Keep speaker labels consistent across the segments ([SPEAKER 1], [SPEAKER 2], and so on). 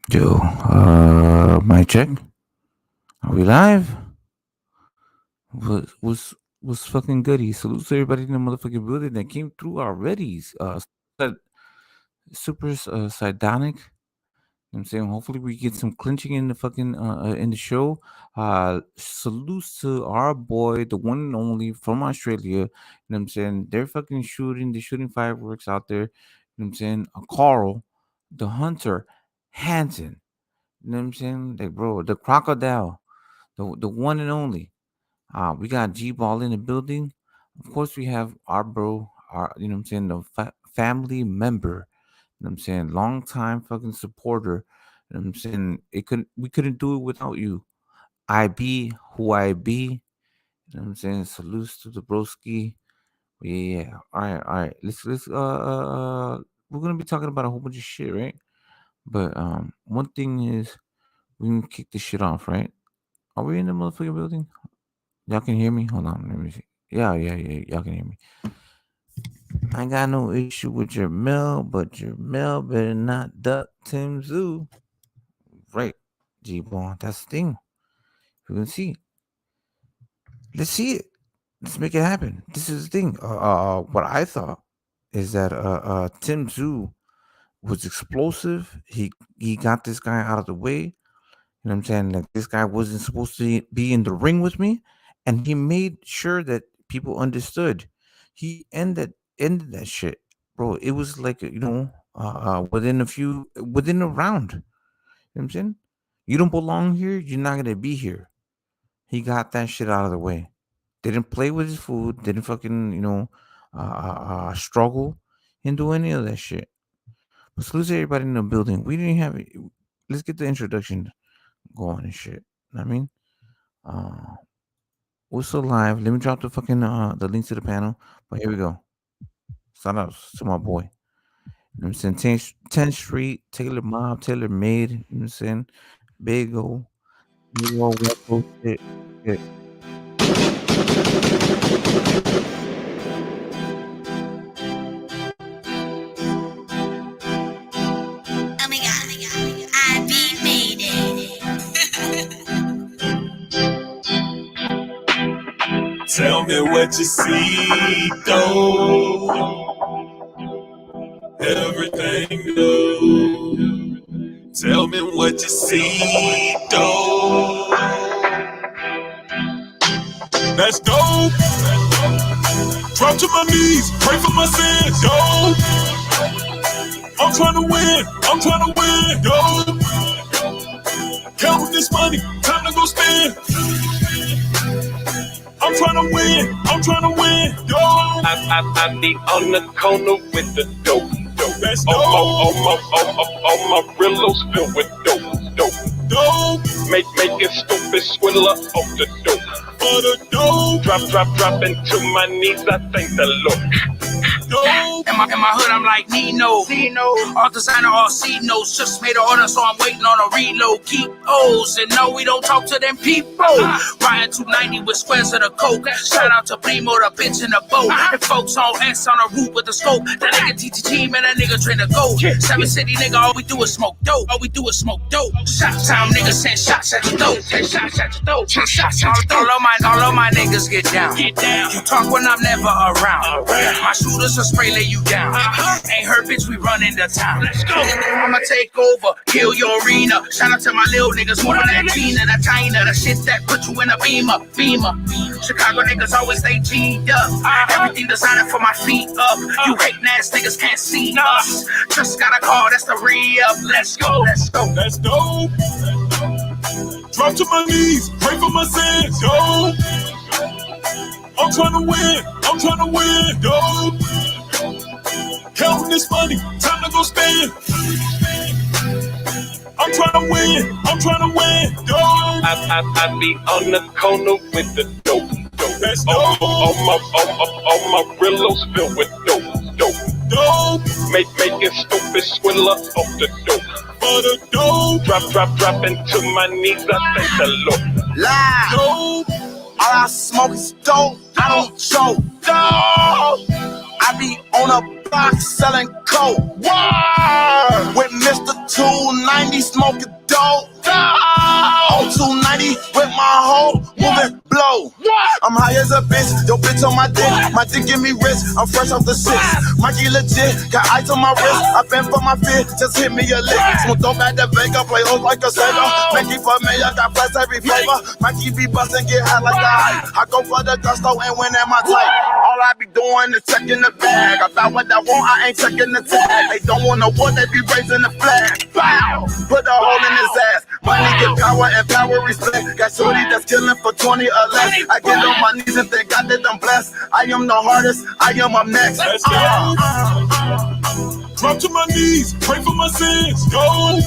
[SPEAKER 1] Yo, mic check. Are we live? Was fucking goody. Salute to everybody in the motherfucking building that came through already. That super sardonic. You know what I'm saying? Hopefully we get some clinching in the fucking in the show. Salutes to our boy, the one and only from Australia. You know what I'm saying? They're shooting fireworks out there. You know what I'm saying? Carl, the hunter, Hanson. You know what I'm saying? Like, bro, the crocodile, the one and only. We got G Ball in the building. Of course, we have our bro, our you know what I'm saying, the family member. You know what I'm saying, long time fucking supporter. You know what I'm saying, we couldn't do it without you. I be who I be. You know what I'm saying? Salutes to the broski. Yeah. All right. We're gonna be talking about a whole bunch of shit, right? But one thing is we can kick this shit off, right? Are we in the motherfucking building? Y'all can hear me? Hold on, let me see. Yeah. Y'all can hear me. I ain't got no issue with your mail, but your mail better not duck Tszyu. Right, G-Ball. That's the thing. You can see. Let's see it. Let's make it happen. This is the thing. What I thought is that Tszyu was explosive. He got this guy out of the way. You know what I'm saying? Like this guy wasn't supposed to be in the ring with me, and he made sure that people understood. He ended that shit, bro. It was like within a round. You know what I'm saying? You don't belong here. You're not gonna be here. He got that shit out of the way. Didn't play with his food. Didn't fucking struggle and do any of that shit. But salute to everybody in the building. We didn't have it. Let's get the introduction going and shit. You know what I mean? Uh, we're still live. Let me drop the fucking the link to the panel. But here we go. Shout out to my boy. You know what I'm saying? 10th Street, Taylor Mob, Taylor Made. You know what I'm saying? Big old West Coast shit. Yeah.
[SPEAKER 2] Oh my god, I be made it.
[SPEAKER 3] Tell me what you see, though. Everything new. Tell me what you see, though. Let's go. Drop to my knees, pray for my sins, yo. I'm trying to win, yo. Counting this money, time to go spend. I'm trying to win, yo.
[SPEAKER 4] I be on the corner with the dope.
[SPEAKER 3] Let's go.
[SPEAKER 4] All my rillos filled with dope. Make it stupid, swindler off the dope.
[SPEAKER 3] For the dope.
[SPEAKER 4] Drop into my knees, I thank the Lord.
[SPEAKER 5] In my hood, I'm like Nino. All designer, all C-notes. Just made an order, so I'm waiting on a reload. Keep O's, and no, we don't talk to them people. Riding 290 with squares of the coke. Shout out to Primo, the bitch in the boat. And folks on S on the roof with the scope. That nigga TTG, man, that nigga train to go. 7 City nigga, all we do is smoke dope. Shot town niggas send shots at your throat. All of my niggas get down. You talk when I'm never around. My shooters will spray lay you down. Ain't hurt, bitch, we run into town. Let's go. I'ma take over, kill your arena. Shout out to my little niggas, more than that Tina, that China, the shit that put you in a beamer. Chicago niggas always stay G'd up. Everything designed for my feet up. You hating ass niggas can't see us. Just got a call, that's the re-up. Let's go.
[SPEAKER 3] Drop to my knees, pray for my sins, yo. I'm trying to win, yo. Counting this money, time to go spend. I'm trying to win, yo.
[SPEAKER 4] I be on the corner with the dope.
[SPEAKER 3] Let's go.
[SPEAKER 4] All my rillos filled with dope. Make it stupid, swindler off the dope.
[SPEAKER 3] For the dope.
[SPEAKER 4] Drop into my knees, I thank the Lord.
[SPEAKER 5] Live.
[SPEAKER 3] Dope.
[SPEAKER 5] All I smoke is dope. I don't choke. I be on a
[SPEAKER 6] block selling coke. Wow. With Mr. 290 smoking dope. On 290 with my hoe moving blow. I'm high as a bitch, yo bitch on my dick. My dick give me wrist, I'm fresh off the six. Mikey legit, got ice on my wrist. I been for my fit, just hit me a lick. Smoke dope at the Vega, play hoes like a Sega. Mikey for me, I got flex every flavor. Mikey be bustin', get high like the hype. I go for the gusto and win at my type. All I be doing is checking the bag. I found what I want, I ain't checking the tag. They don't want no war, they be raising the flag. Bow, put a hole in his ass. Money get power and power respect. Got shorty that's killing for 20 or less. I get on my knees and thank God that I'm blessed. I am the hardest, I am up next.
[SPEAKER 3] Let's go. Drop to my knees, pray for my sins. Go.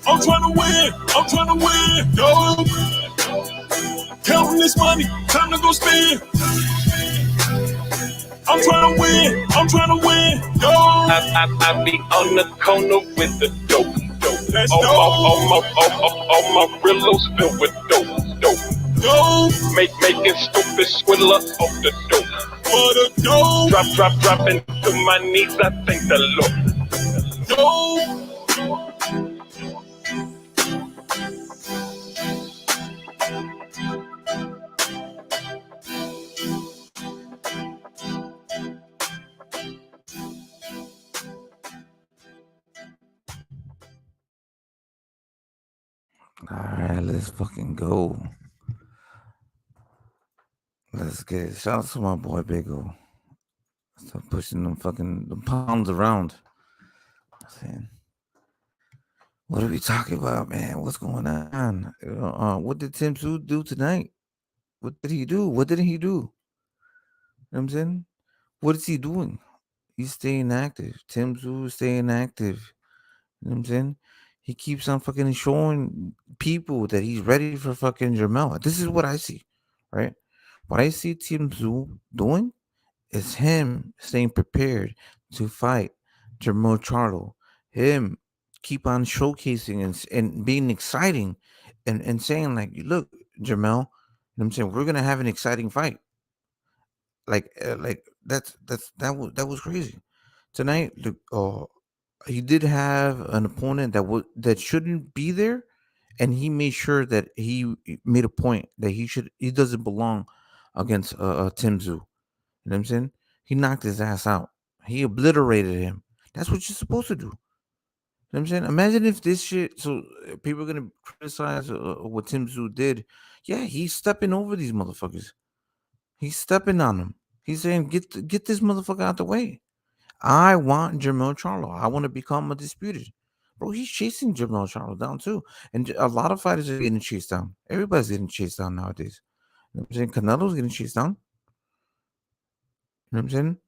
[SPEAKER 3] I'm trying to win, yo. Counting this money, time to go spend. I'm trying to win, yo.
[SPEAKER 4] I be on the corner with the dope.
[SPEAKER 3] Let's
[SPEAKER 4] all
[SPEAKER 3] go.
[SPEAKER 4] my rillos filled with dope.
[SPEAKER 3] Go.
[SPEAKER 4] Making stupid swindler off the dope.
[SPEAKER 3] For the dope.
[SPEAKER 4] Dropping to my knees, I thank the Lord.
[SPEAKER 3] Dope.
[SPEAKER 1] All right, let's fucking go. Let's get it. Shout out to my boy Big O. Stop pushing them pounds around. Saying, what are we talking about, man? What's going on? What did Tszyu do tonight? What did he do? What didn't he do? You know what I'm saying? What is he doing? He's staying active. Tszyu is staying active. You know what I'm saying? He keeps on fucking showing people that he's ready for fucking Jermel. This is what I see, right? What I see Tszyu doing is him staying prepared to fight Jermel Charlo. Him keep on showcasing and being exciting and saying like, look, Jermel, you know what I'm saying? We're gonna have an exciting fight. Like that was crazy. Tonight, look, he did have an opponent that shouldn't be there, and he made sure that he made a point that he doesn't belong against Tszyu. You know what I'm saying? He knocked his ass out. He obliterated him. That's what you're supposed to do. You know what I'm saying? Imagine if this shit. So people are gonna criticize what Tszyu did. Yeah, he's stepping over these motherfuckers. He's stepping on them. He's saying, get this motherfucker out the way. I want Jermel Charlo. I want to become a disputed. Bro, he's chasing Jermel Charlo down too. And a lot of fighters are getting chased down. Everybody's getting chased down nowadays. You know what I'm saying? Canelo's getting chased down. You know what I'm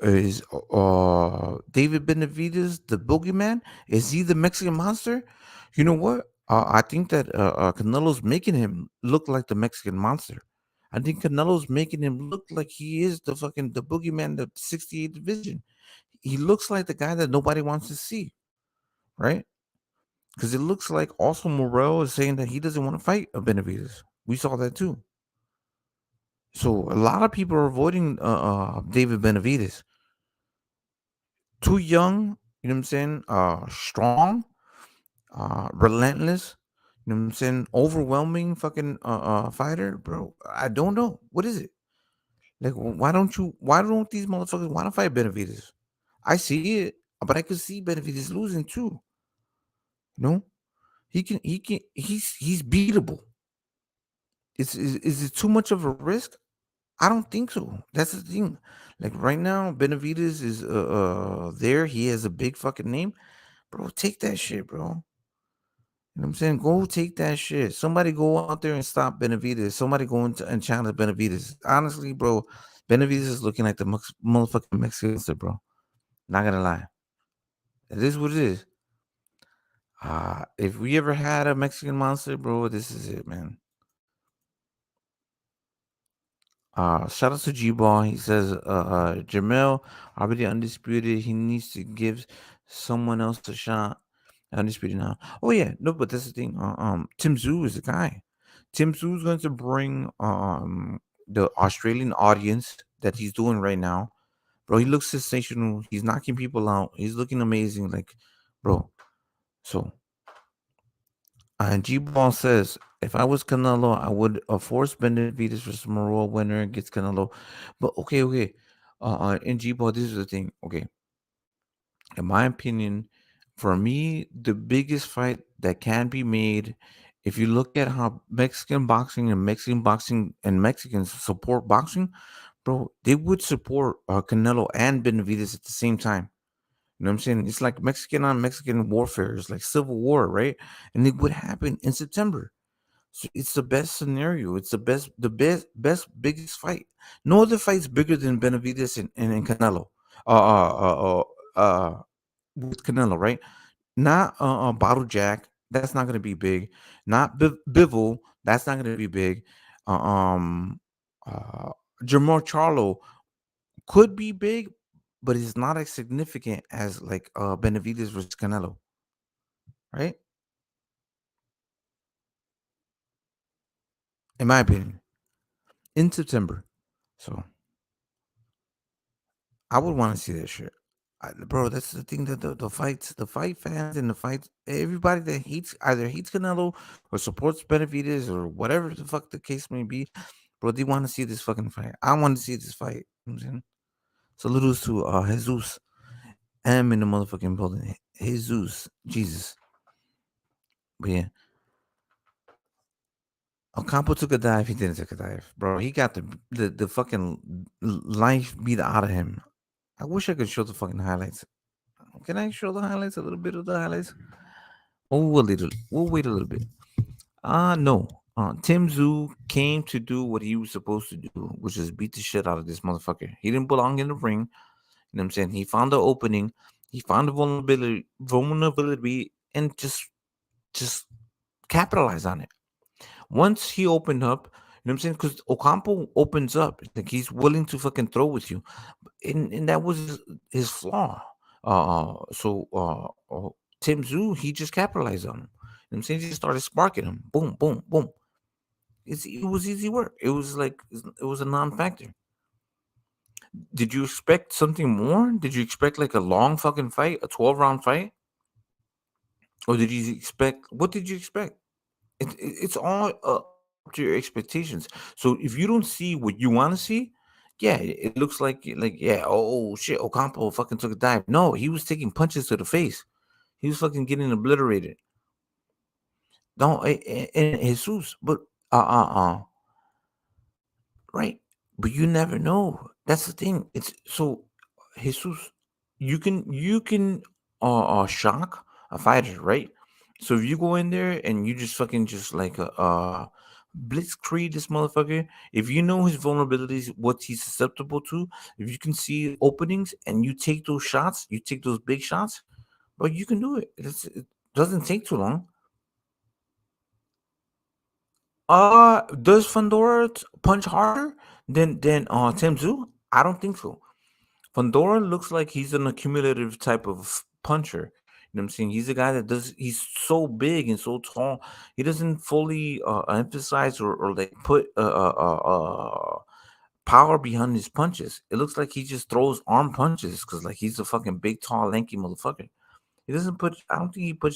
[SPEAKER 1] saying? Is David Benavidez the boogeyman? Is he the Mexican monster? You know what? I think that Canelo's making him look like the Mexican monster. I think Canelo's making him look like he is the boogeyman, the 68th division. He looks like the guy that nobody wants to see, right? Because it looks like also Morel is saying that he doesn't want to fight a Benavidez. We saw that too. So a lot of people are avoiding David Benavidez. Too young, you know what I'm saying? Strong, relentless, you know what I'm saying? Overwhelming fucking fighter, bro. I don't know. What is it? Like, why don't these motherfuckers want to fight Benavidez? I see it, but I could see Benavidez losing too. You know? He's beatable. Is it too much of a risk? I don't think so. That's the thing. Like right now, Benavidez is there. He has a big fucking name. Bro, take that shit, bro. You know what I'm saying? Go take that shit. Somebody go out there and stop Benavidez. Somebody go and challenge Benavidez. Honestly, bro, Benavidez is looking like the motherfucking Mexican, bro. Not gonna lie. It is what it is. If we ever had a Mexican monster, bro, this is it, man. Shout out to G-Ball. He says, Jermel, already undisputed. He needs to give someone else a shot. Undisputed now. Oh yeah, no, but that's the thing. Tszyu is the guy. Tszyu is going to bring the Australian audience that he's doing right now, bro, he looks sensational. He's knocking people out. He's looking amazing. Like, bro. So, G Ball says, if I was Canelo, I would force Benavides versus Maroa winner against Canelo. But okay. And G Ball, this is the thing. Okay, in my opinion, for me, the biggest fight that can be made, if you look at how Mexican boxing and Mexicans support boxing, bro, they would support Canelo and Benavides at the same time. You know what I'm saying? It's like Mexican on Mexican warfare. It's like civil war, right? And it would happen in September. So it's the best scenario. It's the best, biggest fight. No other fight's bigger than Benavides and Canelo. Uh, uh, uh, uh, with Canelo, right? Not Bottle Jack. That's not gonna be big. Not Bivol. That's not gonna be big. Uh, um, uh, Jamor Charlo could be big, but it's not as significant as like Benavides versus Canelo, right? In my opinion, in September. So I would want to see that shit. Bro, that's the thing that the fight fans and the fight, everybody that either hates Canelo or supports Benavides or whatever the fuck the case may be, bro, they want to see this fucking fight. I want to see this fight. You know what I'm saying? Salutes to Jesus. M in the motherfucking building. Jesus. Jesus. But yeah. Ocampo took a dive. He didn't take a dive, bro. He got the fucking life beat out of him. I wish I could show the fucking highlights. Can I show the highlights? A little bit of the highlights. Oh, a little. We'll wait a little bit. No. Tim Tszyu came to do what he was supposed to do, which is beat the shit out of this motherfucker. He didn't belong in the ring. You know what I'm saying? He found the opening. He found the vulnerability, and just capitalize on it. Once he opened up, you know what I'm saying? Because Ocampo opens up, like he's willing to fucking throw with you, and that was his flaw. Tim Tszyu, he just capitalized on him. You know what I'm saying? He just started sparking him. Boom, boom, boom. It was easy work. It was like it was a non-factor. Did you expect something more? Did you expect like a long fucking fight, a 12-round fight, or did you expect? What did you expect? It's all up to your expectations. So if you don't see what you want to see, yeah, it looks like yeah, oh shit, Ocampo fucking took a dive. No, he was taking punches to the face. He was fucking getting obliterated. Don't and Jesus, but right. But you never know. That's the thing. It's so Jesus, you can shock a fighter, right? So if you go in there and you just fucking just like blitzkrieg this motherfucker, if you know his vulnerabilities, what he's susceptible to, if you can see openings and you take those shots, you take those big shots, but you can do it. It doesn't take too long. Does Fandora punch harder than Tim Tszyu? I don't think so. Fandora looks like he's an accumulative type of puncher. You know what I'm saying? He's a guy that does. He's so big and so tall. He doesn't fully emphasize or like put power behind his punches. It looks like he just throws arm punches because like he's a fucking big, tall, lanky motherfucker. He doesn't put. I don't think he put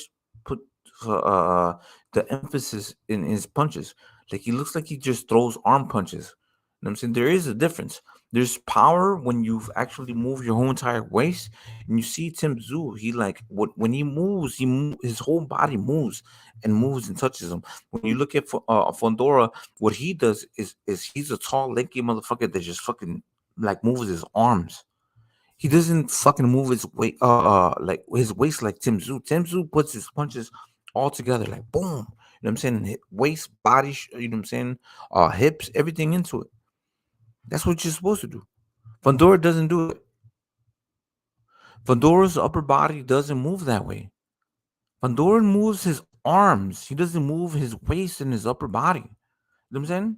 [SPEAKER 1] the emphasis in his punches. Like he looks like he just throws arm punches. You know what I'm saying? There is a difference. There's power when you've actually moved your whole entire waist, and you see Tim Tszyu. He like when he moves, his whole body moves and touches him. When you look at Fondora, what he does is he's a tall, lanky motherfucker that just fucking like moves his arms. He doesn't fucking move his weight, like his waist like Tim Tszyu. Tim Tszyu puts his punches all together, like boom. You know what I'm saying? Waist, body, you know what I'm saying? Hips, everything into it. That's what you're supposed to do. Fandora doesn't do it. Fandora's upper body doesn't move that way. Fandora moves his arms. He doesn't move his waist and his upper body. You know what I'm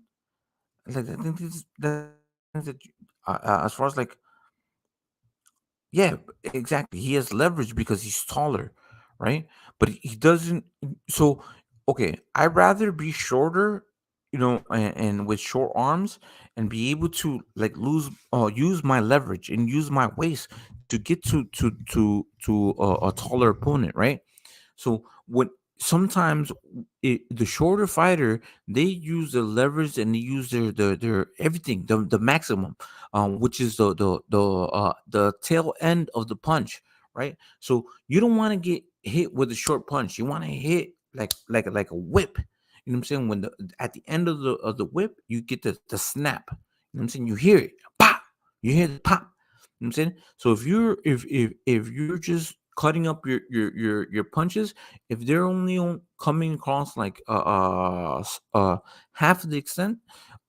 [SPEAKER 1] saying? Like I think as far as like yeah, exactly. He has leverage because he's taller, right? But he doesn't. So, okay, I'd rather be shorter and with short arms, and be able to like use my leverage and use my waist to get to a taller opponent, right? So what sometimes the shorter fighter, they use the leverage and they use their everything, the maximum, which is the tail end of the punch, right? So you don't want to get hit with a short punch. You want to hit like a whip. You know what I'm saying? When the at the end of the whip, you get the snap. You know what I'm saying? You hear it, pop. You hear the pop. You know what I'm saying? So if you're just cutting up your punches, if they're only coming across like half of the extent,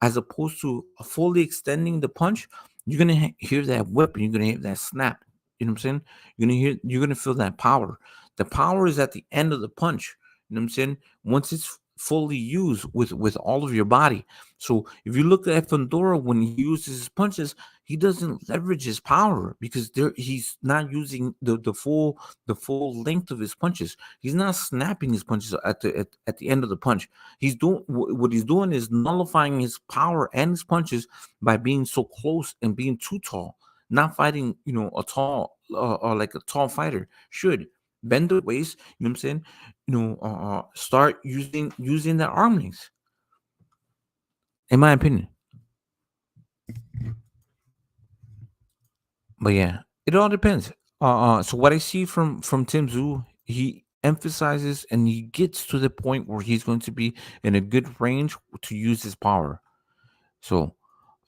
[SPEAKER 1] as opposed to fully extending the punch, you're gonna hear that whip and you're gonna hear that snap. You know what I'm saying? You're gonna feel that power. The power is at the end of the punch. You know what I'm saying? Once it's fully used with all of your body. So if you look at Fandora when he uses his punches, he doesn't leverage his power because he's not using the full length of his punches. He's not snapping his punches at the end of the punch. He's doing what he's doing is nullifying his power and his punches by being so close and being too tall. Not fighting, a tall or like a tall fighter should bend the waist. You know what I'm saying? Start using their arm lengths. In my opinion. But yeah, it all depends. So what I see from Tim Tszyu, he emphasizes and he gets to the point where he's going to be in a good range to use his power. So,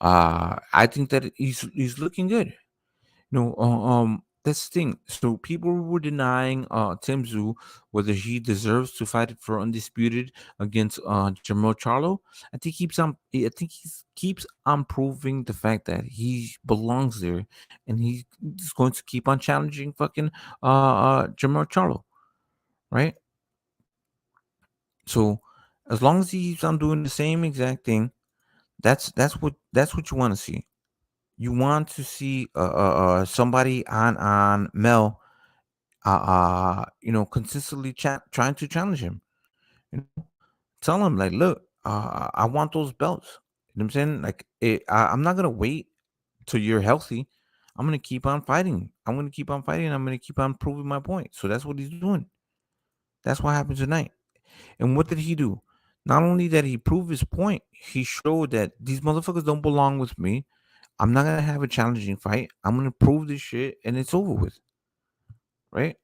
[SPEAKER 1] I think that he's looking good. That's the thing. So people were denying Tim Tszyu whether he deserves to fight for undisputed against Jamal Charlo. I think he keeps on proving the fact that he belongs there, and he's going to keep on challenging fucking Jamal Charlo, right? So as long as he keeps on doing the same exact thing, that's what you want to see. You want to see somebody on Mel consistently trying to challenge him. You know, tell him like, look, I want those belts. You know what I'm saying? Like, I'm not gonna wait till you're healthy. I'm gonna keep on fighting. I'm gonna keep on fighting. I'm gonna keep on proving my point. So that's what he's doing. That's what happened tonight. And what did he do? Not only that he proved his point, he showed that these motherfuckers don't belong with me. I'm not gonna have a challenging fight. I'm gonna prove this shit, and it's over with, right?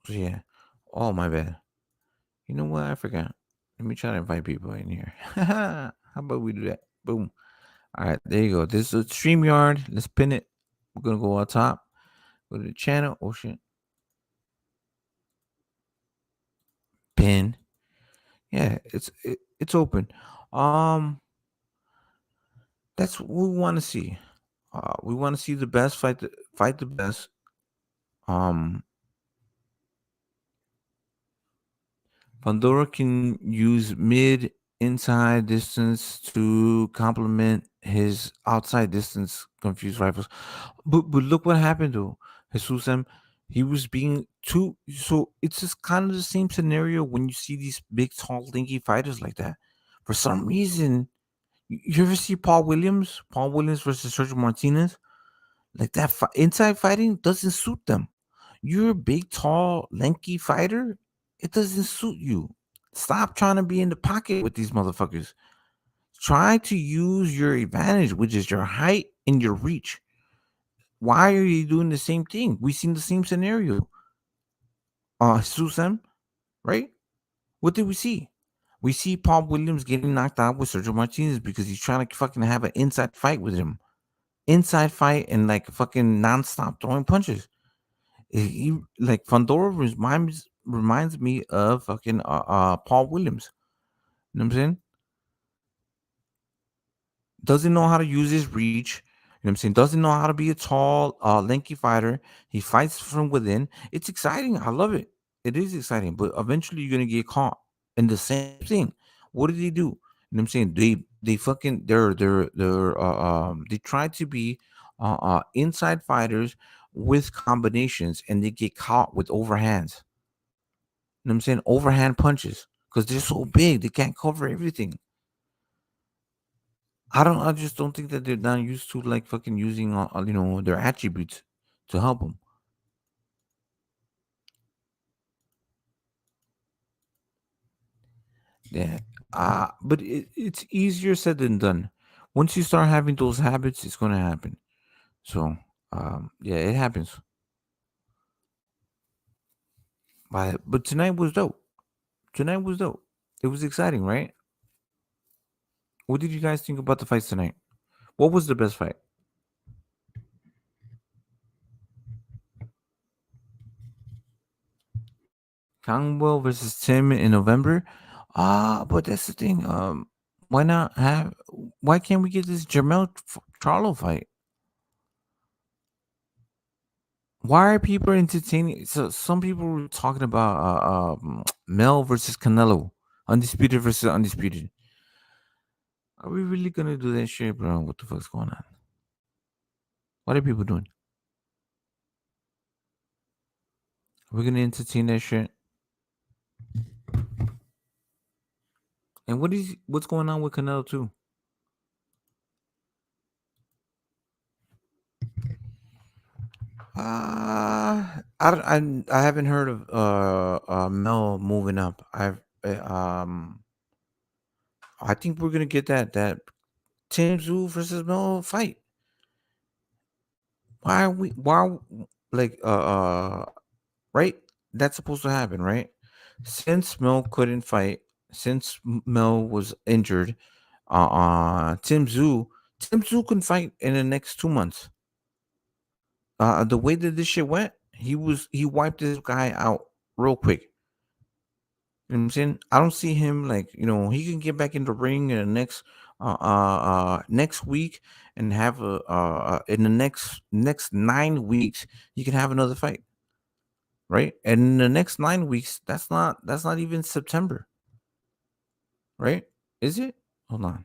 [SPEAKER 1] So yeah. Oh my bad. You know what? I forgot. Let me try to invite people in here. How about we do that? Boom. All right, there you go. This is a StreamYard. Let's pin it. We're gonna go on top. Go to the channel. Oh shit. Pin. Yeah, it's open. Um, that's what we want to see. We want to see the best fight the best. Um, Pandora can use mid inside distance to complement his outside distance confused rifles. But look what happened though. Jesus he was being too so it's just kind of the same scenario when you see these big tall dinky fighters like that. For some reason, you ever see Paul Williams? Paul Williams versus Sergio Martinez? Like that inside fighting doesn't suit them. You're a big, tall, lanky fighter. It doesn't suit you. Stop trying to be in the pocket with these motherfuckers. Try to use your advantage, which is your height and your reach. Why are you doing the same thing? We've seen the same scenario. Susan, right? What did we see? We see Paul Williams getting knocked out with Sergio Martinez because he's trying to fucking have an inside fight with him. Inside fight and like fucking nonstop throwing punches. He like Fandora reminds me of fucking Paul Williams. You know what I'm saying? Doesn't know how to use his reach. You know what I'm saying? Doesn't know how to be a tall, lanky fighter. He fights from within. It's exciting. I love it. It is exciting, but eventually you're gonna get caught in the same thing. What did they do? You know what I'm saying? They fucking they try to be inside fighters with combinations, and they get caught with overhands. You know what I'm saying? Overhand punches. because they're so big, they can't cover everything. I just don't think that they're not used to like fucking using their attributes to help them. Yeah. But it's easier said than done. Once you start having those habits, it's gonna happen. So, yeah, it happens. But tonight was dope. Tonight was dope. It was exciting, right? What did you guys think about the fights tonight? What was the best fight? Kangwell versus Tim in November. But that's the thing. Why not have? Why can't we get this Jamel Charlo fight? Why are people entertaining? So some people were talking about Mel versus Canelo, undisputed versus undisputed. Are we really gonna do that shit, bro? What the fuck's going on? What are people doing? Are we gonna entertain that shit? And what's going on with Canelo too? I haven't heard of Mel moving up. I think we're gonna get that Tim Tszyu versus Mel fight. Like right? That's supposed to happen, right? Since Mel couldn't fight, since Mel was injured, Tim Tszyu can fight in the next 2 months. The way that this shit went, he wiped this guy out real quick. You know what I'm saying? I don't see him like, he can get back in the ring in the next week and have in the next 9 weeks he can have another fight, right? And in the next 9 weeks, that's not even September, right? Is it? Hold on.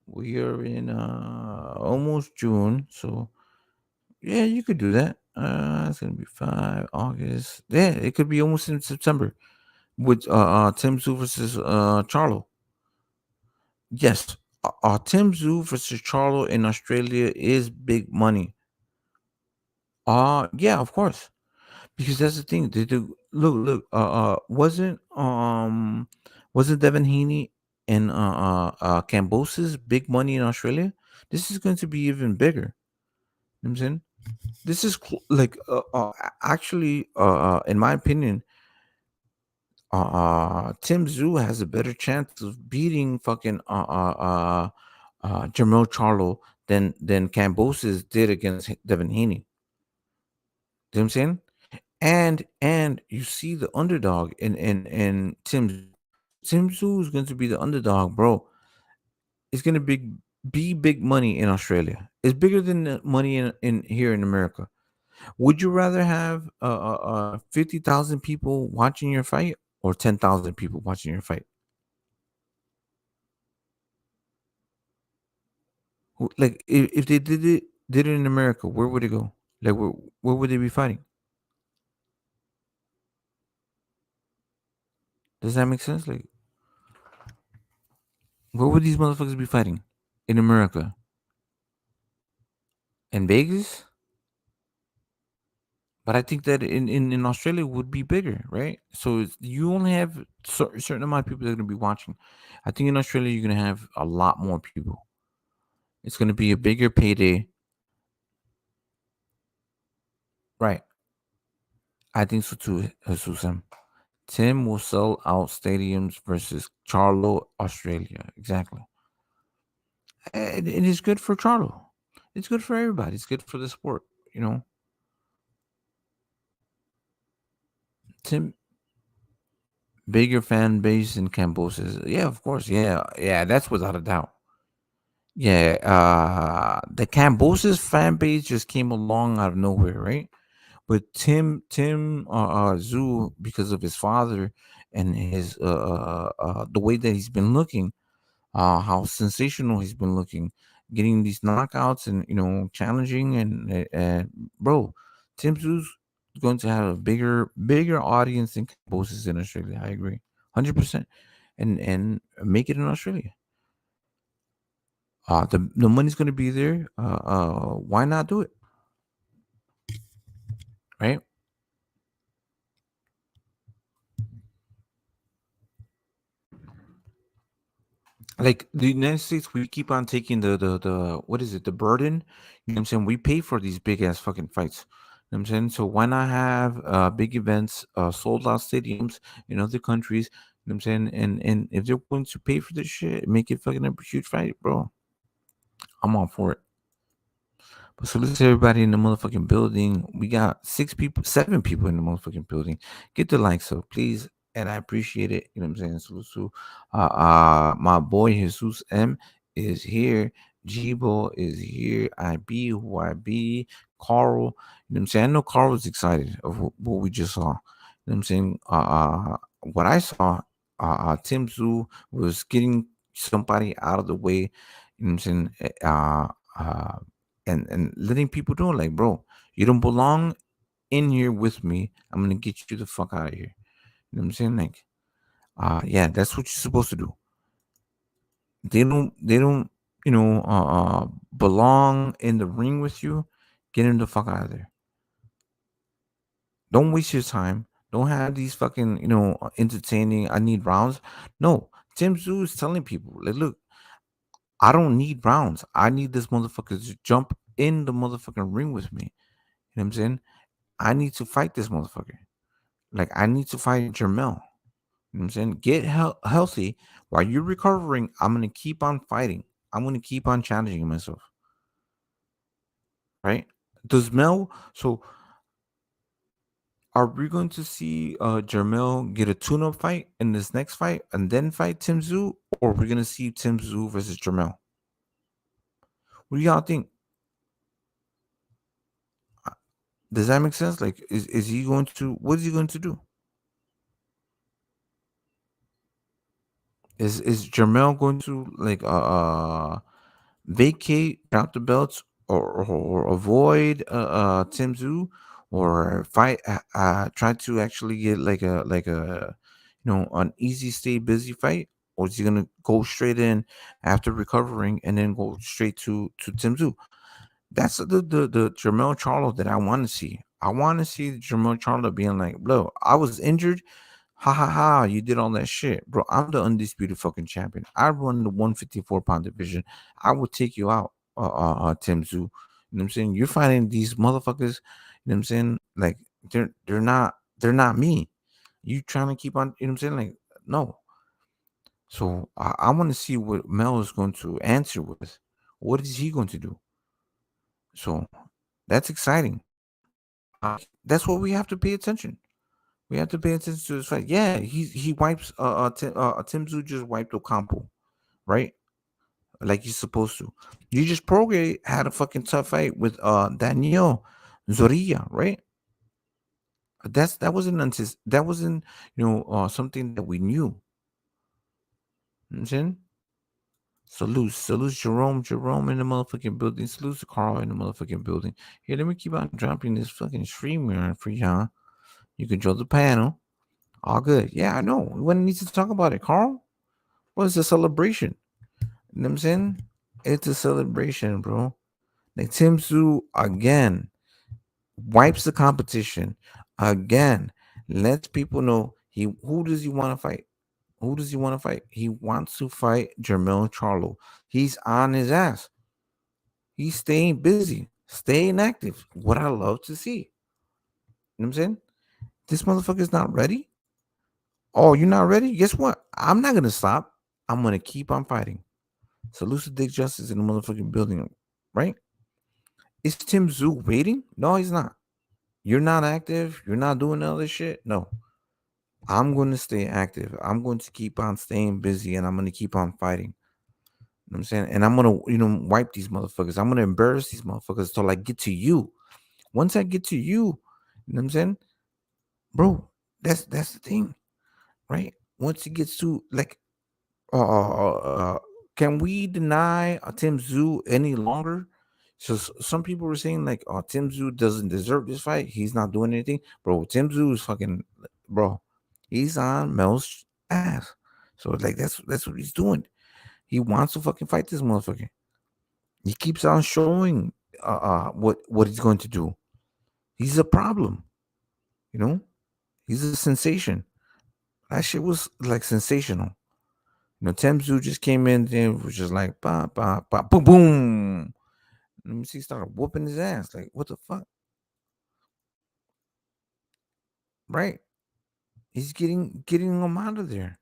[SPEAKER 1] We are in almost June, so yeah, you could do that. It's gonna be 5 August. Yeah, it could be almost in September with Tim Tszyu versus Charlo. Yes, Tim Tszyu versus Charlo in Australia is big money. Yeah, of course, because that's the thing. They do look. Wasn't Devin Haney and Cambosis big money in Australia? This is going to be even bigger. You know what I'm saying? This is like actually, in my opinion, Tim Tszyu has a better chance of beating fucking Jermel Charlo than Cambosis did against Devin Haney. You know what I'm saying? And you see the underdog in Tim Tszyu is going to be the underdog, bro. It's going to be big money in Australia. It's bigger than the money in here in America. Would you rather have 50,000 people watching your fight or 10,000 people watching your fight? Like if they did it in America, where would it go? Like where would they be fighting? Does that make sense? Like where would these motherfuckers be fighting in America? In Vegas? But I think that in Australia would be bigger, right? So you only have a certain amount of people that are going to be watching. I think in Australia you're going to have a lot more people. It's going to be a bigger payday. Right. I think so too, Susan. Tim will sell out stadiums versus Charlo, Australia. Exactly. And it is good for Charlo. It's good for everybody. It's good for the sport, you know. Tim, bigger fan base in Cambosis. Yeah, of course. Yeah, yeah, that's without a doubt. Yeah, the Cambosis fan base just came along out of nowhere, right? But Tim Zoo, because of his father and his the way that he's been looking, how sensational he's been looking, getting these knockouts and challenging and bro, Tim Zoo's going to have a bigger audience than Cambosis in Australia. I agree. 100%, and make it in Australia. The money's gonna be there. Why not do it? Right? Like the United States, we keep on taking the what is it, the burden? You know what I'm saying? We pay for these big ass fucking fights. You know what I'm saying? So why not have big events, sold out stadiums in other countries? You know what I'm saying? And if they're going to pay for this shit, make it fucking a huge fight, bro. I'm all for it. But salute to everybody in the motherfucking building. We got 7 people in the motherfucking building. Get the likes up, please. And I appreciate it. You know what I'm saying? Salute to my boy Jesus M is here. Jibo is here. IB, who I be. Carl. You know what I'm saying? I know Carl was excited of what we just saw. You know what I'm saying? What I saw, Tim Tszyu was getting somebody out of the way. You know what I'm saying? And letting people know, like, bro, you don't belong in here with me. I'm gonna get you the fuck out of here. You know what I'm saying? Like, yeah, that's what you're supposed to do. They don't, belong in the ring with you. Get him the fuck out of there. Don't waste your time. Don't have these fucking, entertaining. I need rounds. No, Tim Tszyu is telling people, like, look, I don't need rounds. I need this motherfucker to jump in the motherfucking ring with me. You know what I'm saying? I need to fight this motherfucker. Like, I need to fight Jermel. You know what I'm saying? Get healthy. While you're recovering, I'm going to keep on fighting. I'm going to keep on challenging myself. Right? Does Mel... So, are we going to see Jermel get a tune-up fight in this next fight and then fight Tim Tszyu? Or are we going to see Tim Tszyu versus Jermel? What do y'all think? Does that make sense? Like, is he going to... What is he going to do? Is Jermel going to, like, vacate, drop the belts, or avoid Tim Tszyu, or fight, try to actually get like a an easy, stay busy fight, or is he gonna go straight in after recovering and then go straight to Tim Tszyu? That's the Jermel Charlo that I want to see. I want to see Jermel Charlo being like, bro, I was injured. Ha ha ha! You did all that shit, bro. I'm the undisputed fucking champion. I run the 154-pound division. I will take you out, Tim Tszyu. You know what I'm saying? You're fighting these motherfuckers. You know what I'm saying? Like, they're not me. You trying to keep on? You know what I'm saying? Like, no. So I want to see what Mel is going to answer with. What is he going to do? So that's exciting. That's what we have to pay attention. We have to pay attention to this fight. Yeah, he wipes Tim Tszyu just wiped OCAMPO, right? Like he's supposed to. You just PROGRAIS had a fucking tough fight with Daniel Zorilla, right? That wasn't something that we knew. You know what I'm saying? Salute Jerome in the motherfucking building. Salute to Carl in the motherfucking building. Here, let me keep on dropping this fucking stream here for y'all. You control the panel. All good. Yeah, I know. We wouldn't need to talk about it, Carl. Well, it's a celebration. You know what I'm saying? It's a celebration, bro. Like Tim Tszyu again wipes the competition again. Lets people know who does he want to fight? Who does he want to fight? He wants to fight Jermel Charlo. He's on his ass. He's staying busy, staying active. What I love to see. You know what I'm saying? This motherfucker's not ready. Oh, you're not ready? Guess what? I'm not gonna stop. I'm gonna keep on fighting. Salute to Dick Justice in the motherfucking building, right? Is Tim Tszyu waiting? No, he's not. You're not active. You're not doing all this shit. No, I'm going to stay active. I'm going to keep on staying busy, and I'm going to keep on fighting. You know what I'm saying? And I'm going to, wipe these motherfuckers. I'm going to embarrass these motherfuckers till I get to you. Once I get to you, you know what I'm saying? Bro, that's the thing, right? Once it gets to, like, can we deny Tim Tszyu any longer? So some people were saying, like, oh, Tim Tszyu doesn't deserve this fight. He's not doing anything. Bro, Tim Tszyu is fucking, bro, he's on Mel's ass. So like that's what he's doing. He wants to fucking fight this motherfucker. He keeps on showing what he's going to do. He's a problem, you know. He's a sensation. That shit was like sensational. You know, Tszyu just came in and was just like ba ba ba boom boom. Let me see, started whooping his ass. Like, what the fuck? Right? He's getting him out of there.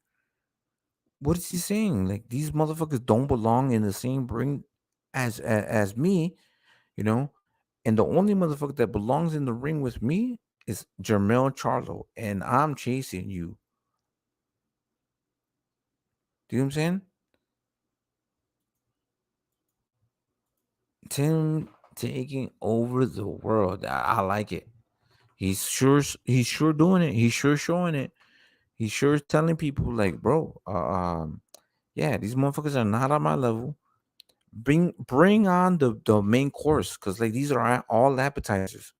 [SPEAKER 1] What is he saying? Like, these motherfuckers don't belong in the same ring as me, you know. And the only motherfucker that belongs in the ring with me is Jermel Charlo, and I'm chasing you. Do you know what I'm saying? Tim taking over the world. I like it. He's sure doing it. He's sure showing it. He's sure telling people like, bro, yeah, these motherfuckers are not on my level. Bring on the main course, because like these are all appetizers,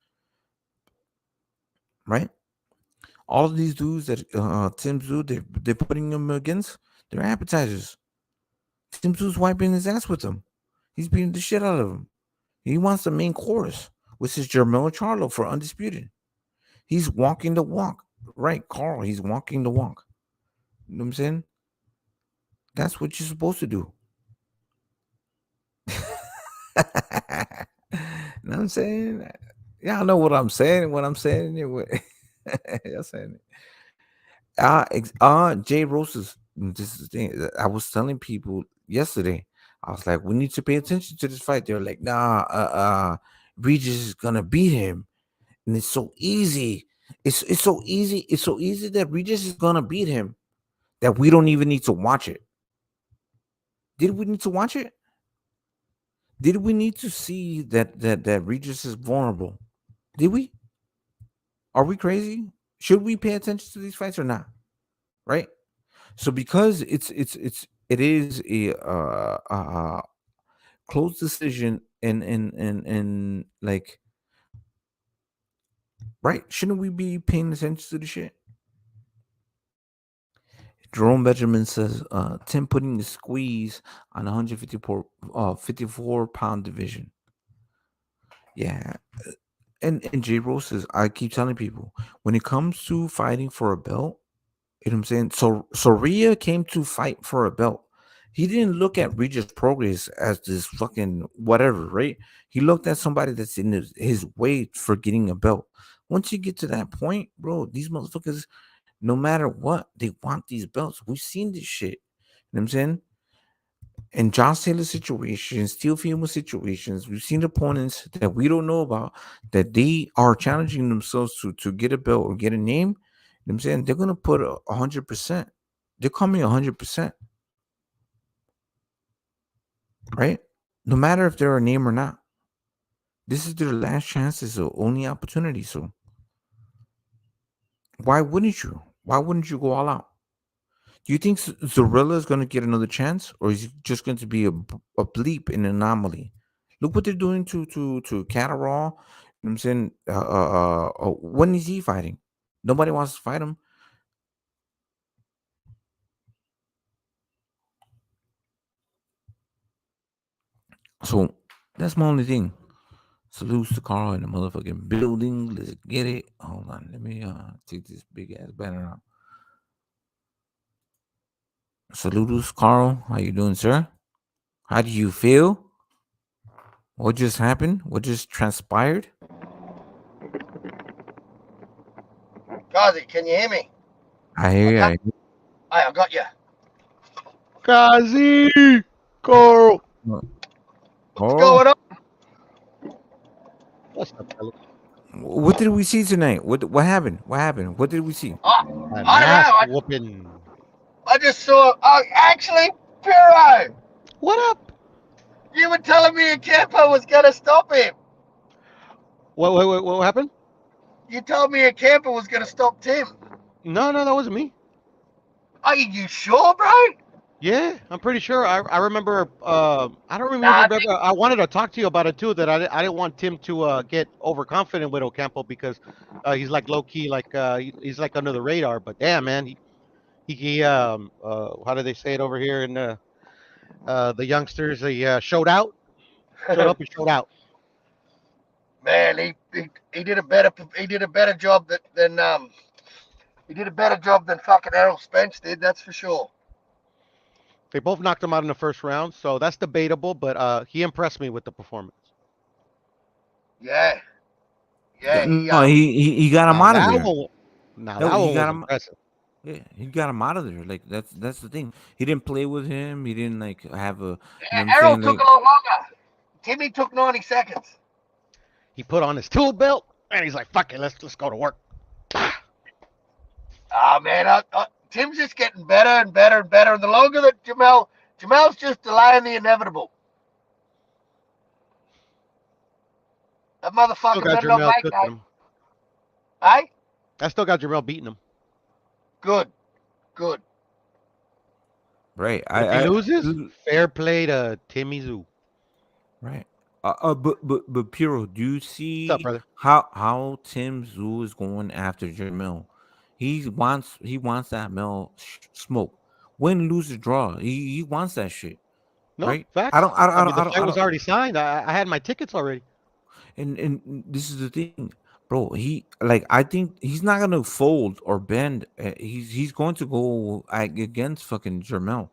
[SPEAKER 1] right? All of these dudes that Tszyu they're putting them against, they're appetizers. Tszyu's wiping his ass with them. He's beating the shit out of him. He wants the main course, which is Jermel Charlo for Undisputed. He's walking the walk. Right, Carl, he's walking the walk. You know what I'm saying? That's what you're supposed to do. You know what I'm saying? Y'all know what I'm saying. What I'm saying. Y'all saying it. Jay Rose's. This is the thing. I was telling people yesterday. I was like, we need to pay attention to this fight. They're like, nah, Regis is gonna beat him, and it's so easy. It's so easy. It's so easy that Regis is gonna beat him that we don't even need to watch it. Did we need to watch it? Did we need to see that Regis is vulnerable? Did we? Are we crazy? Should we pay attention to these fights or not? Right? So because it is a close decision and like, right? Shouldn't we be paying attention to the shit? Jerome Benjamin says Tim putting the squeeze on 54-pound division. Yeah. And J Rose says, I keep telling people, when it comes to fighting for a belt, you know what I'm saying? So Zorilla came to fight for a belt. He didn't look at Regis Progress as this fucking whatever, right? He looked at somebody that's in his way for getting a belt. Once you get to that point, bro, these motherfuckers, no matter what, they want these belts. We've seen this shit. You know what I'm saying? In Josh Taylor situations, Steel Female situations, we've seen opponents that we don't know about that they are challenging themselves to get a belt or get a name. You know what I'm saying? They're gonna put 100%. They're coming 100%. Right? No matter if they're a name or not. This is their last chance, is the only opportunity. So why wouldn't you? Why wouldn't you go all out? Do you think Zorilla is going to get another chance, or is it just going to be a bleep, an anomaly? Look what they're doing to Catterall. You know what I'm saying? When is he fighting? Nobody wants to fight him. So that's my only thing. Salutes to Carl in the motherfucking building. Let's get it. Hold on. Let me take this big ass banner out. Saludos, Carl. How you doing, sir? How do you feel? What just happened? What just transpired?
[SPEAKER 7] Kazi, can you hear me?
[SPEAKER 1] I hear you.
[SPEAKER 7] I got you.
[SPEAKER 8] Kazi! Carl!
[SPEAKER 7] What's going on?
[SPEAKER 8] What's up, fella?
[SPEAKER 1] What did we see tonight? What happened? What happened? What did we see?
[SPEAKER 7] I
[SPEAKER 8] An
[SPEAKER 7] don't
[SPEAKER 8] ass
[SPEAKER 7] know.
[SPEAKER 8] whooping.
[SPEAKER 7] I just saw. Actually, Piro,
[SPEAKER 8] What up?
[SPEAKER 7] you were telling me OCAMPO was gonna stop him.
[SPEAKER 8] What happened?
[SPEAKER 7] You told me OCAMPO was gonna stop Tim.
[SPEAKER 8] No, that wasn't me.
[SPEAKER 7] Are you sure, bro?
[SPEAKER 8] Yeah, I'm pretty sure. I remember. I don't
[SPEAKER 7] Nah,
[SPEAKER 8] remember. I wanted to talk to you about it too. That I didn't want Tim to get overconfident with OCAMPO because he's like low key, like he's like under the radar. But damn, man, he How do they say it over here in the youngsters? They showed out, showed up and showed out.
[SPEAKER 7] Man, he did a better job than fucking Errol Spence did. That's for sure.
[SPEAKER 8] They both knocked him out in the first round, so that's debatable. But he impressed me with the performance.
[SPEAKER 7] Yeah,
[SPEAKER 1] Yeah,
[SPEAKER 7] yeah.
[SPEAKER 1] no, he got him
[SPEAKER 8] Now
[SPEAKER 1] out of
[SPEAKER 8] that
[SPEAKER 1] there.
[SPEAKER 8] one, now
[SPEAKER 1] No,
[SPEAKER 8] that
[SPEAKER 1] he
[SPEAKER 8] one
[SPEAKER 1] got
[SPEAKER 8] was
[SPEAKER 1] him.
[SPEAKER 8] impressive.
[SPEAKER 1] Yeah, he got him out of there. Like that's the thing. He didn't play with him. He didn't like have a. You know what I'm
[SPEAKER 7] Errol
[SPEAKER 1] saying?
[SPEAKER 7] took
[SPEAKER 1] Like
[SPEAKER 7] a lot longer. Timmy took 90 seconds.
[SPEAKER 8] He put on his tool belt and he's like, "Fuck it, let's go to work."
[SPEAKER 7] Oh man, Tim's just getting better and better and better. And the longer that Jamel's just delaying the inevitable. That
[SPEAKER 8] Still
[SPEAKER 7] motherfucker
[SPEAKER 8] got
[SPEAKER 7] better not
[SPEAKER 8] Jermel
[SPEAKER 7] make
[SPEAKER 8] cooking
[SPEAKER 7] no.
[SPEAKER 8] him.
[SPEAKER 7] Hey,
[SPEAKER 8] I still got Jermel beating him.
[SPEAKER 7] good, good.
[SPEAKER 1] right.
[SPEAKER 8] But if he loses,
[SPEAKER 1] L-
[SPEAKER 8] fair play to Timmy Zoo.
[SPEAKER 1] right. But Piro, do you
[SPEAKER 8] What's up,
[SPEAKER 1] see
[SPEAKER 8] brother?
[SPEAKER 1] how Tim Zoo is going after Jamil? He wants that Mel smoke. Win, lose, or draw. He wants that shit.
[SPEAKER 8] No
[SPEAKER 1] Right. I
[SPEAKER 8] facts.
[SPEAKER 1] don't. I don't.
[SPEAKER 8] I
[SPEAKER 1] I
[SPEAKER 8] mean,
[SPEAKER 1] don't.
[SPEAKER 8] the
[SPEAKER 1] I don't.
[SPEAKER 8] fight
[SPEAKER 1] I
[SPEAKER 8] was
[SPEAKER 1] don't
[SPEAKER 8] already signed. I had my tickets already.
[SPEAKER 1] and this is the thing, bro. He like I think he's not gonna fold or bend. He's going to go against fucking Jermel.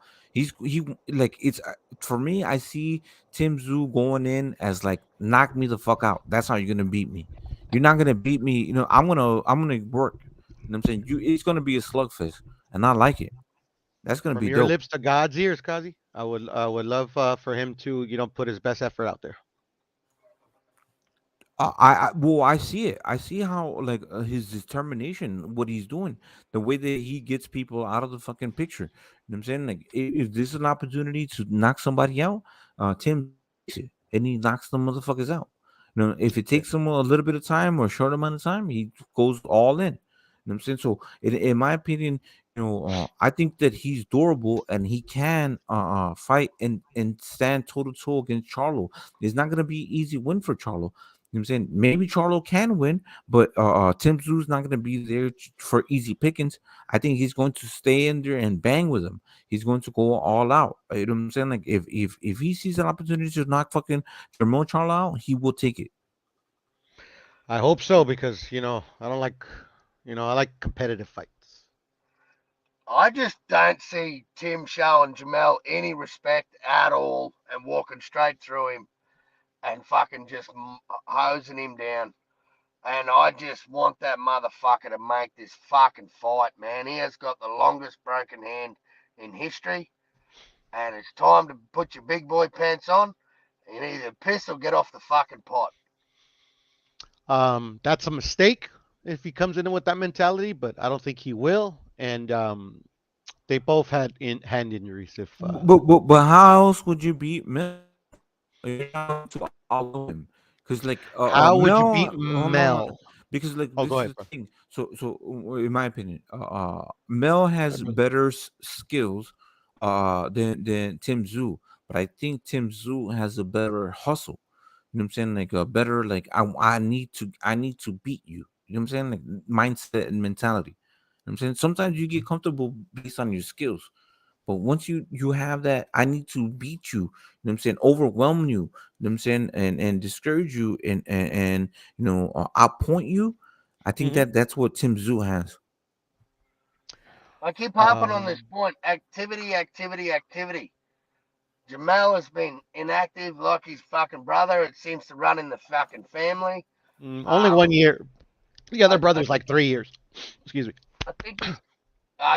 [SPEAKER 1] Like it's for me. I see Tim Zoo going in as like knock me the fuck out. That's how you're gonna beat me. You're not gonna beat me. You know I'm gonna work. You know what I'm saying? It's gonna be a slugfest, and I like it. That's gonna
[SPEAKER 8] From
[SPEAKER 1] be
[SPEAKER 8] your
[SPEAKER 1] dope.
[SPEAKER 8] lips to God's ears, Kazi. I would love for him to put his best effort out there.
[SPEAKER 1] Well, I see it. I see how like his determination, what he's doing, the way that he gets people out of the fucking picture. You know what I'm saying? Like, if this is an opportunity to knock somebody out, Tim takes it and he knocks the motherfuckers out. You know, if it
[SPEAKER 8] Yeah.
[SPEAKER 1] takes him a little bit of time or a short amount of time, he goes all in. You know what I'm saying? So, in my opinion, I think that he's durable and he can fight and stand toe to toe against Charlo. It's not gonna be easy win for Charlo. You know what I'm saying? Maybe Charlo can win, but Tim Zoo's not going to be there for easy pickings. I think he's going to stay in there and bang with him. He's going to go all out. You know what I'm saying? Like if he sees an opportunity to knock fucking Jermel Charlo out, he will take it.
[SPEAKER 8] I hope so because I don't like I like competitive fights.
[SPEAKER 7] I just don't see Tim showing Jamel any respect at all and walking straight through him and fucking just hosing him down. And I just want that motherfucker to make this fucking fight, man. He has got the longest broken hand in history. And it's time to put your big boy pants on and either piss or get off the fucking pot.
[SPEAKER 8] That's a mistake if he comes in with that mentality, but I don't think he will. And they both had hand injuries. If
[SPEAKER 1] But how else would you beat Mel? You're not to all him because like
[SPEAKER 8] How would you beat
[SPEAKER 1] Mel, hold on,
[SPEAKER 8] Mel?
[SPEAKER 1] because like
[SPEAKER 8] Oh,
[SPEAKER 1] this
[SPEAKER 8] go
[SPEAKER 1] is
[SPEAKER 8] ahead,
[SPEAKER 1] the
[SPEAKER 8] bro.
[SPEAKER 1] thing. So in my opinion, Mel
[SPEAKER 8] Go
[SPEAKER 1] has
[SPEAKER 8] ahead, brother.
[SPEAKER 1] better skills than Tim Zoo, but I think Tim Zoo has a better hustle. You know what I'm saying? Like a better like I need to beat you. You know what I'm saying? Like mindset and mentality. You know what I'm saying? Sometimes you get comfortable based on your skills. But once you have that, I need to beat you. You know what I'm saying? Overwhelm you. You know what I'm saying? And discourage you and outpoint you. I think
[SPEAKER 8] Hmm.
[SPEAKER 1] that's what Tim Zoo has.
[SPEAKER 7] I keep harping on this
[SPEAKER 8] Um,
[SPEAKER 7] point. Activity, activity, activity. Jamel has been inactive like his fucking brother. It seems to run in the fucking family.
[SPEAKER 8] Only
[SPEAKER 7] Um,
[SPEAKER 8] 1 year. The other
[SPEAKER 7] I, I,
[SPEAKER 8] brother's like 3 years. Excuse me.
[SPEAKER 7] I think he's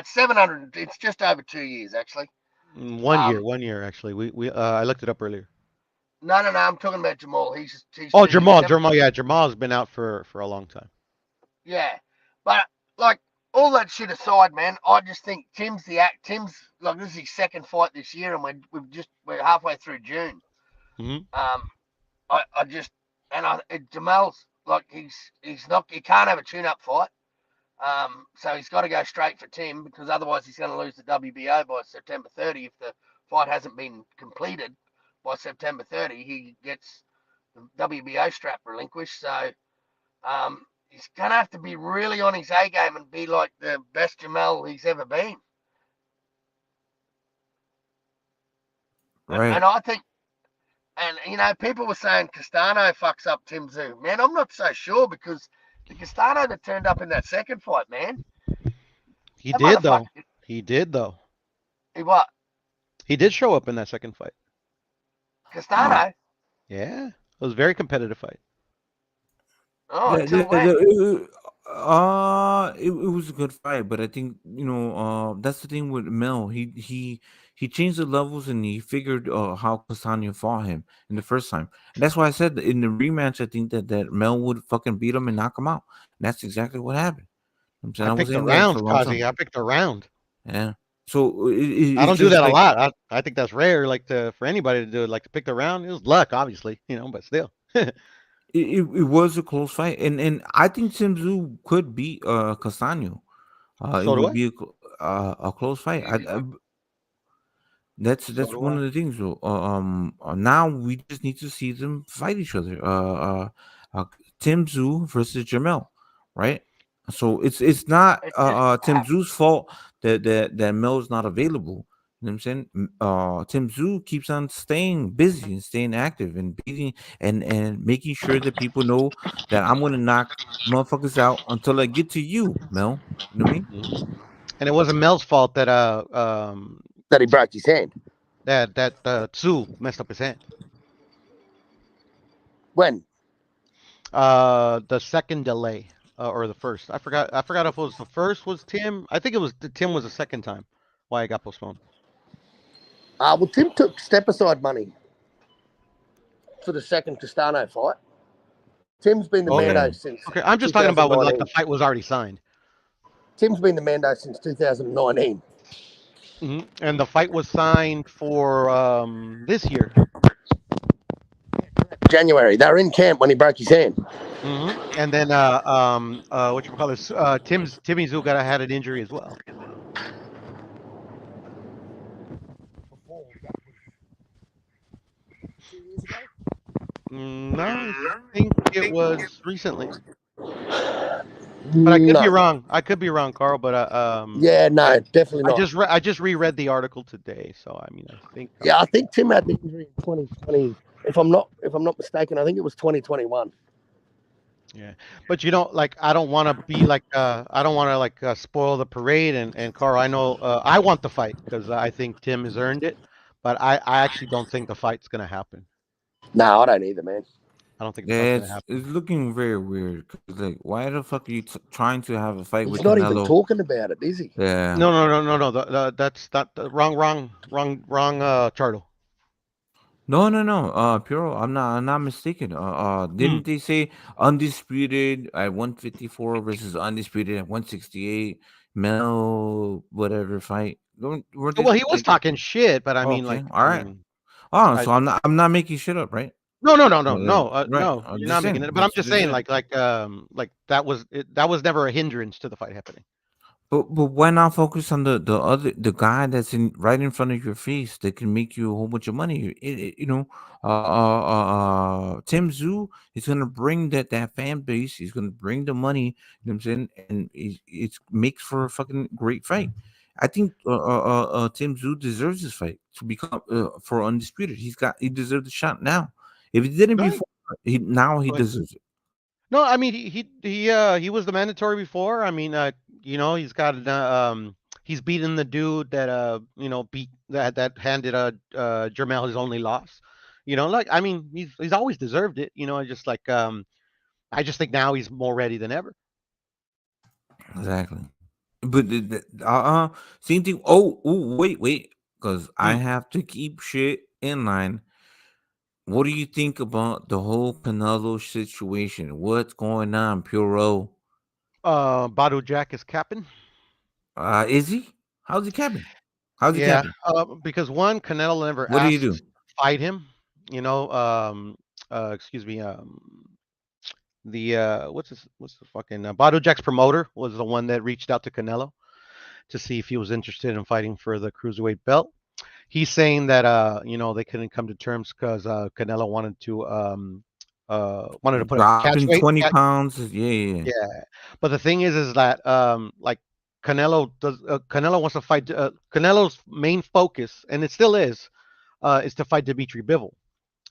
[SPEAKER 7] 700. It's just over 2 years, actually.
[SPEAKER 8] 1 year.
[SPEAKER 7] Um,
[SPEAKER 8] 1 year actually. We I looked it up earlier.
[SPEAKER 7] no. I'm talking about Jamal. He's
[SPEAKER 8] Oh,
[SPEAKER 7] he's
[SPEAKER 8] Jamal.
[SPEAKER 7] seven.
[SPEAKER 8] Jamal. Yeah, Jamal's been out for a long time.
[SPEAKER 7] Yeah, but like all that shit aside, man, I just think Tim's the act. Tim's like this is his second fight this year, and we're halfway through June.
[SPEAKER 8] Hmm.
[SPEAKER 7] Um, I just Jamal's like he can't have a tune-up fight. So he's got to go straight for Tim because otherwise he's going to lose the WBO by September 30. If the fight hasn't been completed by September 30, he gets the WBO strap relinquished. So he's going to have to be really on his A game and be like the best Jamal he's ever been.
[SPEAKER 1] Right.
[SPEAKER 7] And I think, and people were saying Castano fucks up Tim Tszyu. Man, I'm not so sure because the Castano that turned up in that second fight, man,
[SPEAKER 8] He
[SPEAKER 7] that
[SPEAKER 8] did though.
[SPEAKER 7] motherfucker,
[SPEAKER 8] He did though.
[SPEAKER 7] he what?
[SPEAKER 8] He did show up in that second fight.
[SPEAKER 7] Castano?
[SPEAKER 8] Yeah, it was a very competitive fight.
[SPEAKER 7] Oh, until when?
[SPEAKER 1] It was a good fight, but I think that's the thing with Mel. He changed the levels and he figured how Castano fought him in the first time. And that's why I said that in the rematch, I think that Mel would fucking beat him and knock him out. And that's exactly what happened. I'm saying
[SPEAKER 8] I
[SPEAKER 1] I was
[SPEAKER 8] picked the
[SPEAKER 1] saying that for
[SPEAKER 8] rounds,
[SPEAKER 1] a long time.
[SPEAKER 8] Kazi. I picked the round.
[SPEAKER 1] Yeah. So
[SPEAKER 8] I
[SPEAKER 1] it's
[SPEAKER 8] don't do
[SPEAKER 1] just
[SPEAKER 8] that a
[SPEAKER 1] like
[SPEAKER 8] lot. I think that's rare, like for anybody to do it, like to pick the round. It was luck, obviously, but still.
[SPEAKER 1] it was a close fight, and I think Tim Tszyu could beat Castano. It
[SPEAKER 8] So do
[SPEAKER 1] would
[SPEAKER 8] I.
[SPEAKER 1] be a close fight.
[SPEAKER 8] So
[SPEAKER 1] That's
[SPEAKER 8] do
[SPEAKER 1] one
[SPEAKER 8] I.
[SPEAKER 1] of the things. Though. Now we just need to see them fight each other. Uh Tim Tszyu versus Jamel, right? So it's not
[SPEAKER 7] It just,
[SPEAKER 1] Tim Tszyu's fault that Mel's not available. You know what I'm saying? Tim Tszyu keeps on staying busy and staying active and beating and making sure that people know that I'm gonna knock motherfuckers out until I get to you, Mel. You know what I mean?
[SPEAKER 8] Mhm. And it wasn't Mel's fault that
[SPEAKER 7] that he broke his hand.
[SPEAKER 8] Tzu messed up his hand.
[SPEAKER 7] When?
[SPEAKER 8] The second delay or the first. I forgot if it was the first was Tim. I think it was Tim was the second time why it got postponed.
[SPEAKER 7] Well, Tim took step aside money for the second Castano fight. Tim's been the
[SPEAKER 8] Okay.
[SPEAKER 1] Yeah.
[SPEAKER 7] Mando since
[SPEAKER 8] Okay. I'm just talking about when like the
[SPEAKER 7] 2019.
[SPEAKER 8] fight was already signed.
[SPEAKER 7] Tim's been the Mando since 2019.
[SPEAKER 8] And the fight was signed for this year.
[SPEAKER 7] January. They were in camp when he broke his hand.
[SPEAKER 8] And then what you call this? Timmy Zuga had an injury as well. No, I think it was recently. But I could be wrong. I could be wrong, Carl. But
[SPEAKER 7] Yeah, no, definitely not.
[SPEAKER 8] I just reread the article today, so I mean, I think.
[SPEAKER 7] Yeah, I think Tim had the injury in 2020. If I'm not mistaken, I think it was 2021.
[SPEAKER 8] Yeah, but like I don't want to be like I don't want to like spoil the parade. And Carl, I know I want the fight because I think Tim has earned it, but I actually don't think the fight's gonna happen.
[SPEAKER 7] No, I don't either, man.
[SPEAKER 8] I don't think the
[SPEAKER 1] Yeah,
[SPEAKER 8] fight's gonna happen.
[SPEAKER 1] it's looking very weird. 'Cause, like, why the fuck are you trying to have a fight
[SPEAKER 7] He's
[SPEAKER 1] with
[SPEAKER 7] not even
[SPEAKER 1] Canelo?
[SPEAKER 7] talking about it, is he?
[SPEAKER 1] Yeah.
[SPEAKER 8] No. That's not wrong. Charlo.
[SPEAKER 1] No. Puro, I'm not mistaken. Didn't they say undisputed at 154 versus undisputed at 168? Mel, whatever fight. Were they
[SPEAKER 8] Well, he was
[SPEAKER 1] like?
[SPEAKER 8] talking shit, but I mean,
[SPEAKER 1] Okay,
[SPEAKER 8] like,
[SPEAKER 1] all
[SPEAKER 8] I
[SPEAKER 1] right.
[SPEAKER 8] mean,
[SPEAKER 1] Oh,
[SPEAKER 8] I
[SPEAKER 1] so I'm not making shit up, right?
[SPEAKER 8] no,
[SPEAKER 1] Right.
[SPEAKER 8] no.
[SPEAKER 1] I'm
[SPEAKER 8] You're
[SPEAKER 1] just
[SPEAKER 8] not making
[SPEAKER 1] saying.
[SPEAKER 8] it. But I'm just saying,
[SPEAKER 1] Saying.
[SPEAKER 8] like that was never a hindrance to the fight happening.
[SPEAKER 1] But why not focus on the guy that's in right in front of your face that can make you a whole bunch of money? Tim Tszyu is gonna bring that fan base. He's gonna bring the money. You know what I'm saying? And it makes for a fucking great fight. I think Tim Tszyu deserves this fight to become for undisputed. He deserves the shot now. If he didn't
[SPEAKER 8] No,
[SPEAKER 1] before, now he
[SPEAKER 8] go ahead.
[SPEAKER 1] deserves it.
[SPEAKER 8] No, I mean he was the mandatory before. I mean, he's got he's beaten the dude that beat that handed Jermel his only loss. Like I mean he's always deserved it. I just like I just think now he's more ready than ever.
[SPEAKER 1] Exactly. But same thing. Oh, wait, because I have to keep shit in line. What do you think about the whole Canelo situation? What's going on, Puro?
[SPEAKER 8] Badu Jack is capping.
[SPEAKER 1] Is he? How's he capping? How's he
[SPEAKER 8] Yeah,
[SPEAKER 1] capping?
[SPEAKER 8] because one, Canelo never
[SPEAKER 1] What do you
[SPEAKER 8] asked
[SPEAKER 1] do?
[SPEAKER 8] to fight him. Excuse me. The what's the fucking Badu Jack's promoter was the one that reached out to Canelo to see if he was interested in fighting for the cruiserweight belt. He's saying that they couldn't come to terms because Canelo wanted to put a catch
[SPEAKER 1] Dropping
[SPEAKER 8] weight.
[SPEAKER 1] 20 pounds. Yeah.
[SPEAKER 8] Yeah, but the thing is that like Canelo wants to fight. Canelo's main focus, and it still is, is to fight Dimitri Bivol.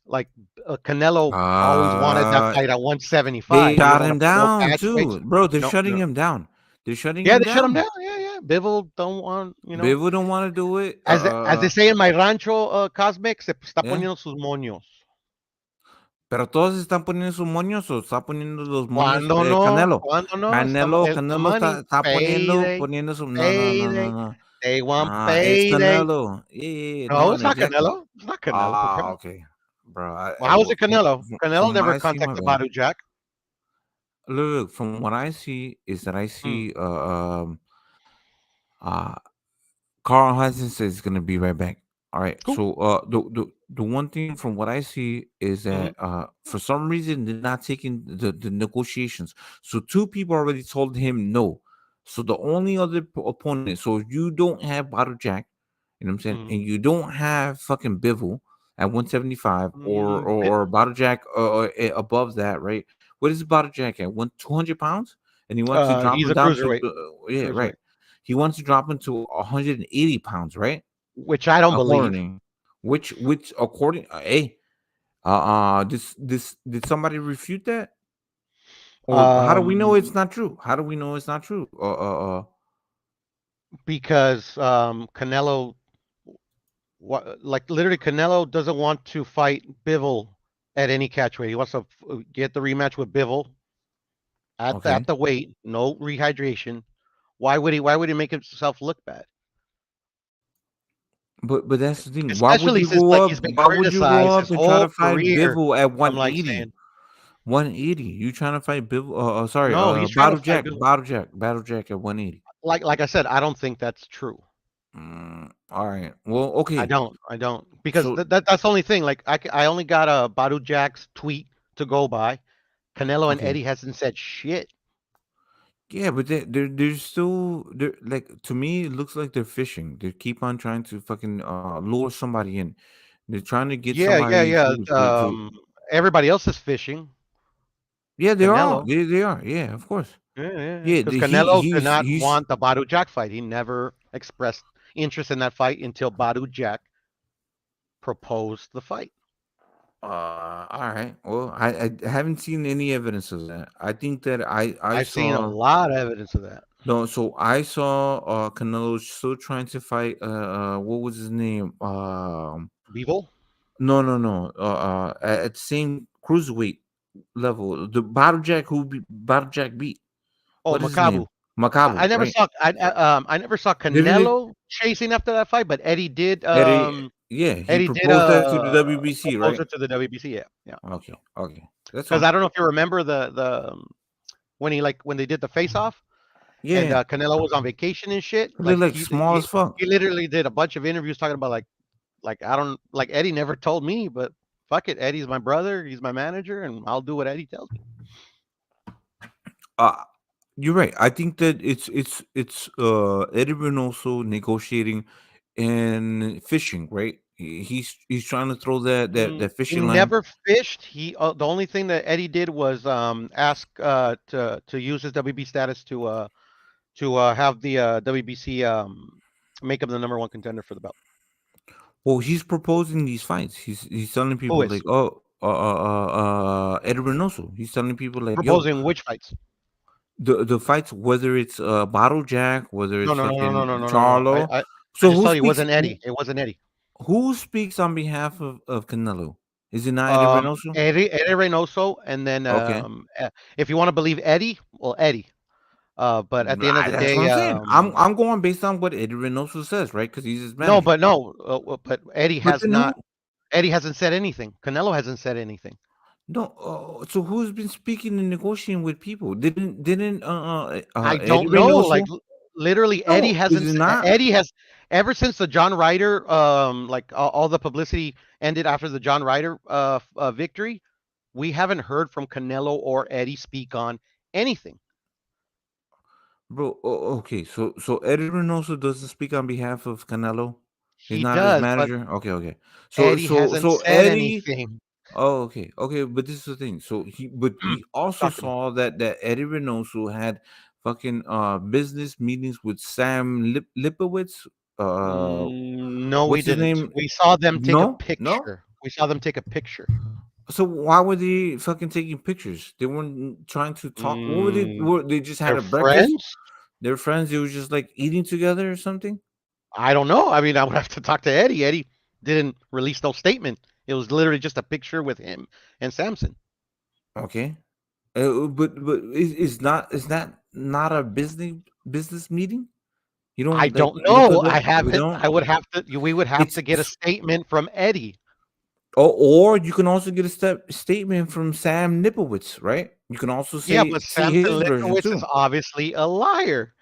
[SPEAKER 8] Like Canelo always wanted that fight at
[SPEAKER 1] They
[SPEAKER 8] 175. He didn't
[SPEAKER 1] shot
[SPEAKER 8] want
[SPEAKER 1] him
[SPEAKER 8] to fight no
[SPEAKER 1] down
[SPEAKER 8] catch weights.
[SPEAKER 1] too, bro. They're
[SPEAKER 8] No,
[SPEAKER 1] shutting
[SPEAKER 8] no.
[SPEAKER 1] him down. They're shutting
[SPEAKER 8] Yeah,
[SPEAKER 1] him
[SPEAKER 8] they shut him
[SPEAKER 1] down.
[SPEAKER 8] down. Yeah, yeah. Bivol don't want,
[SPEAKER 1] Bivol don't want to do it.
[SPEAKER 8] as they say in my rancho, Cosmic, se está
[SPEAKER 1] Yeah.
[SPEAKER 8] poniendo sus moños.
[SPEAKER 1] Pero todos están poniendo sus moños o está poniendo los moños
[SPEAKER 8] Cuando no,
[SPEAKER 1] Canelo.
[SPEAKER 8] cuando no, the
[SPEAKER 1] Canelo
[SPEAKER 8] money,
[SPEAKER 1] está
[SPEAKER 8] payday,
[SPEAKER 1] poniendo su. No, no, no, no,
[SPEAKER 8] payday.
[SPEAKER 1] no.
[SPEAKER 8] They want
[SPEAKER 1] It's
[SPEAKER 8] payday.
[SPEAKER 1] Canelo. Yeah,
[SPEAKER 8] No,
[SPEAKER 1] no,
[SPEAKER 8] it's not
[SPEAKER 1] exactly.
[SPEAKER 8] Canelo. It's not Canelo, for crying.
[SPEAKER 1] Okay, bro.
[SPEAKER 8] Well, how is it Canelo? Canelo
[SPEAKER 1] From what
[SPEAKER 8] never
[SPEAKER 1] I see, my
[SPEAKER 8] contacted
[SPEAKER 1] bad.
[SPEAKER 8] Badu Jack.
[SPEAKER 1] Look, from what I see is that I see uh Carl Hansen says it's gonna be right back. All right.
[SPEAKER 8] Cool.
[SPEAKER 1] So the one thing from what I see is that for some reason they're not taking the negotiations. So two people already told him no. So the only other opponent, so you don't have Battle Jack, you know what I'm saying, and you don't have fucking Bivol at 175 or Battle Jack above that, right? What is Battle Jack at 200 pounds? And he wants to drop
[SPEAKER 8] He's
[SPEAKER 1] him
[SPEAKER 8] a
[SPEAKER 1] down to
[SPEAKER 8] cruiserweight.
[SPEAKER 1] yeah,
[SPEAKER 8] Cruiserweight.
[SPEAKER 1] right. He wants to drop him to 180 pounds, right?
[SPEAKER 8] Which I don't believe.
[SPEAKER 1] According, which according, did somebody refute that? Or how do we know it's not true? How do we know it's not true?
[SPEAKER 8] Because Canelo, like literally, Canelo doesn't want to fight Bivol at any catch weight. He wants to get the rematch with Bivol at
[SPEAKER 1] Okay.
[SPEAKER 8] at the weight, no rehydration. Why would he make himself look bad?
[SPEAKER 1] But that's the thing.
[SPEAKER 8] Especially since like he's been
[SPEAKER 1] Why would you go
[SPEAKER 8] criticized
[SPEAKER 1] up
[SPEAKER 8] his
[SPEAKER 1] and try
[SPEAKER 8] whole
[SPEAKER 1] to fight
[SPEAKER 8] career
[SPEAKER 1] Bivol at
[SPEAKER 8] from like
[SPEAKER 1] 180?
[SPEAKER 8] saying
[SPEAKER 1] 180. You trying to fight Bivol? Sorry,
[SPEAKER 8] no, he's trying to
[SPEAKER 1] Battle
[SPEAKER 8] fight
[SPEAKER 1] Jack,
[SPEAKER 8] Bivol.
[SPEAKER 1] Battle Jack at 180.
[SPEAKER 8] Like I said, I don't think that's true.
[SPEAKER 1] All right. Well, okay.
[SPEAKER 8] I don't because
[SPEAKER 1] So
[SPEAKER 8] that's the only thing. Like I only got a Badu Jack's tweet to go by. Canelo and
[SPEAKER 1] okay.
[SPEAKER 8] Eddie hasn't said shit.
[SPEAKER 1] Yeah, but they're still they're like to me it looks like they're fishing. They keep on trying to fucking lure somebody in. They're trying to get
[SPEAKER 8] Yeah, yeah,
[SPEAKER 1] somebody
[SPEAKER 8] yeah.
[SPEAKER 1] to
[SPEAKER 8] Everybody else is fishing.
[SPEAKER 1] yeah, they are.
[SPEAKER 8] Canelo.
[SPEAKER 1] They are. Yeah, of course.
[SPEAKER 8] Yeah.
[SPEAKER 1] Yeah,
[SPEAKER 8] Because Canelo did not
[SPEAKER 1] he's
[SPEAKER 8] want the Badu Jack fight. He never expressed interest in that fight until Badu Jack proposed the fight.
[SPEAKER 1] all right. Well, I haven't seen any evidence of that. I think that I
[SPEAKER 8] I've seen a
[SPEAKER 1] saw
[SPEAKER 8] lot of evidence of that.
[SPEAKER 1] no, so I saw Canelo still trying to fight what was his name?
[SPEAKER 8] Bivol?
[SPEAKER 1] No. At the same cruiserweight level, the Battle Jack Battle Jack beat.
[SPEAKER 8] Oh,
[SPEAKER 1] What is his name?
[SPEAKER 8] Makabu.
[SPEAKER 1] Makabu,
[SPEAKER 8] I never
[SPEAKER 1] right?
[SPEAKER 8] saw I never saw
[SPEAKER 1] Didn't it?
[SPEAKER 8] Canelo chasing after that fight, but Eddie did
[SPEAKER 1] Eddie, yeah, he
[SPEAKER 8] Eddie did
[SPEAKER 1] proposed that to the WBC,
[SPEAKER 8] propose
[SPEAKER 1] right?
[SPEAKER 8] it to the WBC, yeah.
[SPEAKER 1] Okay, that's
[SPEAKER 8] Because
[SPEAKER 1] fine.
[SPEAKER 8] I don't know if you remember the when they did the face off and
[SPEAKER 1] Yeah,
[SPEAKER 8] Canelo was on vacation and shit.
[SPEAKER 1] they're
[SPEAKER 8] Like
[SPEAKER 1] like small as fuck.
[SPEAKER 8] he literally did a bunch of interviews talking about like I don't like Eddie never told me, but fuck it, Eddie's my brother, he's my manager, and I'll do what Eddie tells me.
[SPEAKER 1] You're right. I think that it's Eddie Reynoso negotiating and fishing, right? He's trying to throw that
[SPEAKER 8] He
[SPEAKER 1] fishing line.
[SPEAKER 8] never fished. He the only thing that Eddie did was ask to use his WB status to have the WBC make him the number one contender for the belt.
[SPEAKER 1] Well, he's proposing these fights. He's telling
[SPEAKER 8] Who
[SPEAKER 1] people
[SPEAKER 8] is
[SPEAKER 1] like, Eddie Reynoso. He's telling people like, yo,
[SPEAKER 8] proposing which fights?
[SPEAKER 1] the fights, whether it's Battle Jack, whether
[SPEAKER 8] No,
[SPEAKER 1] it's
[SPEAKER 8] no, no, no, no,
[SPEAKER 1] fucking
[SPEAKER 8] no, no, no, no.
[SPEAKER 1] Charlo.
[SPEAKER 8] I
[SPEAKER 1] So
[SPEAKER 8] just
[SPEAKER 1] who
[SPEAKER 8] tell you, it
[SPEAKER 1] speaks?
[SPEAKER 8] wasn't Eddie. It wasn't Eddie.
[SPEAKER 1] Who speaks on behalf of Canelo? Is it not Eddie Reynoso?
[SPEAKER 8] Eddie Reynoso, and then
[SPEAKER 1] Okay.
[SPEAKER 8] if you want to believe Eddie, well, Eddie. But at the end of the
[SPEAKER 1] That's
[SPEAKER 8] day,
[SPEAKER 1] what I'm saying. I'm going based on what Eddie Reynoso says, right? Because he's his manager.
[SPEAKER 8] but Eddie
[SPEAKER 1] But
[SPEAKER 8] has
[SPEAKER 1] then
[SPEAKER 8] not. Eddie hasn't said anything. Canelo hasn't said anything.
[SPEAKER 1] No, so who's been speaking and negotiating with people? Didn't
[SPEAKER 8] I
[SPEAKER 1] Eddie
[SPEAKER 8] don't know.
[SPEAKER 1] Reynoso?
[SPEAKER 8] Like literally,
[SPEAKER 1] No,
[SPEAKER 8] Eddie
[SPEAKER 1] is
[SPEAKER 8] hasn't.
[SPEAKER 1] it not?
[SPEAKER 8] Eddie has ever since the John Ryder, like all the publicity ended after the John Ryder victory. We haven't heard from Canelo or Eddie speak on anything.
[SPEAKER 1] Bro, okay, so Eddie Reynoso doesn't speak on behalf of Canelo. He's
[SPEAKER 8] He
[SPEAKER 1] not his
[SPEAKER 8] does, but
[SPEAKER 1] manager. Okay.
[SPEAKER 8] Eddie hasn't said
[SPEAKER 1] Eddie.
[SPEAKER 8] anything.
[SPEAKER 1] Oh, okay. But this is the thing. So we also
[SPEAKER 8] Talk to me.
[SPEAKER 1] saw that Eddie Reynoso had fucking business meetings with Sam Lipowitz.
[SPEAKER 8] No, we
[SPEAKER 1] what's his
[SPEAKER 8] didn't.
[SPEAKER 1] name?
[SPEAKER 8] We saw them take a
[SPEAKER 1] No, no.
[SPEAKER 8] picture. We saw them take a picture.
[SPEAKER 1] So why were they fucking taking pictures? They weren't trying to talk. What were they? Were they just had
[SPEAKER 8] They're
[SPEAKER 1] a breakfast?
[SPEAKER 8] friends?
[SPEAKER 1] They're friends. They were just like eating together or something.
[SPEAKER 8] I don't know. I mean, I would have to talk to Eddie. Eddie didn't release no statement. It was literally just a picture with him and Samson.
[SPEAKER 1] Okay, but is that not a business meeting? You don't
[SPEAKER 8] I
[SPEAKER 1] like
[SPEAKER 8] don't
[SPEAKER 1] you
[SPEAKER 8] know.
[SPEAKER 1] don't-
[SPEAKER 8] I
[SPEAKER 1] you
[SPEAKER 8] haven't.
[SPEAKER 1] don't?
[SPEAKER 8] I would have to. We would have
[SPEAKER 1] It's
[SPEAKER 8] to get a statement from Eddie.
[SPEAKER 1] or you can also get a statement from Sam Nipowitz, right? You can also
[SPEAKER 8] Yeah,
[SPEAKER 1] see
[SPEAKER 8] but Samson
[SPEAKER 1] his version
[SPEAKER 8] Lipkowitz is
[SPEAKER 1] too.
[SPEAKER 8] obviously a liar.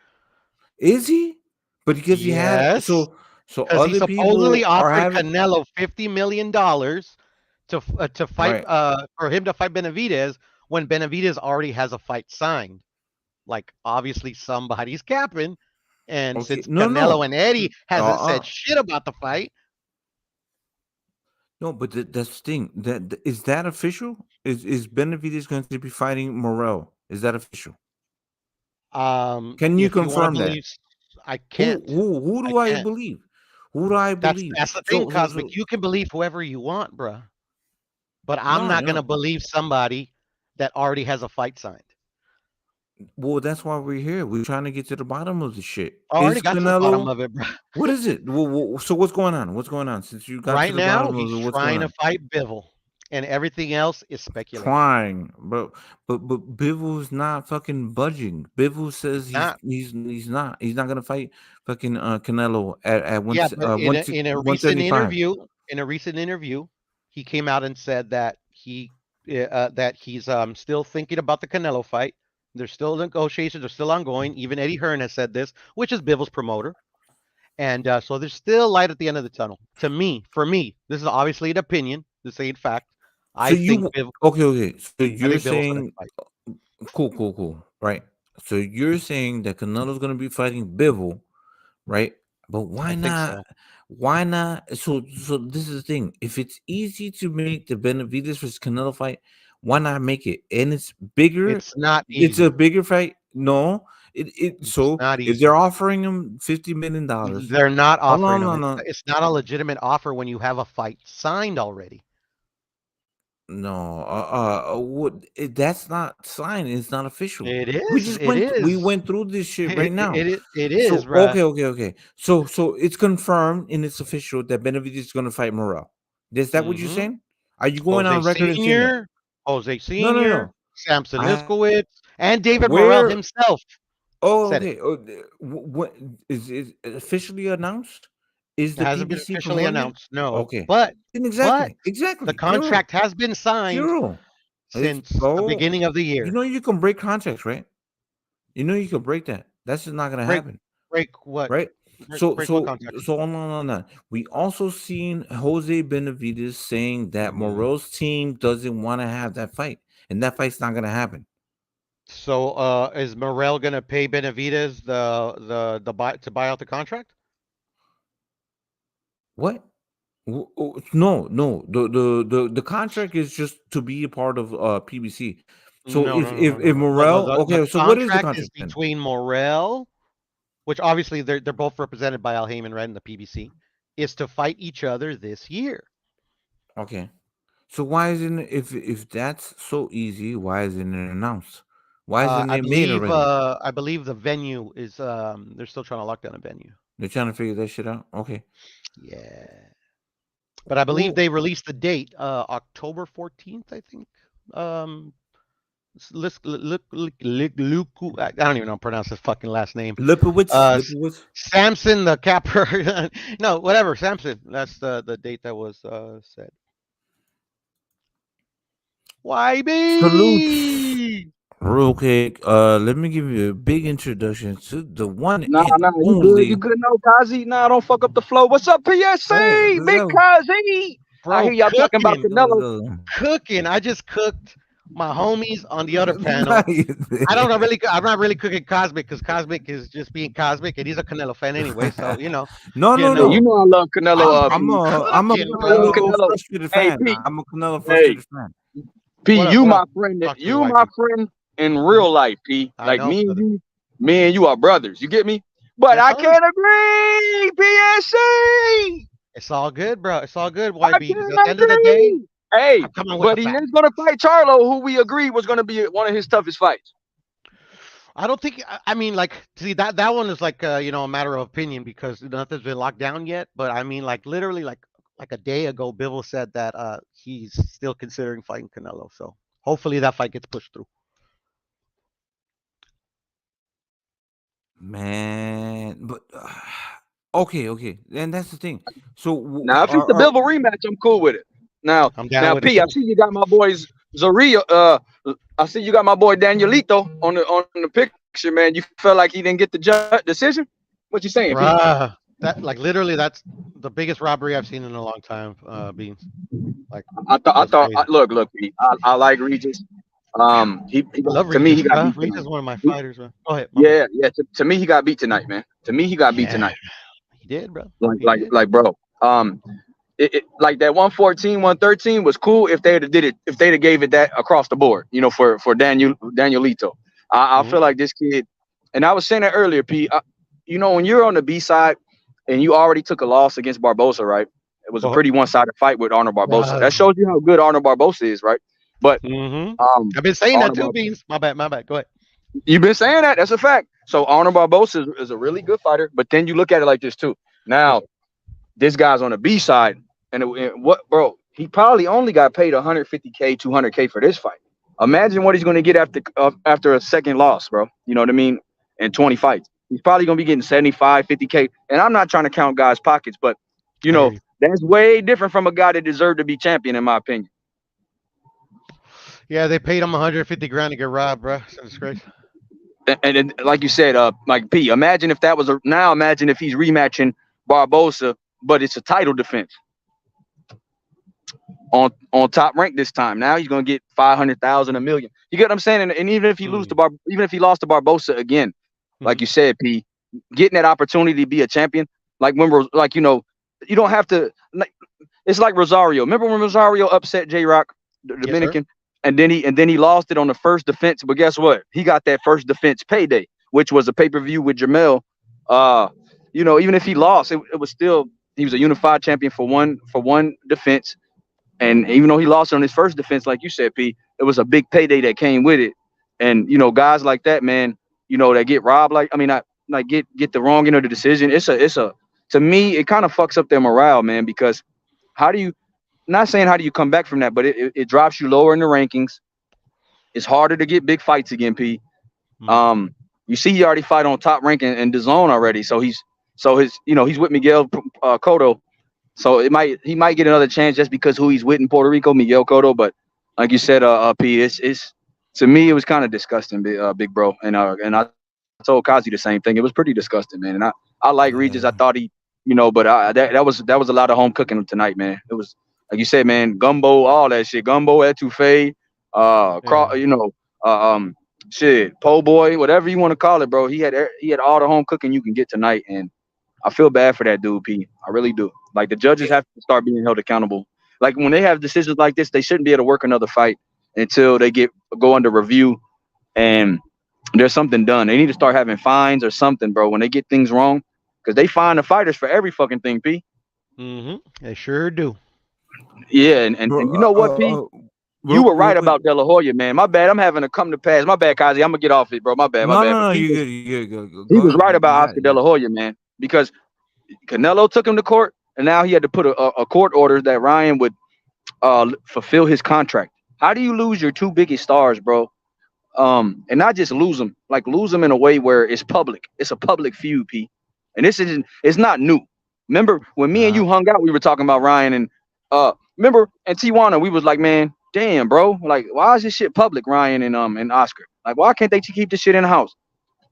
[SPEAKER 1] Is he? But because he had
[SPEAKER 8] Yes,
[SPEAKER 1] so
[SPEAKER 8] because he
[SPEAKER 1] other
[SPEAKER 8] supposedly
[SPEAKER 1] people are
[SPEAKER 8] offered
[SPEAKER 1] having
[SPEAKER 8] Canelo $50 million to fight
[SPEAKER 1] right.
[SPEAKER 8] for him to fight Benavidez when Benavidez already has a fight signed. Like obviously somebody's capping, and
[SPEAKER 1] Okay,
[SPEAKER 8] since
[SPEAKER 1] no,
[SPEAKER 8] Canelo
[SPEAKER 1] no,
[SPEAKER 8] and Eddie hasn't
[SPEAKER 1] uh,
[SPEAKER 8] said shit about the fight,
[SPEAKER 1] no. But that's the thing. Is that official? Is Benavidez going to be fighting Morel? Is that official? Can you
[SPEAKER 8] if you want to
[SPEAKER 1] confirm that?
[SPEAKER 8] believe, I can't.
[SPEAKER 1] Who
[SPEAKER 8] I
[SPEAKER 1] do I
[SPEAKER 8] can't.
[SPEAKER 1] believe? Who do I believe?
[SPEAKER 8] That's the thing,
[SPEAKER 1] So
[SPEAKER 8] Cosmic. You can believe whoever you want, bruh. But I'm
[SPEAKER 1] no,
[SPEAKER 8] not gonna believe somebody that already has a fight signed.
[SPEAKER 1] well, that's why we're here. We're trying to get to the bottom of the shit.
[SPEAKER 8] I already
[SPEAKER 1] Is
[SPEAKER 8] got to the bottom
[SPEAKER 1] Canelo?
[SPEAKER 8] of it, bro.
[SPEAKER 1] What is it? So what's going on? What's going on? Since you got to
[SPEAKER 8] Right
[SPEAKER 1] the
[SPEAKER 8] now,
[SPEAKER 1] bottom of
[SPEAKER 8] he's
[SPEAKER 1] it, what's going
[SPEAKER 8] trying to
[SPEAKER 1] on?
[SPEAKER 8] fight Bivol, and everything else is speculation.
[SPEAKER 1] Trying, but Bivol's not fucking budging. Bivol says
[SPEAKER 8] Not
[SPEAKER 1] he's not gonna fight fucking Canelo at
[SPEAKER 8] Yeah, but in a recent
[SPEAKER 1] 175.
[SPEAKER 8] interview, he came out and said that he's still thinking about the Canelo fight. There's still negotiations, they're still ongoing. Even Eddie Hearn has said this, which is Bivol's promoter. And so there's still light at the end of the tunnel. For me, this is obviously an opinion. This ain't fact.
[SPEAKER 1] So
[SPEAKER 8] I think
[SPEAKER 1] okay. So
[SPEAKER 8] I
[SPEAKER 1] you're
[SPEAKER 8] think Bivol's gonna
[SPEAKER 1] saying
[SPEAKER 8] fight.
[SPEAKER 1] cool, right? So you're saying that Canelo's gonna be fighting Bivol, right? But why
[SPEAKER 8] I think
[SPEAKER 1] not?
[SPEAKER 8] so.
[SPEAKER 1] Why not? So this is the thing. If it's easy to make the Benavidez versus Canelo fight, why not make it? And it's bigger.
[SPEAKER 8] It's not
[SPEAKER 1] It's
[SPEAKER 8] easy.
[SPEAKER 1] a bigger fight. No,
[SPEAKER 8] It's
[SPEAKER 1] so
[SPEAKER 8] not
[SPEAKER 1] if
[SPEAKER 8] easy.
[SPEAKER 1] they're offering him $50 million,
[SPEAKER 8] They're not offering
[SPEAKER 1] no,
[SPEAKER 8] him.
[SPEAKER 1] no,
[SPEAKER 8] It's not a legitimate offer when you have a fight signed already.
[SPEAKER 1] no, that's not signed. It's not official.
[SPEAKER 8] It
[SPEAKER 1] We
[SPEAKER 8] is.
[SPEAKER 1] just
[SPEAKER 8] It
[SPEAKER 1] went. We
[SPEAKER 8] is.
[SPEAKER 1] went through this shit right now.
[SPEAKER 8] It is,
[SPEAKER 1] So
[SPEAKER 8] bruh.
[SPEAKER 1] okay. So it's confirmed and it's official that Benavidez is going to fight Morel. Is that what you're
[SPEAKER 8] Mhm.
[SPEAKER 1] saying? Are you going on
[SPEAKER 8] Jose
[SPEAKER 1] record and saying that?
[SPEAKER 8] Jose
[SPEAKER 1] No.
[SPEAKER 8] Senior, Samson
[SPEAKER 1] I-
[SPEAKER 8] Liskowitz, and David Morrell
[SPEAKER 1] Where?
[SPEAKER 8] himself.
[SPEAKER 1] Oh,
[SPEAKER 8] said
[SPEAKER 1] okay. What is it officially announced? Is
[SPEAKER 8] It
[SPEAKER 1] the
[SPEAKER 8] hasn't been
[SPEAKER 1] PBC
[SPEAKER 8] officially
[SPEAKER 1] promoting it?
[SPEAKER 8] announced, no.
[SPEAKER 1] Okay.
[SPEAKER 8] But
[SPEAKER 1] Then exactly.
[SPEAKER 8] the contract has been signed
[SPEAKER 1] Zero.
[SPEAKER 8] since the beginning of the year.
[SPEAKER 1] You know you can break contracts, right? You know you can break that. That's just not gonna
[SPEAKER 8] Break-
[SPEAKER 1] happen,
[SPEAKER 8] Break what?
[SPEAKER 1] right?
[SPEAKER 8] Break
[SPEAKER 1] So
[SPEAKER 8] what contract?
[SPEAKER 1] on that. We also seen Jose Benavidez saying that
[SPEAKER 8] Mhm.
[SPEAKER 1] Morel's team doesn't want to have that fight, and that fight's not gonna happen.
[SPEAKER 8] So is Morrell gonna pay Benavidez to buy out the contract?
[SPEAKER 1] What? No. The contract is just to be a part of PBC. So
[SPEAKER 8] No,
[SPEAKER 1] if Morel,
[SPEAKER 8] the
[SPEAKER 1] okay, so what is the
[SPEAKER 8] contract is
[SPEAKER 1] contract then?
[SPEAKER 8] between Morrell, which obviously they're both represented by Al Heyman, right, in the PBC, is to fight each other this year.
[SPEAKER 1] Okay. So why isn't it, if that's so easy, why isn't it announced? Why isn't it made already?
[SPEAKER 8] I believe the venue is they're still trying to lock down a venue.
[SPEAKER 1] They're trying to figure that shit out. Okay.
[SPEAKER 8] Yeah. But I believe
[SPEAKER 1] Well-
[SPEAKER 8] they released the date, October 14th, I think. I don't even know how to pronounce his fucking last name.
[SPEAKER 1] Lipowitz?
[SPEAKER 8] Samson the capper. No, whatever, Samson. That's the date that was said. YB!
[SPEAKER 1] Salute. Real quick, let me give you a big introduction to the one
[SPEAKER 9] Nah,
[SPEAKER 1] and
[SPEAKER 9] you
[SPEAKER 1] only.
[SPEAKER 9] good? You good? No, Kazi. Nah, don't fuck up the flow. What's up, PSC?
[SPEAKER 1] Hey,
[SPEAKER 9] Big
[SPEAKER 1] what's up?
[SPEAKER 9] Kazi. I hear y'all talking about Canelo.
[SPEAKER 8] Cooking. I just cooked my homies on the other panel. I'm not really cooking Cosmic because Cosmic is just being Cosmic and he's a Canelo fan anyway. So
[SPEAKER 1] No.
[SPEAKER 9] You know I love Canelo.
[SPEAKER 1] I'm a Canelo frustrated
[SPEAKER 9] Hey,
[SPEAKER 1] fan.
[SPEAKER 9] Pete.
[SPEAKER 1] I'm a Canelo frustrated fan.
[SPEAKER 9] P,
[SPEAKER 8] What
[SPEAKER 9] you
[SPEAKER 8] up?
[SPEAKER 9] my friend.
[SPEAKER 8] Talk to
[SPEAKER 9] You
[SPEAKER 8] your
[SPEAKER 9] my
[SPEAKER 8] wife.
[SPEAKER 9] friend in real life, P.
[SPEAKER 8] I
[SPEAKER 9] Like
[SPEAKER 8] know,
[SPEAKER 9] me
[SPEAKER 8] brother.
[SPEAKER 9] and you are brothers. You get me? But I can't agree, PSC.
[SPEAKER 8] It's all good, bro. It's all good,
[SPEAKER 9] I
[SPEAKER 8] YB.
[SPEAKER 9] can't
[SPEAKER 8] At the end of the day,
[SPEAKER 9] agree. Hey,
[SPEAKER 8] I'm coming with
[SPEAKER 9] but
[SPEAKER 8] the
[SPEAKER 9] he
[SPEAKER 8] facts.
[SPEAKER 9] is gonna fight Charlo, who we agreed was gonna be one of his toughest fights.
[SPEAKER 8] I don't think. I mean, like, see that one is like, a matter of opinion because nothing's been locked down yet. But I mean, like, literally, like a day ago, Bivol said that he's still considering fighting Canelo. So hopefully that fight gets pushed through.
[SPEAKER 1] Man, but okay, and that's the thing. So
[SPEAKER 9] Now, if it's the Bivol rematch, I'm cool with it. Now,
[SPEAKER 8] I'm down with
[SPEAKER 9] P,
[SPEAKER 8] it
[SPEAKER 9] I see you got my boys Zorilla. I see you got my boy Danielito on the picture, man. You felt like he didn't get the decision? What you saying, P?
[SPEAKER 8] Bruh, that like literally that's the biggest robbery I've seen in a long time, Beans. Like
[SPEAKER 9] I thought. Look, P. I like Regis. He
[SPEAKER 8] I love
[SPEAKER 9] to me
[SPEAKER 8] Regis,
[SPEAKER 9] he got beat
[SPEAKER 8] Regis is
[SPEAKER 9] tonight.
[SPEAKER 8] one of my fighters, man. Go ahead.
[SPEAKER 9] Yeah. To me he got beat tonight, man. To me he got beat tonight.
[SPEAKER 8] He did, bro.
[SPEAKER 9] Like, bro. Like that 114, 113 was cool if they'd have did it, if they'd have gave it that across the board, for Danielito. I feel like this kid, and I was saying that earlier, P. When you're on the B side and you already took a loss against Barbosa, right? It was a pretty one-sided fight with Arnold Barbosa. That shows you how good Arnold Barbosa is, right? But
[SPEAKER 8] I've been saying that too, Beans. My bad. Go ahead.
[SPEAKER 9] You've been saying that. That's a fact. So Arnold Barbosa is a really good fighter, but then you look at it like this too. Now, this guy's on the B side, and what, bro? He probably only got paid 150K, 200K for this fight. Imagine what he's going to get after a second loss, bro. You know what I mean? In 20 fights, he's probably going to be getting 75, 50K. And I'm not trying to count guys' pockets, but that's way different from a guy that deserved to be champion, in my opinion.
[SPEAKER 8] Yeah, they paid him 150 grand to get robbed, bro. It's a disgrace.
[SPEAKER 9] And like you said, like P, imagine if that was imagine if he's rematching Barbosa, but it's a title defense on Top Rank this time. Now he's gonna get 500,000, $1 million. You get what I'm saying? And even if he lost to Barbosa again, like you said, P, getting that opportunity to be a champion, like when we're like, you don't have to. Like, it's like Rosario. Remember when Rosario upset J-Rock, the Dominican? And then he lost it on the first defense. But guess what? He got that first defense payday, which was a pay-per-view with Jamel. Even if he lost, it was still, he was a unified champion for one defense. And even though he lost on his first defense, like you said, P, it was a big payday that came with it. And guys like that, man, that get robbed, get the wrong end of the decision. To me, it kind of fucks up their morale, man, because how do you come back from that, but it drops you lower in the rankings. It's harder to get big fights again, P. You see, he already fight on Top Rank in the zone already. So he's with Miguel Cotto. So he might get another chance just because who he's with in Puerto Rico, Miguel Cotto. But like you said, P, it's to me it was kind of disgusting, big bro. And I told Kazi the same thing. It was pretty disgusting, man. And I like Regis. I thought he, but that was a lot of home cooking tonight, man. It was. Like you said, man, gumbo, all that shit, gumbo, etouffee, po' boy, whatever you want to call it, bro. He had all the home cooking you can get tonight, and I feel bad for that dude, P. I really do. Like the judges have to start being held accountable. Like when they have decisions like this, they shouldn't be able to work another fight until they go under review and there's something done. They need to start having fines or something, bro, when they get things wrong, because they fine the fighters for every fucking thing, P.
[SPEAKER 8] They sure do.
[SPEAKER 9] Yeah, and you know what, P? You were right about De La Hoya, man. My bad. I'm having to come to pass. My bad, Kazi. I'm gonna get off it, bro. My bad.
[SPEAKER 1] No, you good.
[SPEAKER 9] He was right about Oscar De La Hoya, man, because Canelo took him to court, and now he had to put a court order that Ryan would fulfill his contract. How do you lose your two biggest stars, bro? And not just lose them, like lose them in a way where it's public. It's a public feud, P. And it's not new. Remember when me and you hung out, we were talking about Ryan and remember in Tijuana, we was like, man, damn, bro, like why is this shit public, Ryan and Oscar? Like why can't they keep this shit in the house?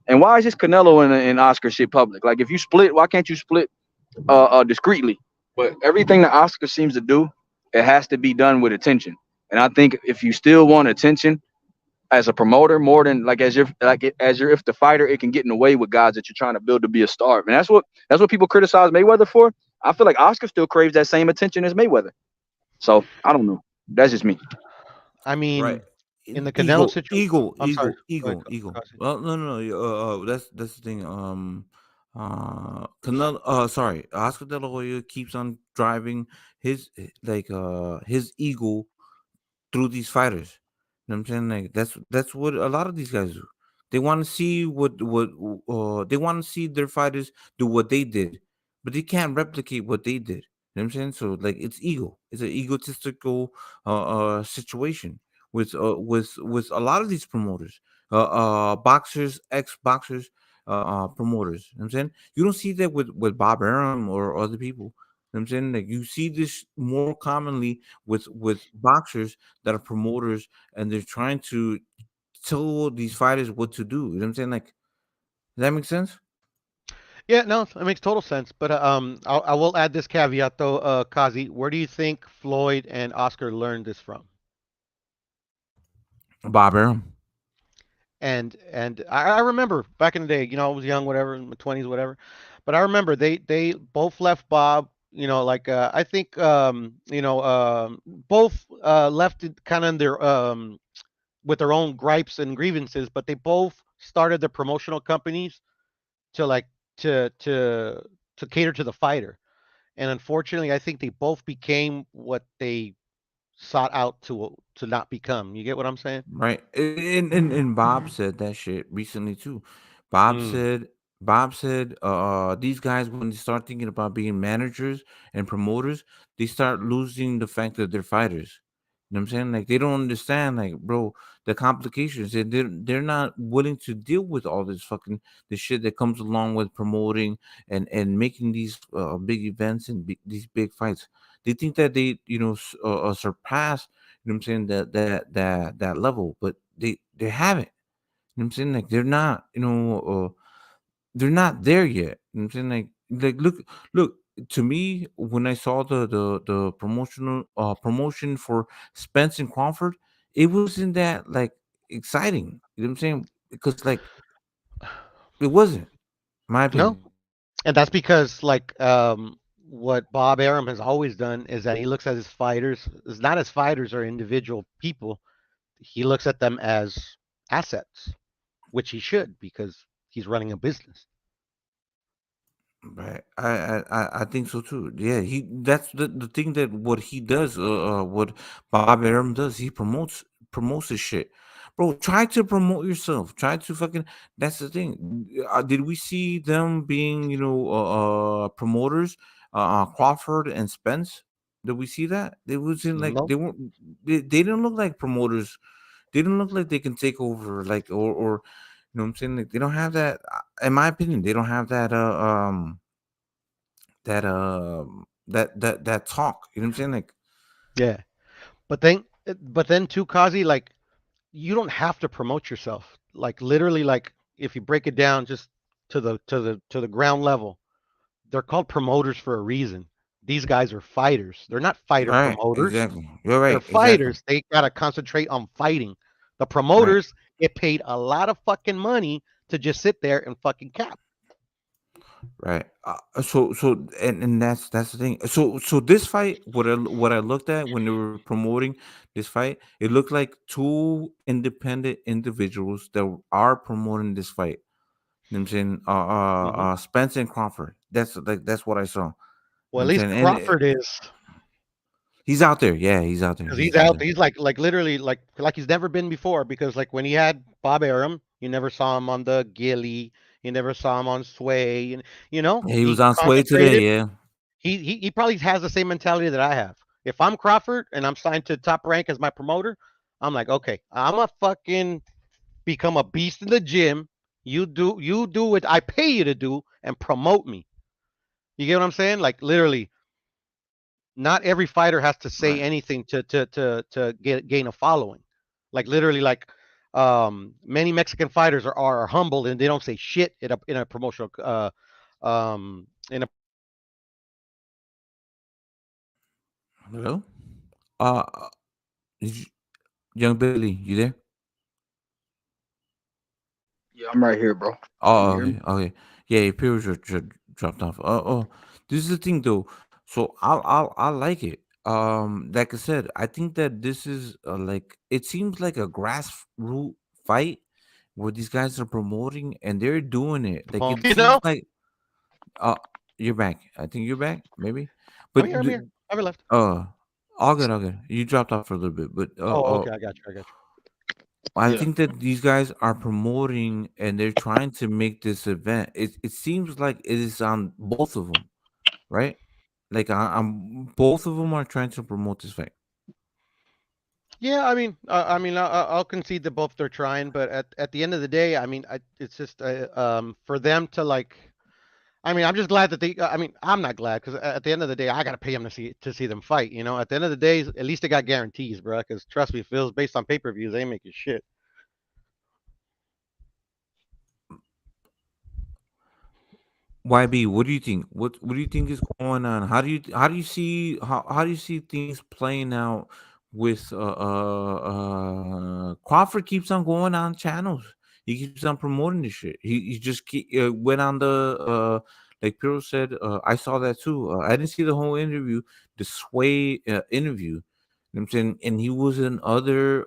[SPEAKER 9] And why is this Canelo and Oscar shit public? Like if you split, why can't you split discreetly? But everything that Oscar seems to do, it has to be done with attention. And I think if you still want attention as a promoter, more than if the fighter, it can get in the way with guys that you're trying to build to be a star. And that's what people criticize Mayweather for. I feel like Oscar still craves that same attention as Mayweather. So I don't know. That's just me.
[SPEAKER 8] I mean,
[SPEAKER 1] right.
[SPEAKER 8] In the Canelo situation,
[SPEAKER 1] Ego. Well, no. That's the thing. Canelo, sorry, Oscar De La Hoya keeps on driving his ego through these fighters. You know what I'm saying? Like that's what a lot of these guys do. They want to see they want to see their fighters do what they did, but they can't replicate what they did. You know what I'm saying? So like it's ego. It's an egotistical situation with a lot of these promoters, boxers, ex boxers, promoters. You know what I'm saying? You don't see that with Bob Arum or other people. You know what I'm saying? Like you see this more commonly with boxers that are promoters and they're trying to tell these fighters what to do. You know what I'm saying? Like, does that make sense?
[SPEAKER 8] Yeah, no, it makes total sense. But I will add this caveat though, Kazi. Where do you think Floyd and Oscar learned this from?
[SPEAKER 1] Bob Arum.
[SPEAKER 8] And I remember back in the day, I was young, whatever, in my 20s, whatever. But I remember they both left Bob. Like I think both left it kind of in their with their own gripes and grievances, but they both started the promotional companies to like to cater to the fighter. And unfortunately, I think they both became what they sought out to not become. You get what I'm saying?
[SPEAKER 1] Right. And Bob said that shit recently too. Bob
[SPEAKER 8] Mm.
[SPEAKER 1] said Bob said these guys when they start thinking about being managers and promoters, they start losing the fact that they're fighters. You know what I'm saying? Like they don't understand, like, bro, the complications. They're not willing to deal with all this fucking the shit that comes along with promoting and making these big events and these big fights. They think that they surpass, you know what I'm saying, that level, but they haven't. You know what I'm saying? Like they're not, they're not there yet. You know what I'm saying? Like look, to me, when I saw the promotion for Spence and Crawford, it wasn't that like exciting. You know what I'm saying? Because like it wasn't, my
[SPEAKER 8] No,
[SPEAKER 1] opinion.
[SPEAKER 8] and that's because like what Bob Arum has always done is that he looks at his fighters is not as fighters or individual people. He looks at them as assets, which he should because he's running a business.
[SPEAKER 1] Right. I think so too. Yeah, that's the thing that what he does, what Bob Arum does, he promotes his shit. Bro, try to promote yourself. Try to fucking that's the thing. Did we see them being, promoters, Crawford and Spence? Did we see that? They wasn't like
[SPEAKER 8] No.
[SPEAKER 1] they weren't they didn't look like promoters. They didn't look like they can take over like or you know what I'm saying? Like they don't have that in my opinion, they don't have that talk. You know what I'm saying? Like,
[SPEAKER 8] Yeah. But then too, Kazi, like you don't have to promote yourself. Like literally, like if you break it down just to the ground level, they're called promoters for a reason. These guys are fighters. They're not fighter
[SPEAKER 1] right,
[SPEAKER 8] promoters.
[SPEAKER 1] exactly. You're
[SPEAKER 8] They're
[SPEAKER 1] right, exactly.
[SPEAKER 8] fighters. They gotta concentrate on fighting. The
[SPEAKER 1] Right,
[SPEAKER 8] promoters get paid a lot of fucking money to just sit there and fucking cap.
[SPEAKER 1] right. And that's the thing. So this fight, what I looked at when they were promoting this fight, it looked like two independent individuals that are promoting this fight. You know what I'm saying?
[SPEAKER 8] Hmm.
[SPEAKER 1] Spence and Crawford. That's what I saw. You know
[SPEAKER 8] Well,
[SPEAKER 1] what
[SPEAKER 8] at
[SPEAKER 1] I'm
[SPEAKER 8] least
[SPEAKER 1] saying? And
[SPEAKER 8] Crawford is
[SPEAKER 1] he's out there. Yeah, he's out there.
[SPEAKER 8] because
[SPEAKER 1] He's
[SPEAKER 8] he's
[SPEAKER 1] out
[SPEAKER 8] out.
[SPEAKER 1] there.
[SPEAKER 8] He's like literally like he's never been before. Because like when he had Bob Arum, you never saw him on the Gilly. You never saw him on Sway. And
[SPEAKER 1] Yeah, he was
[SPEAKER 8] he
[SPEAKER 1] on Sway today.
[SPEAKER 8] concentrated.
[SPEAKER 1] Yeah.
[SPEAKER 8] He probably has the same mentality that I have. If I'm Crawford and I'm signed to Top Rank as my promoter, I'm like, okay, I'm a fucking become a beast in the gym. You do what I pay you to do and promote me. You get what I'm saying? Like literally, not every fighter has to say
[SPEAKER 1] Right.
[SPEAKER 8] anything to gain a following. Like literally, like many Mexican fighters are humbled and they don't say shit in a promotional in a
[SPEAKER 1] Hello. Uh, is young Billy, you there?
[SPEAKER 9] Yeah, I'm right here, bro. Can
[SPEAKER 1] Oh,
[SPEAKER 9] you hear me?
[SPEAKER 1] okay, okay. Yeah, your peers are dropped off. This is the thing though. So I like it. Like I said, I think that this is like it seems like a grassroots fight where these guys are promoting and they're doing it. Like it
[SPEAKER 8] you
[SPEAKER 1] seems
[SPEAKER 8] know.
[SPEAKER 1] like Uh, you're back. I think you're back. Maybe,
[SPEAKER 8] I'm
[SPEAKER 1] but
[SPEAKER 8] here. I'm here. I haven't left.
[SPEAKER 1] all good, all good. You dropped off for a little bit, but
[SPEAKER 8] Oh, okay. I got you. I got you.
[SPEAKER 1] I
[SPEAKER 9] Yeah.
[SPEAKER 1] think that these guys are promoting and they're trying to make this event. It seems like it is on both of them, right? Like I'm both of them are trying to promote this fight.
[SPEAKER 8] Yeah, I'll concede that both they're trying, but at the end of the day, it's just for them to like. I'm just glad that they. I'm not glad because at the end of the day, I gotta pay them to see them fight. You know, at the end of the day, at least they got guarantees, bro. Because trust me, if it was based on pay-per-views, they ain't making shit.
[SPEAKER 1] YB, what do you think? What do you think is going on? How do you see things playing out with Crawford keeps on going on channels. He keeps on promoting this shit. He just went on the like Piro said. I saw that too. I didn't see the whole interview, the Sway interview. You know what I'm saying, and he was in other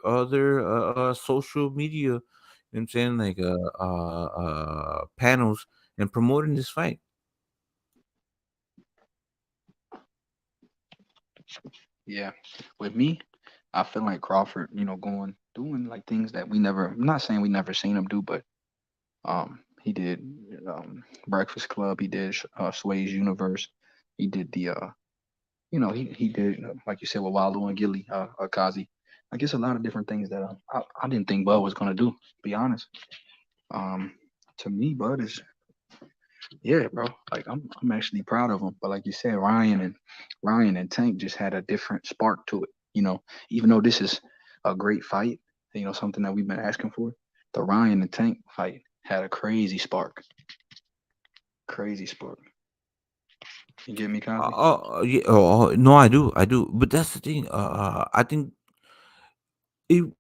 [SPEAKER 1] social media. You know what I'm saying, like panels and promoting this fight.
[SPEAKER 9] Yeah. With me, I feel like Crawford, going doing like things that we never. I'm not saying we never seen him do, but he did Breakfast Club. He did Sway's Universe. He did the he did like you said with Waldo and Gilly, Kazi. I guess a lot of different things that I didn't think Bud was gonna do. To be honest, um, to me, Bud is yeah, bro. Like I'm actually proud of him. But like you said, Ryan and Tank just had a different spark to it. Even though this is a great fight, something that we've been asking for, the Ryan and Tank fight had a crazy spark. Crazy spark. You get me, Kazi?
[SPEAKER 1] Yeah. No, I do. But that's the thing. I think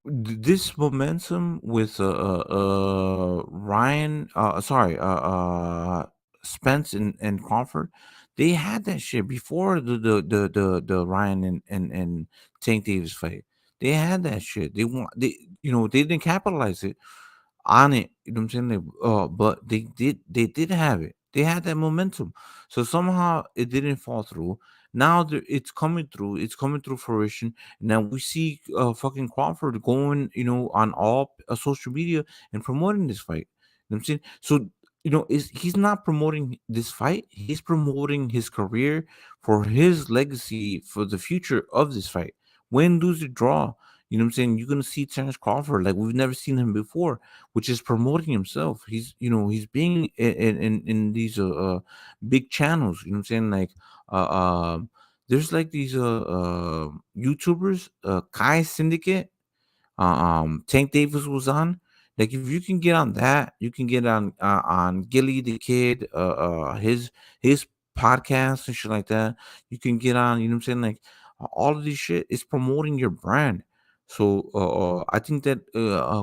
[SPEAKER 1] this momentum with Ryan, sorry, Spence and Crawford, they had that shit before the Ryan and Tank Davis fight. They had that shit. They didn't capitalize it on it. You know what I'm saying? But they did have it. They had that momentum. So somehow it didn't fall through. Now it's coming through. It's coming through fruition. Now we see fucking Crawford going, on all social media and promoting this fight. You know what I'm saying? So he's not promoting this fight. He's promoting his career for his legacy for the future of this fight. Win, lose, or draw. You know what I'm saying? You're gonna see Terrence Crawford like we've never seen him before, which is promoting himself. He's being in these big channels. You know what I'm saying? Like there's like these YouTubers, Kai Syndicate, Tank Davis was on. Like if you can get on that, you can get on Gilly the Kid, his podcast and shit like that. You can get on, you know what I'm saying? Like all of this shit is promoting your brand. So I think that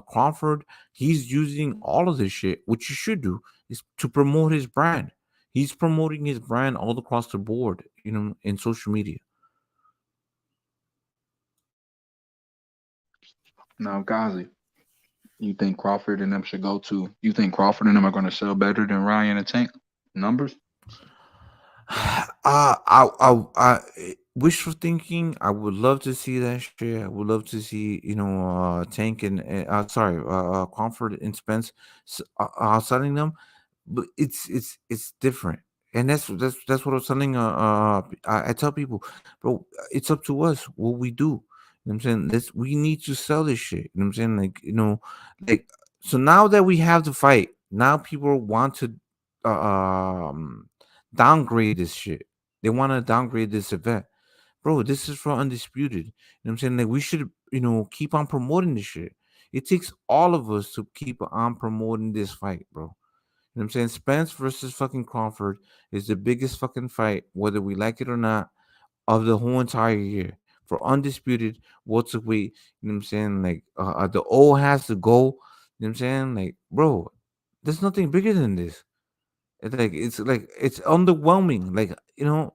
[SPEAKER 1] Crawford, he's using all of this shit, which you should do, is to promote his brand. He's promoting his brand all across the board, in social media.
[SPEAKER 9] Now, Kazi, you think Crawford and them should go to? You think Crawford and them are going to sell better than Ryan and Tank numbers?
[SPEAKER 1] Wishful thinking. I would love to see that shit. I would love to see, Tank and sorry, Crawford and Spence selling them, but it's different, and that's what I'm telling. I tell people, bro, it's up to us what we do. You know what I'm saying? We need to sell this shit. You know what I'm saying? Like like so now that we have the fight, now people want to downgrade this shit. They want to downgrade this event. Bro, this is for undisputed. You know what I'm saying? Like we should, keep on promoting this shit. It takes all of us to keep on promoting this fight, bro. You know what I'm saying? Spence versus fucking Crawford is the biggest fucking fight, whether we like it or not, of the whole entire year. For undisputed welterweight, you know what I'm saying? Like the O has to go. You know what I'm saying? Like, bro, there's nothing bigger than this. It's underwhelming. Like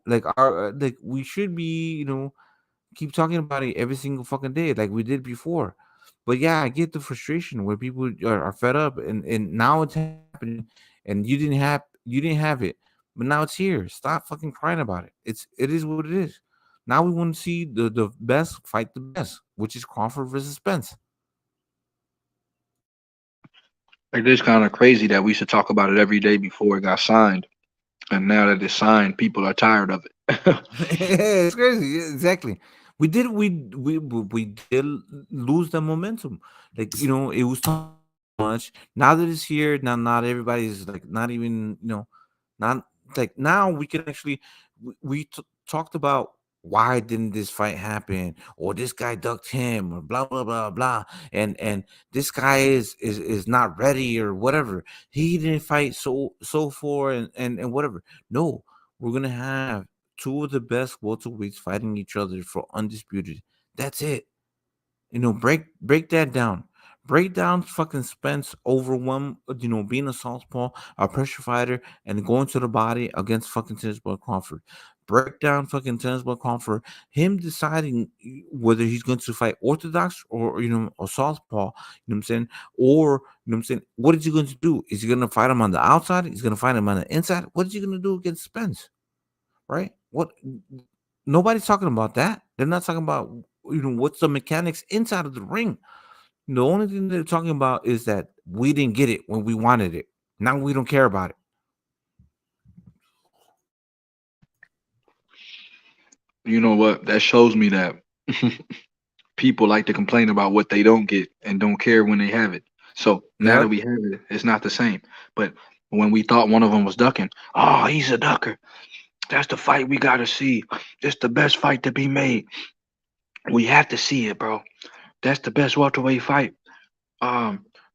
[SPEAKER 1] like like we should be keep talking about it every single fucking day like we did before. But yeah, I get the frustration where people are fed up and now it's happening and you didn't have it. But now it's here. Stop fucking crying about it. It is what it is. Now we want to see the best fight the best, which is Crawford versus Spence.
[SPEAKER 10] It is kind of crazy that we should talk about it every day before it got signed, and now that it's signed, people are tired of it.
[SPEAKER 1] It's crazy. Yeah, exactly. We did lose the momentum. Like, it was too much. Now that it's here, now not everybody's like not even, not like now we can actually we talked about why didn't this fight happen, or this guy ducked him, or blah blah blah blah, and this guy is not ready, or whatever. He didn't fight so for, and whatever. No, we're gonna have two of the best welterweights fighting each other for undisputed. That's it. Break that down. Break down fucking Spence over one, being a southpaw, a pressure fighter, and going to the body against fucking Tensbar Crawford. Break down fucking Tensbar Crawford, him deciding whether he's going to fight orthodox or or southpaw. You know what I'm saying? Or you know what I'm saying? What is he going to do? Is he going to fight him on the outside? He's going to fight him on the inside. What is he going to do against Spence? Right? What? Nobody's talking about that. They're not talking about what's the mechanics inside of the ring. The only thing they're talking about is that we didn't get it when we wanted it. Now we don't care about it.
[SPEAKER 10] You know what? That shows me that people like to complain about what they don't get and don't care when they have it. So now that
[SPEAKER 1] Yep.
[SPEAKER 10] we have it, it's not the same. But when we thought one of them was ducking, oh, he's a ducker. That's the fight we gotta see. It's the best fight to be made. We have to see it, bro. That's the best welterweight fight.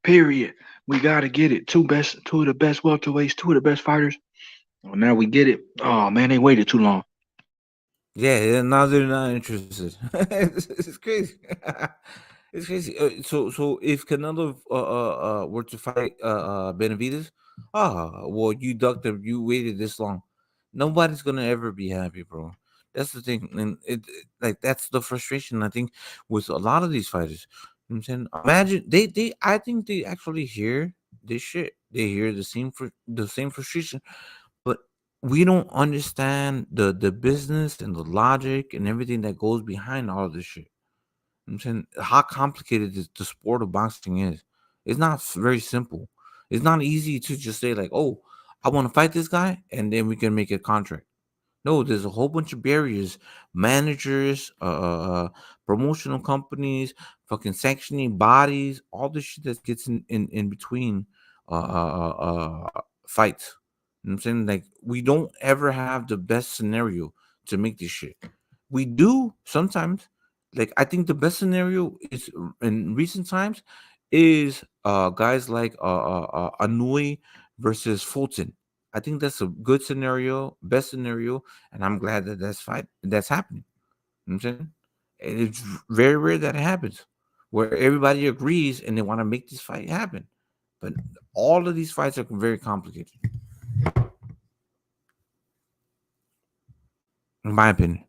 [SPEAKER 10] Period. We gotta get it. Two of the best welterweights, two of the best fighters. Well, now we get it. Oh man, they waited too long.
[SPEAKER 1] Yeah, now they're not interested. It's crazy. It's crazy. So if Canelo were to fight Benavides, well, you ducked him. You waited this long. Nobody's gonna ever be happy, bro. That's the thing, and like that's the frustration I think with a lot of these fighters. You know what I'm saying, imagine they I think they actually hear this shit. They hear the same frustration, but we don't understand the business and the logic and everything that goes behind all of this shit. I'm saying how complicated the sport of boxing is. It's not very simple. It's not easy to just say like, "Oh, I want to fight this guy," and then we can make a contract. No, there's a whole bunch of barriers, managers, promotional companies, fucking sanctioning bodies, all the shit that gets in between fights. You know what I'm saying? Like, we don't ever have the best scenario to make this shit. We do sometimes. Like, I think the best scenario is in recent times is guys like Anui versus Fulton. I think that's a good scenario, best scenario, and I'm glad that that's happening. You know what I'm saying? And it's very rare that it happens where everybody agrees and they want to make this fight happen. But all of these fights are very complicated, in my opinion.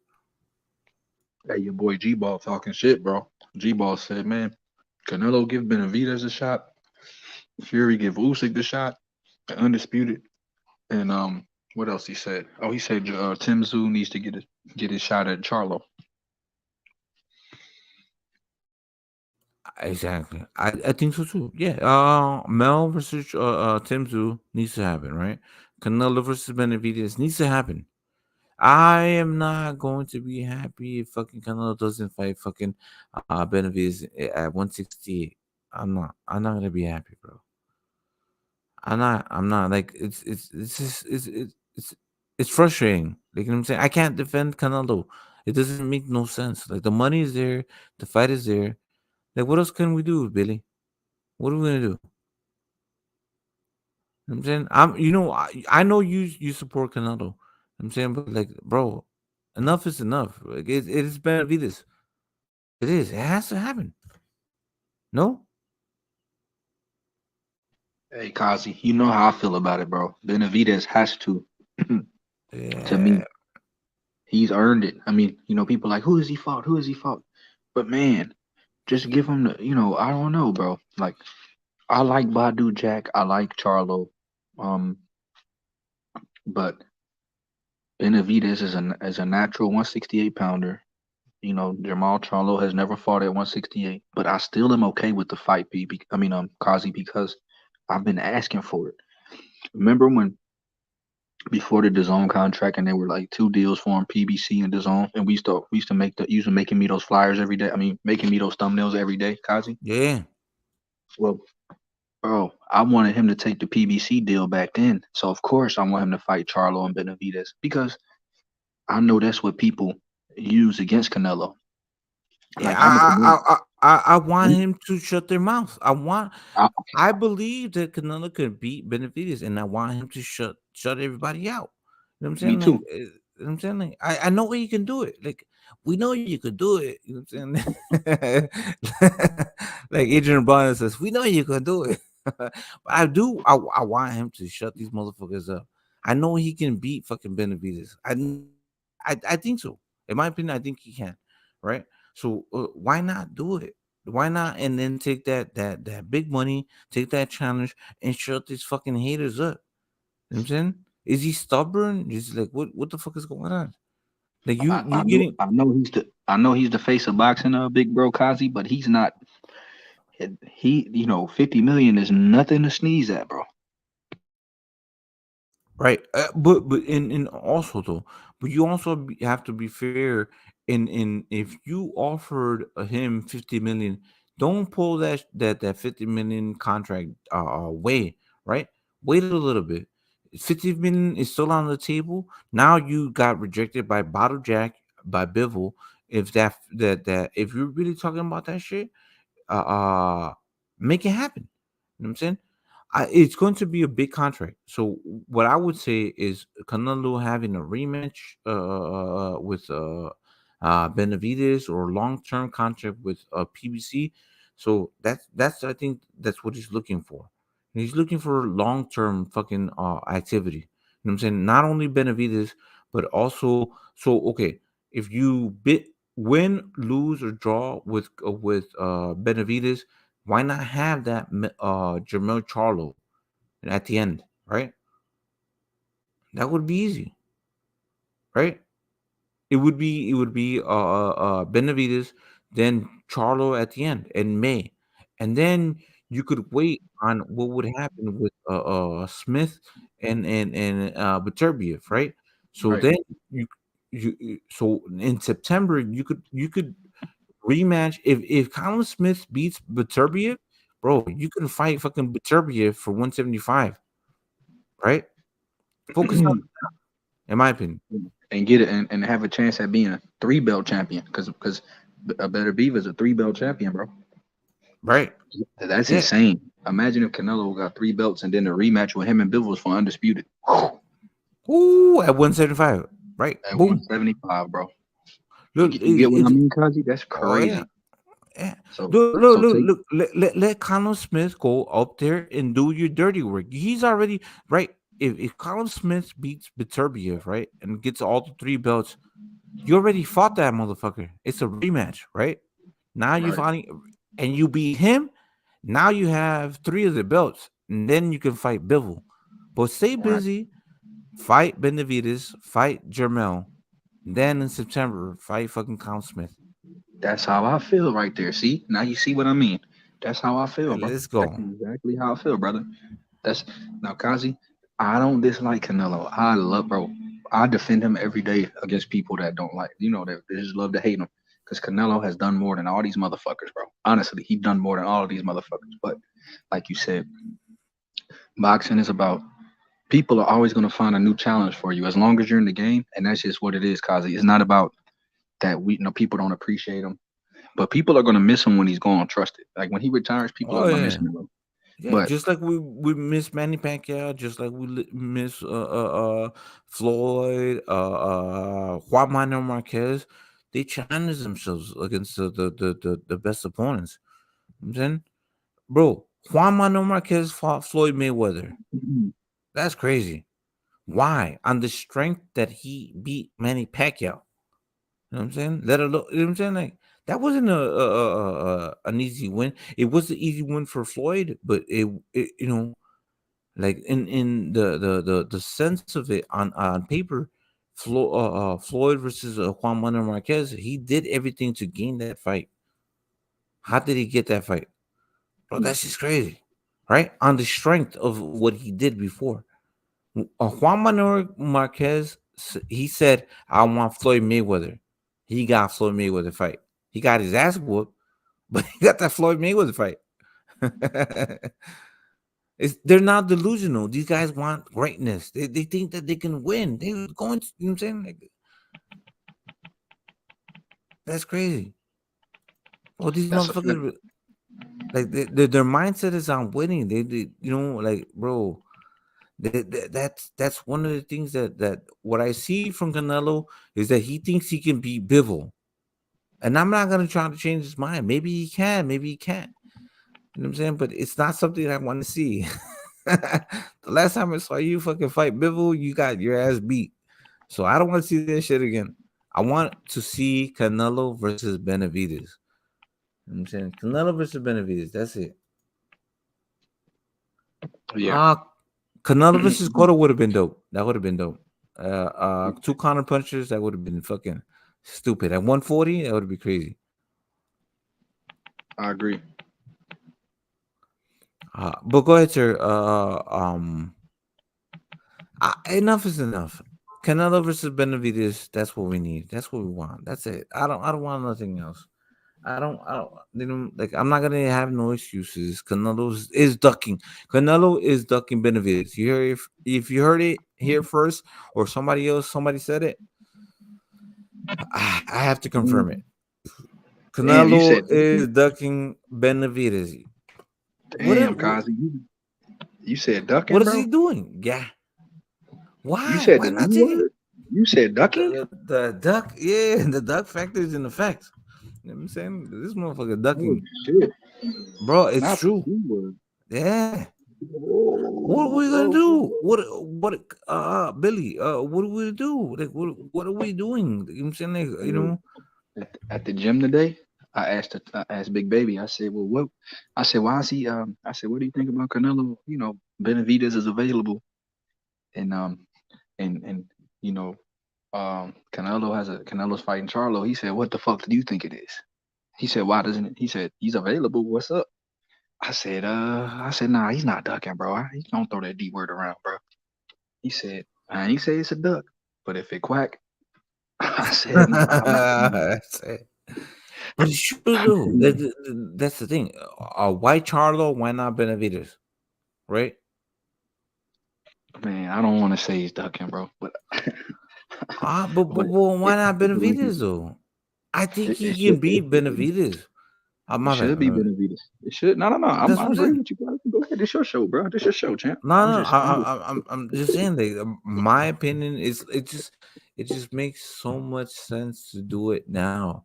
[SPEAKER 10] Hey, your boy G Ball talking shit, bro. G Ball said, man, Canelo give Benavidez a shot. Fury give Usyk the shot. The undisputed. And what else he said? Oh, he said Tim Tszyu needs to get his shot at Charlo.
[SPEAKER 1] Exactly. I think so too. Yeah. Mel versus Tim Tszyu needs to happen, right? Canelo versus Benavidez needs to happen. I am not going to be happy if fucking Canelo doesn't fight fucking Benavidez at 168. I'm not gonna be happy, bro. I'm not like it's just it's frustrating. Like, you know what I'm saying? I can't defend Canelo. It doesn't make no sense. Like, the money is there, the fight is there. Like, what else can we do, Billy? What are we gonna do? You know what I'm saying, I know you support Canelo. You know what I'm saying, but like, bro, enough is enough. Like, it is Benavides. It is. It has to happen. No.
[SPEAKER 10] Hey, Kazi, you know how I feel about it, bro. Benavidez has to. To me,
[SPEAKER 1] Yeah.
[SPEAKER 10] he's earned it. I mean, people like, who has he fought? Who has he fought? But man, just give him I don't know, bro. Like, I like Badu Jack. I like Charlo. Um, but Benavidez is a natural 168 pounder. You know, Jamal Charlo has never fought at 168, but I still am okay with the fight, Kazi, because I've been asking for it. Remember when before the DAZN contract, and there were like two deals for him, PBC and DAZN, and we used to making me those flyers every day. I mean, making me those thumbnails every day, Kazi.
[SPEAKER 1] Yeah.
[SPEAKER 10] Well, bro, I wanted him to take the PBC deal back then, so of course I want him to fight Charlo and Benavidez because I know that's what people use against Canelo.
[SPEAKER 1] Yeah,
[SPEAKER 10] Like I'm a Canelo.
[SPEAKER 1] I want him to shut their mouth.
[SPEAKER 10] I,
[SPEAKER 1] I believe that Canelo could beat Benavidez, and I want him to shut everybody out. You know what I'm
[SPEAKER 10] me
[SPEAKER 1] saying? Like,
[SPEAKER 10] too.
[SPEAKER 1] you know what I'm saying? Like, I know you can do it. Like, we know you could do it. You know what I'm saying? Like Adrian Brown says, we know you can do it. But I do. I want him to shut these motherfuckers up. I know he can beat fucking Benavidez. I think so. In my opinion, I think he can. Right. So why not do it? Why not? And then take that big money, take that challenge, and shut these fucking haters up. You know what I'm saying? Is he stubborn? Is he like what the fuck is going on? Like you getting
[SPEAKER 10] I know he's the face of boxing, big bro Kazi, but he's not. He 50 million is nothing to sneeze at, bro.
[SPEAKER 1] right, but in also though, but you also have to be fair. In if you offered him 50 million, don't pull that 50 million contract away. Right, wait a little bit. 50 million is still on the table. Now you got rejected by Bottle Jack, by Bivol. If that if you're really talking about that shit, uh, uh make it happen. You know what I'm saying? It's going to be a big contract. So what I would say is Canelo having a rematch with Benavides, or long term contract with PBC. So that's I think that's what he's looking for. He's looking for long term fucking activity. You know what I'm saying? Not only Benavides, but also, so okay, if you win, lose, or draw with Benavides, why not have that Jermel Charlo at the end, right? That would be easy, right? It would be Benavides, then Charlo at the end in May, and then you could wait on what would happen with Smith and Beterbiev, right? So
[SPEAKER 10] Right.
[SPEAKER 1] then you so in September you could rematch. If Colin Smith beats Beterbiev, bro, you can fight fucking Beterbiev for 175, right? Focus on, in my opinion,
[SPEAKER 10] And get it and have a chance at being a three belt champion because a Better Beaver is a three belt champion, bro.
[SPEAKER 1] right?
[SPEAKER 10] That's
[SPEAKER 1] Yeah.
[SPEAKER 10] insane. Imagine if Canelo got three belts and then the rematch with him and Bill was for undisputed
[SPEAKER 1] Ooh, at 175, right?
[SPEAKER 10] at
[SPEAKER 1] Boom.
[SPEAKER 10] 175, bro.
[SPEAKER 1] Look,
[SPEAKER 10] You get what I
[SPEAKER 1] it's
[SPEAKER 10] mean, Kazi? That's
[SPEAKER 1] oh yeah,
[SPEAKER 10] crazy.
[SPEAKER 1] yeah.
[SPEAKER 10] So take
[SPEAKER 1] Look. Let Colin Smith go up there and do your dirty work. He's already right. If Colin Smith beats Beterbiev, right, and gets all the three belts, you already fought that motherfucker. It's a rematch, right? Now you
[SPEAKER 10] right.
[SPEAKER 1] fighting, and you beat him. Now you have three of the belts, and then you can fight Bivol. But stay
[SPEAKER 10] Right.
[SPEAKER 1] busy. Fight Benavides. Fight Jermel. Then in September, fight fucking Colin Smith.
[SPEAKER 10] That's how I feel right there. See? Now you see what I mean. That's how I feel, bro.
[SPEAKER 1] Let's
[SPEAKER 10] That's
[SPEAKER 1] go.
[SPEAKER 10] exactly how I feel, brother. That's now Kazi, I don't dislike Canelo. I love bro. I defend him every day against people that don't like, that they just love to hate him. Because Canelo has done more than all these motherfuckers, bro. Honestly, he done more than all of these motherfuckers. But like you said, boxing is about people are always gonna find a new challenge for you as long as you're in the game, and that's just what it is, Kazi. It's not about that people don't appreciate him, but people are gonna miss him when he's gone. Trust it. Like when he retires, people are
[SPEAKER 1] Oh
[SPEAKER 10] gonna miss
[SPEAKER 1] yeah,
[SPEAKER 10] him, bro.
[SPEAKER 1] yeah.
[SPEAKER 10] But
[SPEAKER 1] Just like we miss Manny Pacquiao, just like we miss Floyd, Juan Manuel Marquez. They challenge themselves against the best opponents. You know what I'm saying, bro, Juan Manuel Marquez fought Floyd Mayweather. That's crazy. Why? On the strength that he beat Manny Pacquiao. You know what I'm saying? Let alone, you know what I'm saying? Like that wasn't an easy win. It was an easy win for Floyd, but it like in the sense of it on paper, Floyd versus Juan Manuel Marquez, he did everything to gain that fight. How did he get that fight? Bro, that's just crazy, right? On the strength of what he did before. Juan Manuel Marquez, he said, I want Floyd Mayweather. He got Floyd Mayweather fight. He got his ass whooped, but he got that Floyd Mayweather fight. They're not delusional. These guys want greatness. They think that they can win. They're going to, you know what I'm saying? Like, that's crazy. Oh, these motherfuckers, like their mindset is on winning. They you know, like, bro, that's one of the things that what I see from Canelo is that he thinks he can beat Bivol, and I'm not gonna try to change his mind. Maybe he can, maybe he can't. You know what I'm saying? But it's not something I want to see. The last time I saw you fucking fight Bivol, you got your ass beat. So I don't want to see this shit again. I want to see Canelo versus Benavidez. You know what I'm saying? Canelo versus Benavidez. That's it.
[SPEAKER 10] Yeah.
[SPEAKER 1] Canelo versus Cotto would have been dope. That would have been dope. 2 counter punchers, that would have been fucking stupid. At 140, that would be crazy.
[SPEAKER 10] I agree.
[SPEAKER 1] But go ahead, sir. Enough is enough. Canelo versus Benavidez. That's what we need. That's what we want. That's it. I don't want nothing else. I don't. You know, like, I'm not gonna have no excuses. Canelo is ducking. Canelo is ducking Benavidez. You hear, if you heard it here first, or somebody said it, I have to confirm it. Canelo is ducking Benavidez.
[SPEAKER 10] Damn, Kazi, you said ducking.
[SPEAKER 1] What is he doing? Yeah. Why?
[SPEAKER 10] You said
[SPEAKER 1] Why
[SPEAKER 10] the
[SPEAKER 1] not
[SPEAKER 10] new
[SPEAKER 1] taking
[SPEAKER 10] word? You said ducking?
[SPEAKER 1] The duck, yeah, the duck factor is in effect. You know what I'm saying? This motherfucker ducking.
[SPEAKER 10] Oh, shit.
[SPEAKER 1] Bro, it's
[SPEAKER 10] Not
[SPEAKER 1] true. Yeah. What are we gonna do? What Billy, what do we do? Like, what are we doing? You know what I'm saying? Like, you know,
[SPEAKER 10] at the gym today, I asked Big Baby. I said, "Well, what?" I said, "Why is he?" I said, "What do you think about Canelo? You know, Benavidez is available, and you know, Canelo's fighting Charlo." He said, "What the fuck do you think it is?" He said, "Why doesn't it?" He said, "He's available. What's up?" I said, "Nah, he's not ducking, bro. He don't throw that D word around, bro." He said, "I ain't say it's a duck, but if it quack," I said, "Nah, I'm not."
[SPEAKER 1] that's it. But it's true though. That's the thing. Why Charlo? Why not Benavidez? Right?
[SPEAKER 10] Man, I don't want to say he's ducking, bro, but
[SPEAKER 1] But why not Benavidez though? I think he can beat Benavidez.
[SPEAKER 10] It should be Benavidez. It should. No. I agree with you, bro. Go ahead. It's your show, bro. This your show, champ.
[SPEAKER 1] No, I'm just saying, like, my opinion is, it just makes so much sense to do it now.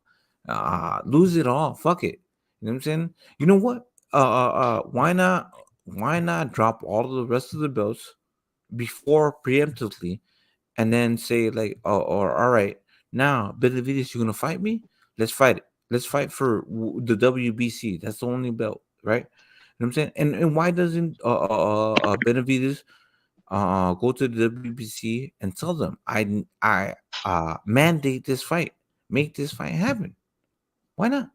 [SPEAKER 1] Lose it all. Fuck it. You know what I'm saying? You know what? Why not drop all of the rest of the belts before preemptively, and then say, like, oh, or all right, now Benavidez, you're gonna fight me? Let's fight it. Let's fight for the WBC. That's the only belt, right? You know what I'm saying? And why doesn't Benavidez go to the WBC and tell them, I mandate this fight, make this fight happen? Why not?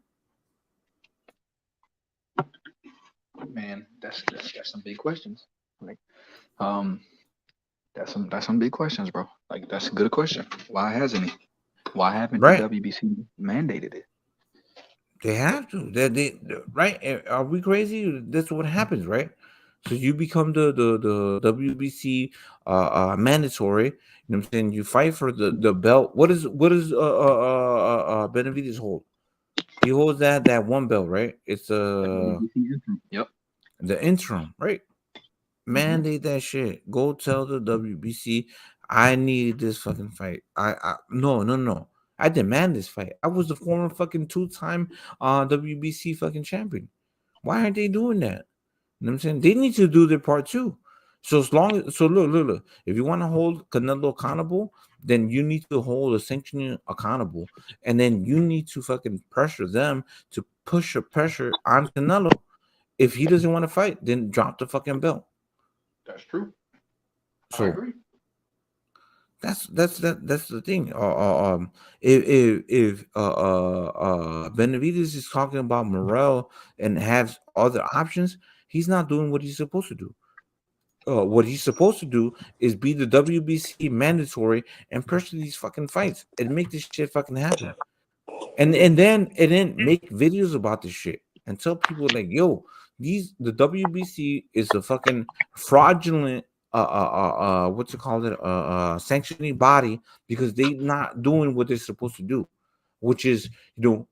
[SPEAKER 10] Man, that's some big questions. Like, that's some big questions, bro. Like, that's a good question. Why hasn't he? Why haven't the WBC mandated it?
[SPEAKER 1] They have to. They right? Are we crazy? That's what happens, right? So you become the WBC mandatory. You know what I'm saying? You fight for the belt. What is Benavidez hold? He holds that one belt, right? It's
[SPEAKER 10] Yep.
[SPEAKER 1] The interim, right? Mandate that shit. Go tell the WBC, I need this fucking fight. No. I demand this fight. I was the former fucking 2-time WBC fucking champion. Why aren't they doing that? You know what I'm saying? They need to do their part too. So look. If you want to hold Canelo accountable, then you need to hold a sanctioning accountable, and then you need to fucking pressure them to push a pressure on Canelo. If he doesn't want to fight, then drop the fucking belt.
[SPEAKER 10] That's true.
[SPEAKER 1] So,
[SPEAKER 10] I agree.
[SPEAKER 1] That's the thing. If Benavides is talking about Morel and has other options, he's not doing what he's supposed to do. What he's supposed to do is be the WBC mandatory and pursue these fucking fights and make this shit fucking happen. And then make videos about this shit and tell people like, yo, the WBC is a fucking fraudulent what's it called, sanctioning body, because they not doing what they're supposed to do, which is,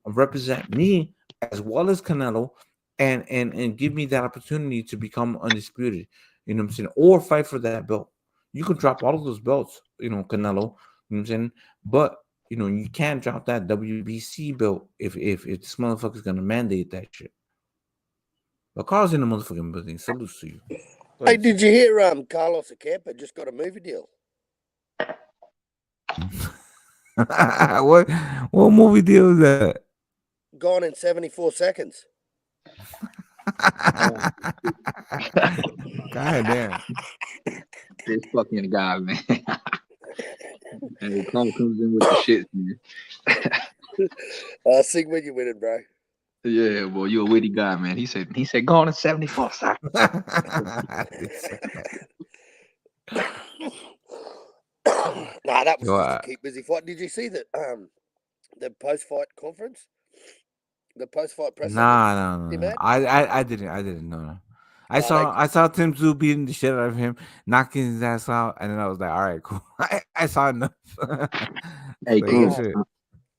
[SPEAKER 1] represent me as well as Canelo, and give me that opportunity to become undisputed. You know what I'm saying? Or fight for that belt. You can drop all of those belts, Canelo. You know what I'm saying? But you can't drop that WBC belt if this motherfucker's gonna mandate that shit. But Carl's in the motherfucking building. Salutes to you. Go
[SPEAKER 7] Hey,
[SPEAKER 1] ahead.
[SPEAKER 7] did you hear Carlos OCAMPO just got a movie deal?
[SPEAKER 1] what movie deal is that?
[SPEAKER 7] Gone in 74 seconds.
[SPEAKER 1] God damn.
[SPEAKER 10] This fucking guy, man. And Carl comes in with the shit, man.
[SPEAKER 7] Sing when you're winning, bro.
[SPEAKER 10] Yeah, boy, you a witty guy, man. He said gone in 74 seconds.
[SPEAKER 7] Nah, that was
[SPEAKER 1] Yo,
[SPEAKER 7] just to keep busy fight. Did you see the post-fight conference? The post-fight press conference?
[SPEAKER 1] no. I didn't know. I saw Tim Tszyu beating the shit out of him, knocking his ass out, and then I was like, all right, cool. I saw enough.
[SPEAKER 10] Hey,
[SPEAKER 1] Like,
[SPEAKER 10] Carl.
[SPEAKER 1] shit.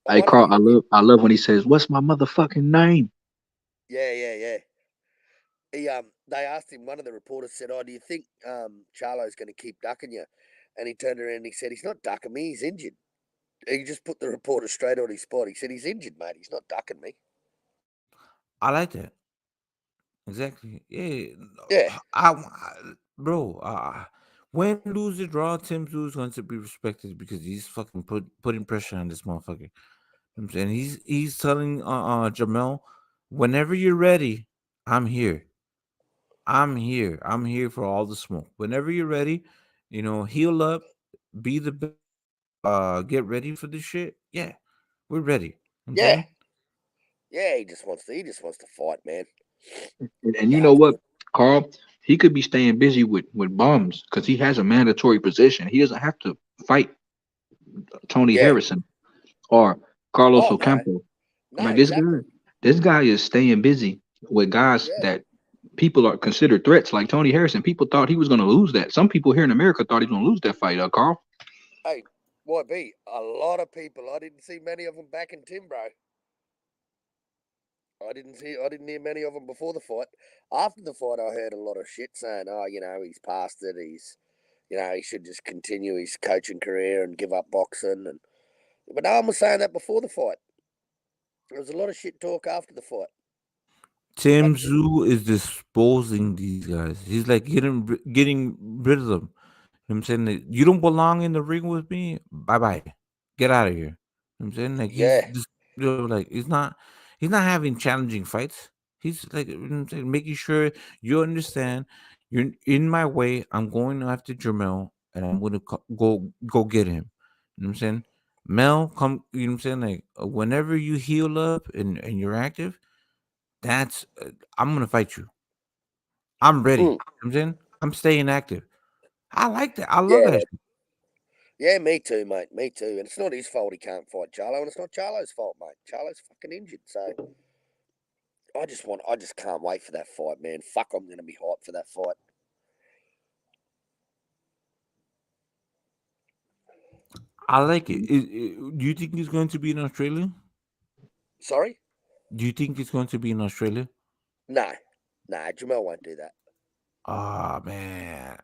[SPEAKER 10] Hey, Carl, I love when he says, "What's my motherfucking name?"
[SPEAKER 7] Yeah. He they asked him. One of the reporters said, "Oh, do you think Charlo's going to keep ducking you?" And he turned around and he said, "He's not ducking me. He's injured." He just put the reporter straight on his spot. He said, "He's injured, mate. He's not ducking me."
[SPEAKER 1] I like that. Exactly.
[SPEAKER 7] Yeah.
[SPEAKER 1] Bro, win, lose, or draw, Tim Tszyu is going to be respected because he's fucking putting pressure on this motherfucker. You know what I'm saying? He's telling Jamel, whenever you're ready, I'm here. I'm here for all the smoke. Whenever you're ready, heal up, be the best, get ready for this shit. Yeah, we're ready. You know what I'm
[SPEAKER 7] Yeah.
[SPEAKER 1] saying?
[SPEAKER 7] Yeah, he just wants to fight, man.
[SPEAKER 10] And you know what, Carl? He could be staying busy with bums because he has a mandatory position. He doesn't have to fight Tony Harrison or Carlos Ocampo.
[SPEAKER 7] No,
[SPEAKER 10] Like
[SPEAKER 7] exactly.
[SPEAKER 10] this guy is staying busy with guys that people are considered threats. Like Tony Harrison, people thought he was going to lose that. Some people here in America thought he was going to lose that fight. Carl.
[SPEAKER 7] Hey, YB, a lot of people. I didn't see many of them back in Tim, bro. I didn't hear many of them before the fight. After the fight, I heard a lot of shit saying, "Oh, he's past it. He's, he should just continue his coaching career and give up boxing." But no one was saying that before the fight. There was a lot of shit talk after the fight.
[SPEAKER 1] Tim Tszyu is disposing these guys. He's like getting rid of them. You know what I'm saying? Like, you don't belong in the ring with me. Bye. Get out of here. You know what I'm saying? Like, he's just, like, he's not having challenging fights. He's like, making sure you understand you're in my way. I'm going after Jermel and I'm going to go get him. You know what I'm saying? Mel, come, you know what I'm saying? Like, whenever you heal up and you're active, that's I'm gonna fight you. I'm ready. You know what I'm saying? I'm staying active. I like that. I love that shit.
[SPEAKER 7] Yeah, me too, mate. Me too. And it's not his fault he can't fight Charlo, and it's not Charlo's fault, mate. Charlo's fucking injured, so I just can't wait for that fight, man. Fuck, I'm gonna be hyped for that fight.
[SPEAKER 1] I like it. Do you think it's going to be in Australia?
[SPEAKER 7] Sorry?
[SPEAKER 1] Do you think it's going to be in Australia?
[SPEAKER 7] No, Jamel won't do that.
[SPEAKER 1] Oh man,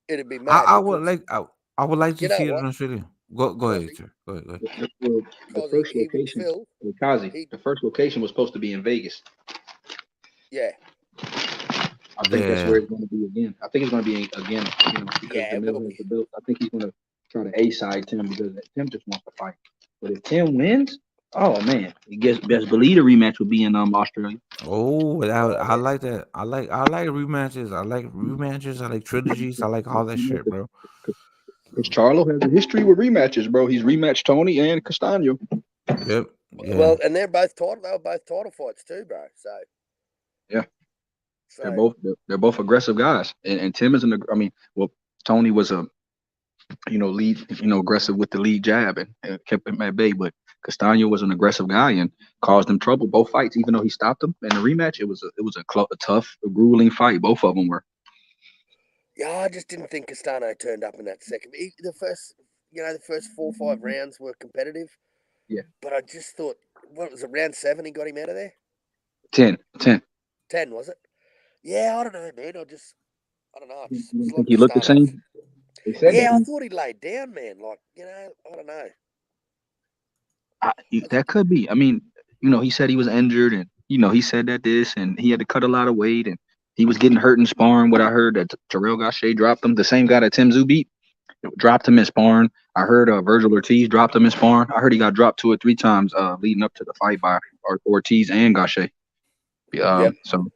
[SPEAKER 7] It'd be mad.
[SPEAKER 1] I would like to see it in
[SPEAKER 7] what?
[SPEAKER 1] Australia. Go ahead, sir. Go ahead.
[SPEAKER 10] The first location, Kazi, the first location was supposed to be in Vegas.
[SPEAKER 7] Yeah.
[SPEAKER 10] I think that's where it's going to be again. I think it's going to be again, because Jamel has the belt. I think he's going to try to A-side Tim because Tim just wants to fight. But if Tim wins, oh man, I guess best believe the rematch would be in Australia.
[SPEAKER 1] Oh, I like that. I like rematches. I like trilogies. I like all that shit, bro.
[SPEAKER 10] Because Charlo has a history with rematches, bro. He's rematched Tony and Castano.
[SPEAKER 1] Yep. Yeah.
[SPEAKER 7] Well, and they were both title fights too, bro. So
[SPEAKER 10] yeah, they're both aggressive guys. And Tim is Tony was a aggressive with the lead jab and kept him at bay, but Castano was an aggressive guy and caused him trouble both fights. Even though he stopped him in the rematch, it was a tough, grueling fight. Both of them were.
[SPEAKER 7] Yeah, I just didn't think Castano turned up in that second. The first 4 or 5 rounds were competitive.
[SPEAKER 10] Yeah.
[SPEAKER 7] But I just thought, what was it, round 7 he got him out of there?
[SPEAKER 10] 10,
[SPEAKER 7] was it? Yeah, I don't know, man. I don't know.
[SPEAKER 10] You think he looked the same?
[SPEAKER 7] Yeah, I thought he laid down, man. Like, I don't know.
[SPEAKER 10] That could be. I mean, he said he was injured, and he said that and he had to cut a lot of weight, and he was getting hurt in sparring. What I heard that Terrell Gausha dropped him, the same guy that Tim Tszyu beat, dropped him in sparring. I heard Virgil Ortiz dropped him in sparring. I heard he got dropped 2 or 3 times leading up to the fight by Ortiz and Gausha. So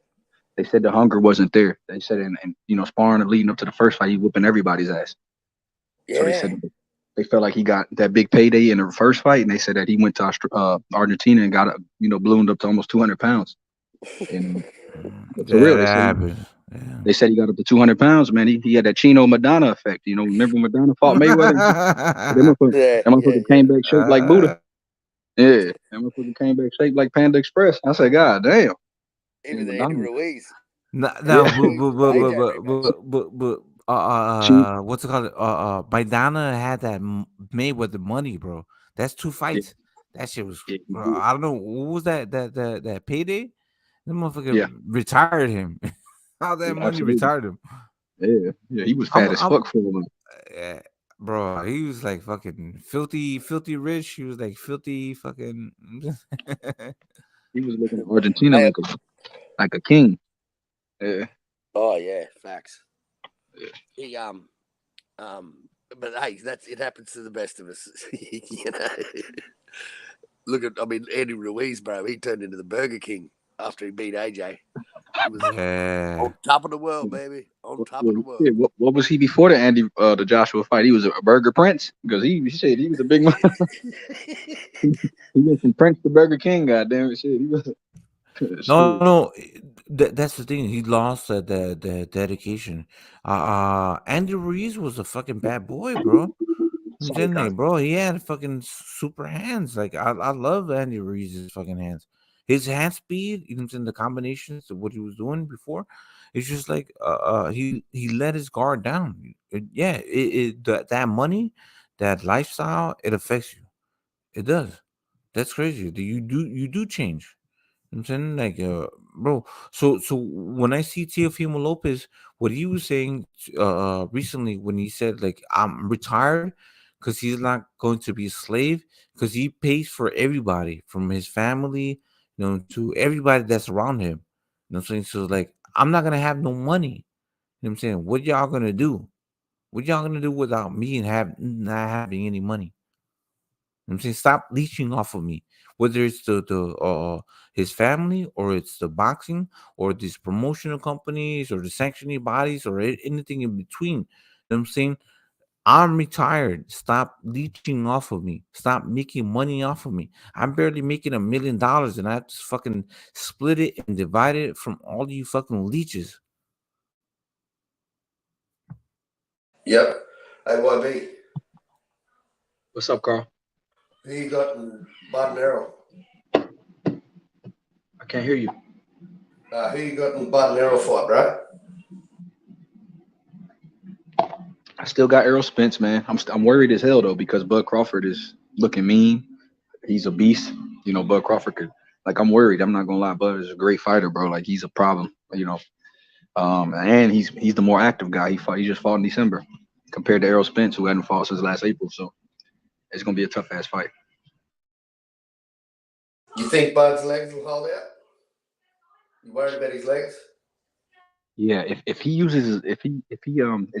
[SPEAKER 10] they said the hunger wasn't there. They said, and sparring and leading up to the first fight, he whooping everybody's ass.
[SPEAKER 7] Yeah.
[SPEAKER 10] So they said they felt like he got that big payday in the first fight, and they said that he went to Argentina and got ballooned up to almost 200 pounds. And it's real. They said he got up to 200 pounds, man. He had that Chino Madonna effect. Remember when Madonna fought Mayweather? That motherfucker came back shaped like Buddha. Yeah, that motherfucker came back shaped like Panda Express. I said, God damn.
[SPEAKER 7] Even Andy Ruiz.
[SPEAKER 1] But what's it called? Maidana had that Mayweather money, bro. That's 2 fights. That shit was. Bro, I don't know what was that payday. That motherfucker retired him. How that money retired him?
[SPEAKER 10] Yeah, he was fat as fuck for him.
[SPEAKER 1] Yeah, bro, he was like fucking filthy rich. He was like filthy fucking.
[SPEAKER 10] He was looking at Argentina like a king. Yeah.
[SPEAKER 7] Oh yeah, facts. Yeah. He but hey, it happens to the best of us. Look at Andy Ruiz, bro. He turned into the Burger King after he beat AJ. He was on top of the world, baby. On top of the world.
[SPEAKER 10] Yeah, what was he before the Joshua fight? He was a Burger Prince because he said he was a big man. He went from Prince to Burger King. Goddamn it, shit. He was.
[SPEAKER 1] No. That's the thing. He lost the dedication. Andy Ruiz was a fucking bad boy, bro. I'm telling you, bro. He had fucking super hands. Like I love Andy Ruiz's fucking hands. His hand speed, in the combinations of what he was doing before, it's just like he let his guard down. That money, that lifestyle, it affects you. It does. That's crazy. You do change. I'm saying, like, bro. So when I see Teofimo Lopez, what he was saying recently when he said like I'm retired because he's not going to be a slave because he pays for everybody from his family, to everybody that's around him. You know what I'm saying? So like I'm not gonna have no money. You know what I'm saying? What y'all gonna do? What y'all gonna do without me and not having any money? I'm saying stop leeching off of me, whether it's the his family or it's the boxing or these promotional companies or the sanctioning bodies or anything in between. You know what I'm saying? I'm retired. Stop leeching off of me. Stop making money off of me. I'm barely making $1 million and I have to fucking split it and divide it from all you fucking leeches.
[SPEAKER 7] Yep. AYB.
[SPEAKER 10] What's up, Carl?
[SPEAKER 7] Who you got in Badanero?
[SPEAKER 10] I can't hear you.
[SPEAKER 7] Who you got in Badanero fight, bro?
[SPEAKER 10] I still got Errol Spence, man. I'm worried as hell though because Bud Crawford is looking mean. He's a beast. Bud Crawford could. Like, I'm worried. I'm not gonna lie. Bud is a great fighter, bro. Like, he's a problem. And he's the more active guy. He just fought in December compared to Errol Spence, who hadn't fought since last April. So it's gonna be a tough ass fight.
[SPEAKER 7] You think Bud's legs will hold out? You worried about his legs?
[SPEAKER 10] Yeah, if he is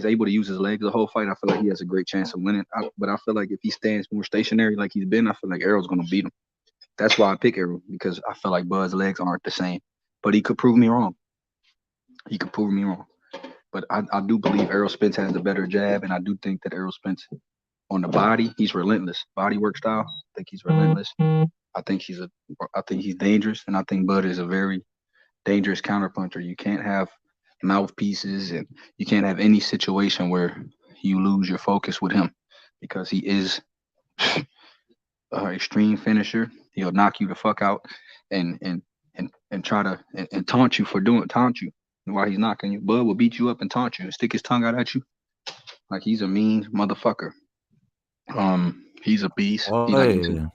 [SPEAKER 10] able to use his legs the whole fight, I feel like he has a great chance of winning. But I feel like if he stands more stationary like he's been, I feel like Errol's gonna beat him. That's why I pick Errol, because I feel like Bud's legs aren't the same. But he could prove me wrong. But But I do believe Errol Spence has the better jab, and I do think that Errol Spence on the body, he's relentless. Body work style, I think he's relentless. I think he's dangerous, and I think Bud is a very dangerous counterpuncher. You can't have mouthpieces, and you can't have any situation where you lose your focus with him because he is an extreme finisher. He'll knock you the fuck out and try to and taunt you while he's knocking you. Bud will beat you up and taunt you and stick his tongue out at you like he's a mean motherfucker. He's a beast.
[SPEAKER 1] Oh,
[SPEAKER 10] He's like
[SPEAKER 1] yeah.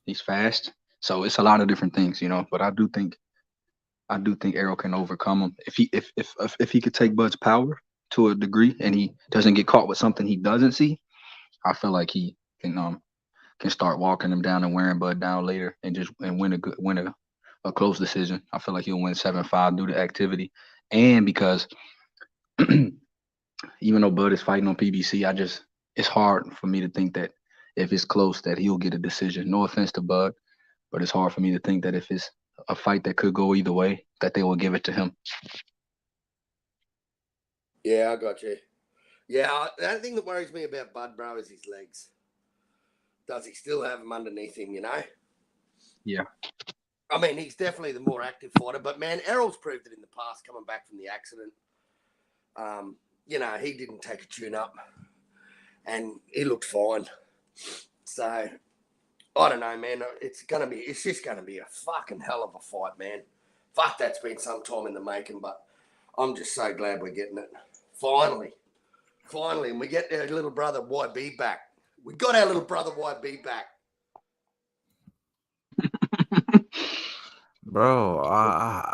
[SPEAKER 10] he's fast. So it's a lot of different things, But I do think Errol can overcome him if he could take Bud's power to a degree and he doesn't get caught with something he doesn't see. I feel like he can start walking him down and wearing Bud down later and win a close decision. I feel like he'll win 7-5 due to activity and because even though Bud is fighting on PBC, it's hard for me to think that if it's close that he'll get a decision. No offense to Bud, but it's hard for me to think that if it's a fight that could go either way, that they will give it to him.
[SPEAKER 7] Yeah, I got you. Yeah, the only thing that worries me about Bud, bro, is his legs. Does he still have them underneath him,
[SPEAKER 10] Yeah.
[SPEAKER 7] I mean, he's definitely the more active fighter, but, man, Errol's proved it in the past coming back from the accident. He didn't take a tune-up, and he looked fine. So, I don't know, man. It's just going to be a fucking hell of a fight, man. Fuck, that's been some time in the making, but I'm just so glad we're getting it. Finally, and we get our little brother YB back. We got our little brother YB back.
[SPEAKER 1] Bro,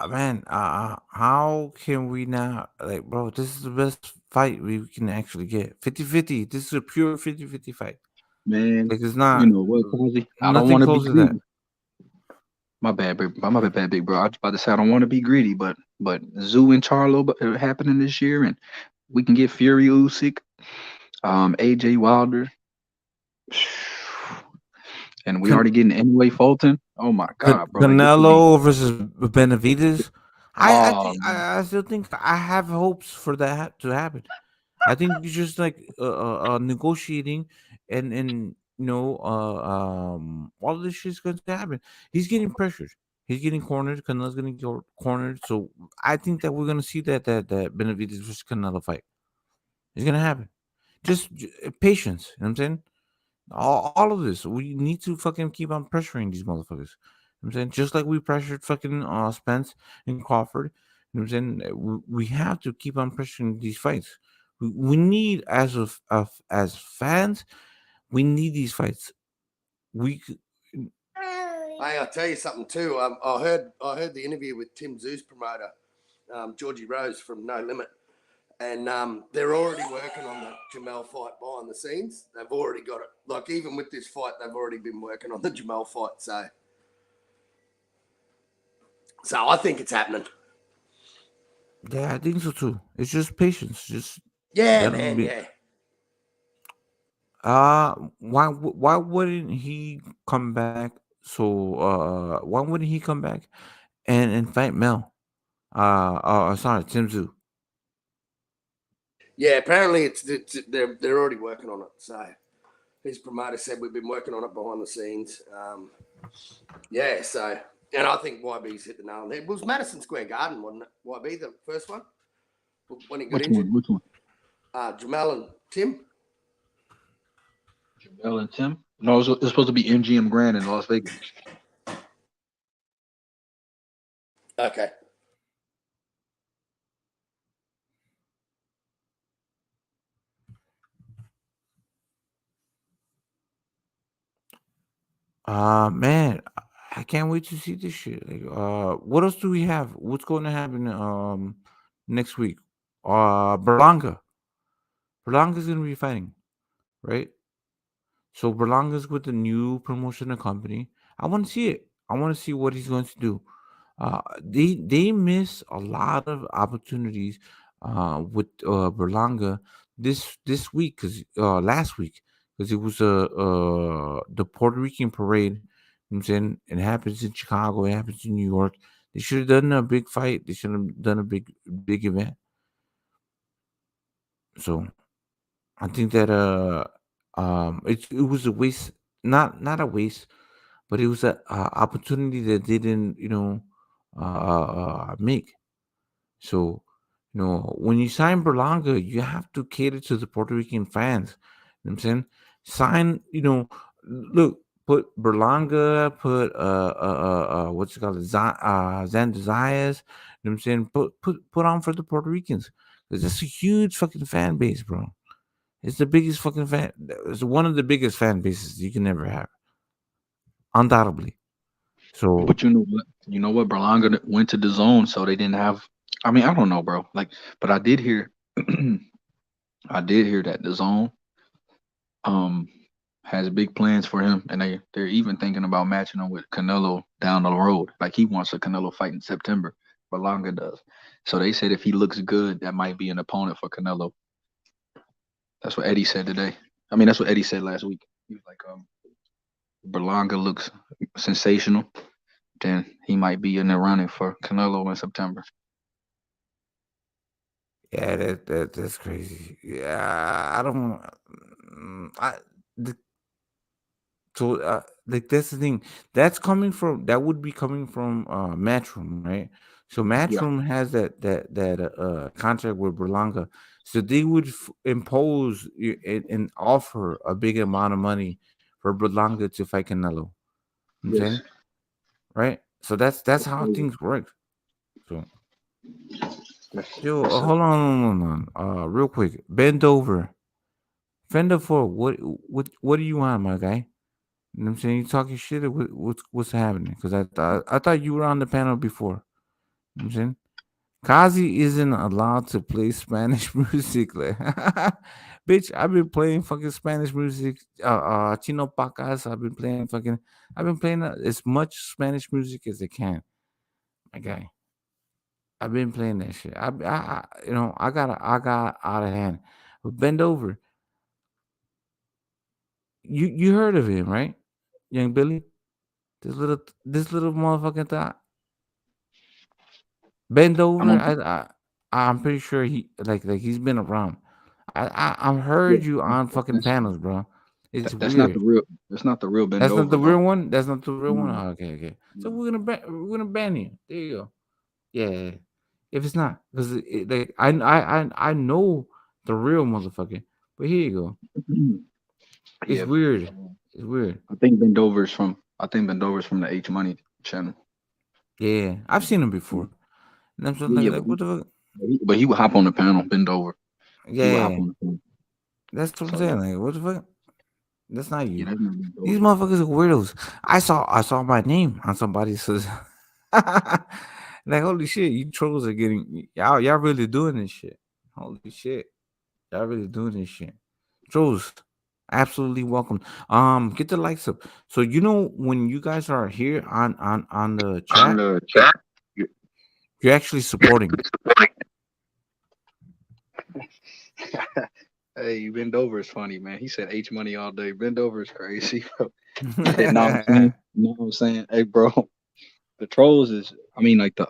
[SPEAKER 1] man, how can we not, bro, this is the best fight we can actually get. 50-50. This is a pure 50-50 fight.
[SPEAKER 10] Man,
[SPEAKER 1] it's not,
[SPEAKER 10] you know what, Kazi? I don't want to be greedy. My bad, big bro. I was about to say I don't want to be greedy, but Tszyu and Charlo are happening this year, and we can get Fury Usyk, AJ Wilder, and we already getting Anyway Fulton. Oh my god, bro!
[SPEAKER 1] Canelo versus Benavidez. I still think I have hopes for that to happen. I think it's just like negotiating and all this shit's going to happen. He's getting pressured. He's getting cornered. Canelo's going to get cornered. So I think that we're going to see that Benavidez versus Canelo fight. It's going to happen. Just patience. You know what I'm saying? All of this. We need to fucking keep on pressuring these motherfuckers. You know what I'm saying? Just like we pressured fucking Spence and Crawford. You know what I'm saying? We have to keep on pressuring these fights. We need as fans, we need these fights.
[SPEAKER 7] Hey, I'll tell you something too. I heard the interview with Tim Tszyu's promoter, Georgie Rose from No Limit, and they're already working on the Jamel fight behind the scenes. They've already got it. Like even with this fight, they've already been working on the Jamel fight. So I think it's happening.
[SPEAKER 1] Yeah, I think so too. It's just patience. Just
[SPEAKER 7] man. Yeah.
[SPEAKER 1] Why wouldn't he come back? So why wouldn't he come back and fight Mel? Sorry, Tim Tszyu.
[SPEAKER 7] Yeah, apparently they're already working on it. So his promoter said we've been working on it behind the scenes. So and I think YB's hit the nail on the head. It was Madison Square Garden, wasn't it? YB, the first one when he got injured.
[SPEAKER 10] Which one?
[SPEAKER 7] Jamel and Tim.
[SPEAKER 10] Jamel and Tim? No, it's supposed to be MGM Grand in Las Vegas.
[SPEAKER 7] Okay.
[SPEAKER 1] Man, I can't wait to see this shit. What else do we have? What's going to happen next week? Berlanga. Berlanga's gonna be fighting, right? So Berlanga's with a new promotional company. I want to see it. I want to see what he's going to do. They miss a lot of opportunities with Berlanga this week because last week because it was the Puerto Rican parade. You know what I'm saying it happens in Chicago. It happens in New York. They should have done a big fight. They should have done a big event. So I think that it was a waste, not a waste, but it was a opportunity that didn't make. So, when you sign Berlanga, you have to cater to the Puerto Rican fans. You know what I'm saying? Sign, look, put Berlanga, put what's it called, Xander Zayas. You know what I'm saying? Put on for the Puerto Ricans because it's a huge fucking fan base, bro. It's the biggest fucking fan. It's one of the biggest fan bases you can ever have, undoubtedly. So
[SPEAKER 10] But you know what? You know what? Berlanga went to the zone, so they didn't have. I mean, I don't know, bro. Like, but I did hear, I did hear that the zone um has big plans for him, and they're even thinking about matching him with Canelo down the road. Like he wants a Canelo fight in September. Berlanga does. So they said if he looks good, that might be an opponent for Canelo. That's what Eddie said today. I mean, that's what Eddie said last week. He was like, Berlanga looks sensational. Then he might be in the running for Canelo in September.
[SPEAKER 1] yeah, that's crazy. Yeah, I don't. I the, so like that's the thing. That would be coming from Matchroom, right? So
[SPEAKER 10] Yeah.
[SPEAKER 1] Matchroom has that contract with Berlanga, so they would impose and offer a big amount of money for Berlanga to fight Canelo. You know what I'm
[SPEAKER 10] Yes.
[SPEAKER 1] saying, right? So that's
[SPEAKER 10] That's
[SPEAKER 1] how
[SPEAKER 10] crazy.
[SPEAKER 1] things work. So yo,
[SPEAKER 10] That's
[SPEAKER 1] hold on, real quick, bend over, fender for what do you want, my guy? You know what I'm saying? You talking shit or what's happening? Because I thought you were on the panel before. You know what I'm saying? Kazi isn't allowed to play Spanish music. Like, bitch, I've been playing fucking Spanish music. Chino Pacas. I've been playing as much Spanish music as I can. My guy, I've been playing that shit. I got out of hand. But bend over. You heard of him, right? Young Billy? This little motherfucking thought. Bend
[SPEAKER 10] I'm
[SPEAKER 1] over.
[SPEAKER 10] on.
[SPEAKER 1] I'm pretty sure like he's been around. I've
[SPEAKER 10] Yeah.
[SPEAKER 1] heard you on fucking
[SPEAKER 10] That's
[SPEAKER 1] panels, bro. It's
[SPEAKER 10] that's not the
[SPEAKER 1] weird.
[SPEAKER 10] real. That's not the real bend
[SPEAKER 1] That's not
[SPEAKER 10] over,
[SPEAKER 1] the
[SPEAKER 10] bro.
[SPEAKER 1] real one. That's not the real one.
[SPEAKER 10] No,
[SPEAKER 1] Oh, okay. So
[SPEAKER 10] no.
[SPEAKER 1] we're gonna ban you. There you go. Yeah. If it's not, because like I know the real motherfucker. But here you go. It's
[SPEAKER 10] Yeah.
[SPEAKER 1] weird. It's weird.
[SPEAKER 10] I think bend over is from. I think bend over is from the H Money channel.
[SPEAKER 1] Yeah, I've seen him before. And I'm just
[SPEAKER 10] Yeah,
[SPEAKER 1] like,
[SPEAKER 10] yeah,
[SPEAKER 1] like what the fuck?
[SPEAKER 10] but he would hop on the panel, bend over. He would hop
[SPEAKER 1] Yeah,
[SPEAKER 10] on the panel.
[SPEAKER 1] that's what I'm
[SPEAKER 10] So yeah,
[SPEAKER 1] saying. Like, what the fuck? That's not
[SPEAKER 10] yeah,
[SPEAKER 1] you.
[SPEAKER 10] that's not bend
[SPEAKER 1] These
[SPEAKER 10] over.
[SPEAKER 1] motherfuckers are weirdos. I saw my name on somebody says like holy shit, you trolls are getting y'all really doing this shit. Holy shit. Y'all really doing this shit. Trolls, absolutely welcome. Get the likes up. So when you guys are here on the
[SPEAKER 10] On
[SPEAKER 1] chat,
[SPEAKER 10] the chat.
[SPEAKER 1] you're actually supporting.
[SPEAKER 10] Hey, bend over is funny, man. He said H Money all day. Bend over is crazy, bro. He said, "No, I'm saying, no, I'm saying, hey, bro, the trolls is. I mean, like the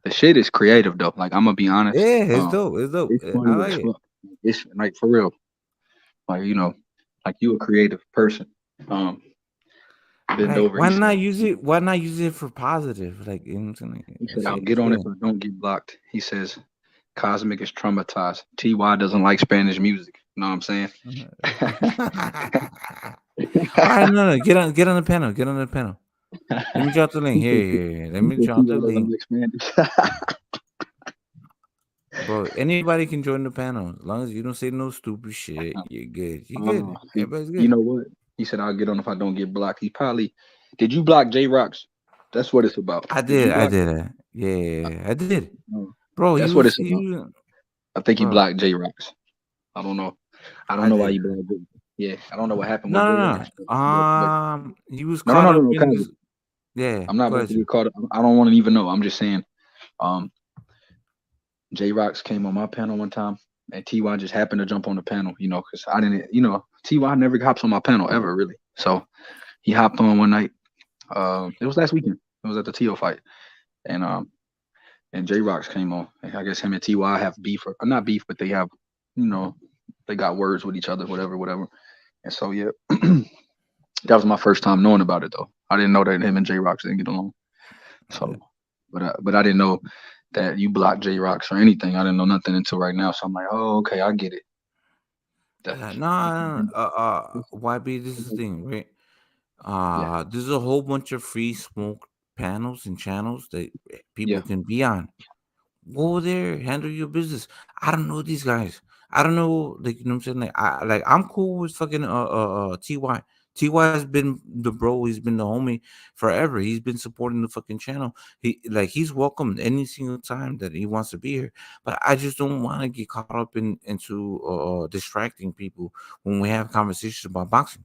[SPEAKER 10] shit is creative though. Like I'm gonna be honest.
[SPEAKER 1] Yeah, it's dope. It's dope.
[SPEAKER 10] It's
[SPEAKER 1] I
[SPEAKER 10] funny
[SPEAKER 1] like
[SPEAKER 10] as
[SPEAKER 1] it.
[SPEAKER 10] fuck. It's like for real. Like like you a creative person. Um, bend
[SPEAKER 1] Like,
[SPEAKER 10] over.
[SPEAKER 1] why not use it? Why not use it for positive? Like,
[SPEAKER 10] He said,
[SPEAKER 1] it's,
[SPEAKER 10] I'll get
[SPEAKER 1] it's
[SPEAKER 10] on it,
[SPEAKER 1] good.
[SPEAKER 10] but don't get blocked. He says, Cosmic is traumatized. Ty doesn't like Spanish music. You know what I'm saying?
[SPEAKER 1] All right, no, get on the panel. Get on the panel. Let me drop the link. Here. Let
[SPEAKER 10] He
[SPEAKER 1] me
[SPEAKER 10] said
[SPEAKER 1] drop the
[SPEAKER 10] T.Y. doesn't
[SPEAKER 1] link,
[SPEAKER 10] like Spanish.
[SPEAKER 1] bro. Anybody can join the panel as long as you don't say no stupid shit. You're good. You good.
[SPEAKER 10] See,
[SPEAKER 1] Everybody's
[SPEAKER 10] you
[SPEAKER 1] good.
[SPEAKER 10] know what? He said, I'll get on if I don't get blocked. He probably, did you block J Rocks? That's what it's about.
[SPEAKER 1] I
[SPEAKER 10] Did
[SPEAKER 1] did.
[SPEAKER 10] you
[SPEAKER 1] I
[SPEAKER 10] block?
[SPEAKER 1] did. Yeah, I did,
[SPEAKER 10] No.
[SPEAKER 1] bro. He
[SPEAKER 10] That's what
[SPEAKER 1] was.
[SPEAKER 10] it's
[SPEAKER 1] He
[SPEAKER 10] about.
[SPEAKER 1] was.
[SPEAKER 10] I think he
[SPEAKER 1] Bro,
[SPEAKER 10] blocked J Rocks. I don't know. I don't
[SPEAKER 1] I
[SPEAKER 10] know why
[SPEAKER 1] did.
[SPEAKER 10] he blocked J. Yeah, I don't know what happened with
[SPEAKER 1] No,
[SPEAKER 10] J
[SPEAKER 1] no,
[SPEAKER 10] Rocks.
[SPEAKER 1] no.
[SPEAKER 10] But
[SPEAKER 1] He was
[SPEAKER 10] no, no,
[SPEAKER 1] caught
[SPEAKER 10] no, no,
[SPEAKER 1] up
[SPEAKER 10] no,
[SPEAKER 1] in
[SPEAKER 10] Kyle.
[SPEAKER 1] this. Yeah,
[SPEAKER 10] I'm not
[SPEAKER 1] go
[SPEAKER 10] about
[SPEAKER 1] ahead,
[SPEAKER 10] to
[SPEAKER 1] sir.
[SPEAKER 10] get caught up. I don't want to even know. I'm just saying. Um, J Rocks came on my panel one time, and Ty just happened to jump on the panel. Because I didn't. Ty never hops on my panel ever really. So he hopped on one night. It was last weekend. It was at the Tio fight, and J Rocks came on. And I guess him and Ty have beef, or not beef, but they have they got words with each other, whatever. And so yeah, that was my first time knowing about it though. I didn't know that him and J Rocks didn't get along. So, but I didn't know that you blocked J Rocks or anything. I didn't know nothing until right now. So I'm like, oh, okay, I get it.
[SPEAKER 1] Nah, YB, this is the thing, right? There's a whole bunch of free smoke panels and channels that people can be on. Go over there, handle your business. I don't know these guys. I don't know, like you know what I'm saying. I'm cool with fucking Ty. Ty has been the bro. He's been the homie forever. He's been supporting the fucking channel. He's welcome any single time that he wants to be here. But I just don't want to get caught up into distracting people when we have conversations about boxing.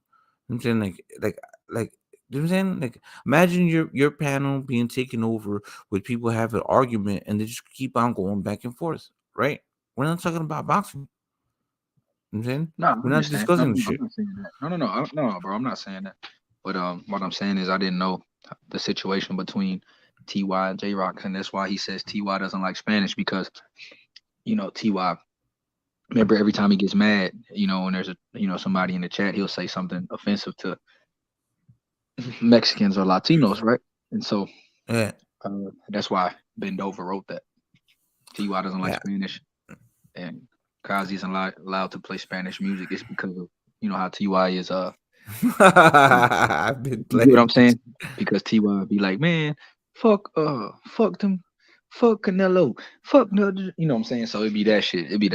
[SPEAKER 1] You know what I'm saying like. You know what I'm saying? Like, imagine your panel being taken over with people have an argument and they just keep on going back and forth, right? We're not talking about boxing. You know what I'm saying?
[SPEAKER 10] No, I
[SPEAKER 1] We're not
[SPEAKER 10] understand. No,
[SPEAKER 1] discussing
[SPEAKER 10] no,
[SPEAKER 1] the
[SPEAKER 10] I'm
[SPEAKER 1] shit.
[SPEAKER 10] not saying that. No, bro. I'm not saying that. But what I'm saying is I didn't know the situation between Ty and J Rock, and that's why he says Ty doesn't like Spanish because Ty. Remember, every time he gets mad, when there's somebody in the chat, he'll say something offensive to Mexicans or Latinos, right? And so
[SPEAKER 1] Yeah.
[SPEAKER 10] that's why Bendover wrote that. Ty doesn't like Spanish, and Kazi isn't allowed to play Spanish music. It's because of how Ty is.
[SPEAKER 1] I've been
[SPEAKER 10] You get what I'm
[SPEAKER 1] playing.
[SPEAKER 10] saying? Because Ty be like, man, fuck them, fuck Canelo, fuck no, you know what I'm saying? So it'd be that shit. Ty be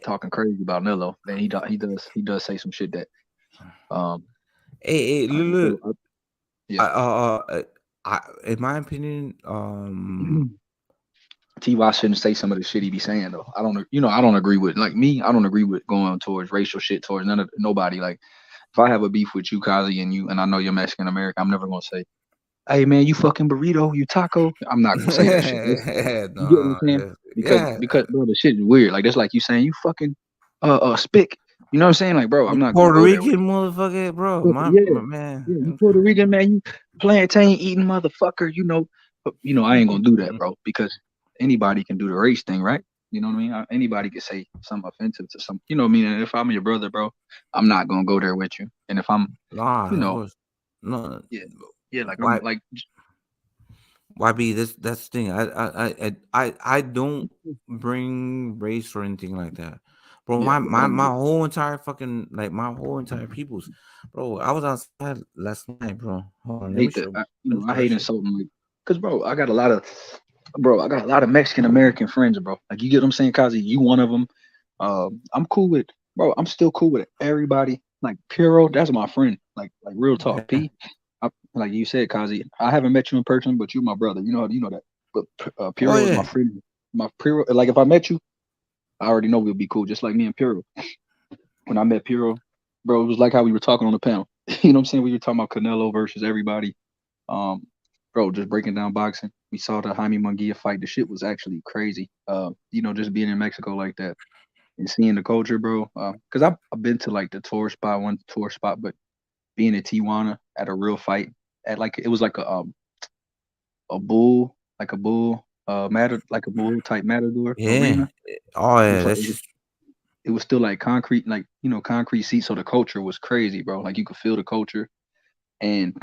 [SPEAKER 10] talking crazy about Canelo. Then he does say some shit that
[SPEAKER 1] Hey, look.
[SPEAKER 10] yeah.
[SPEAKER 1] In my opinion,
[SPEAKER 10] Ty shouldn't say some of the shit he be saying though. I don't agree with, like me. I don't agree with going towards racial shit towards nobody. Like if I have a beef with you, Kazi, and I know you're Mexican American, I'm never gonna say, "Hey man, you fucking burrito, you taco." I'm not gonna say that shit. You get what I'm saying? Because bro, the shit is weird. Like that's like you saying you fucking spick. You know what I'm saying? Like bro, I'm
[SPEAKER 1] you
[SPEAKER 10] not gonna
[SPEAKER 1] Puerto
[SPEAKER 10] go there with
[SPEAKER 1] Rican motherfucker, bro.
[SPEAKER 10] you.
[SPEAKER 1] My man.
[SPEAKER 10] You Puerto Rican man, you plantain eating motherfucker. I ain't gonna do that, bro, because anybody can do the race thing, right? You know what I mean? Anybody can say something offensive to some. You know what I mean? And if I'm your brother, bro, I'm not gonna go there with you. And if I'm,
[SPEAKER 1] Nah,
[SPEAKER 10] you
[SPEAKER 1] of
[SPEAKER 10] know,
[SPEAKER 1] course. No.
[SPEAKER 10] yeah, like
[SPEAKER 1] Why?
[SPEAKER 10] I'm like.
[SPEAKER 1] YB, that's the thing. I don't bring race or anything like that, bro.
[SPEAKER 10] Yeah,
[SPEAKER 1] My whole entire fucking my whole entire people's, bro. I was outside last night, bro. Hold on,
[SPEAKER 10] I
[SPEAKER 1] let me
[SPEAKER 10] hate that.
[SPEAKER 1] show.
[SPEAKER 10] I hate insulting, like, cause bro, I got a lot of Mexican American friends, bro. Like you get what I'm saying, Kazi? You one of them. I'm cool with, bro. I'm still cool with everybody. Like Puro, that's my friend. Like real talk. P, like you said, Kazi. I haven't met you in person, but you're my brother. You know that. But Puro is my friend. My Puro, like if I met you, I already know we'll be cool. Just like me and Puro. When I met Puro, bro, it was like how we were talking on the panel. You know what I'm saying? We were talking about Canelo versus everybody. Bro, just breaking down boxing. We saw the Jaime Munguia fight. The shit was actually crazy. Just being in Mexico like that and seeing the culture, bro. Cause I've been to like the one tour spot, but being in Tijuana at a real fight at like it was like a bull, like a bull, like a bull type matador arena.
[SPEAKER 1] Oh yeah,
[SPEAKER 10] But
[SPEAKER 1] that's just
[SPEAKER 10] it was still like concrete, like concrete seats. So the culture was crazy, bro. Like you could feel the culture, and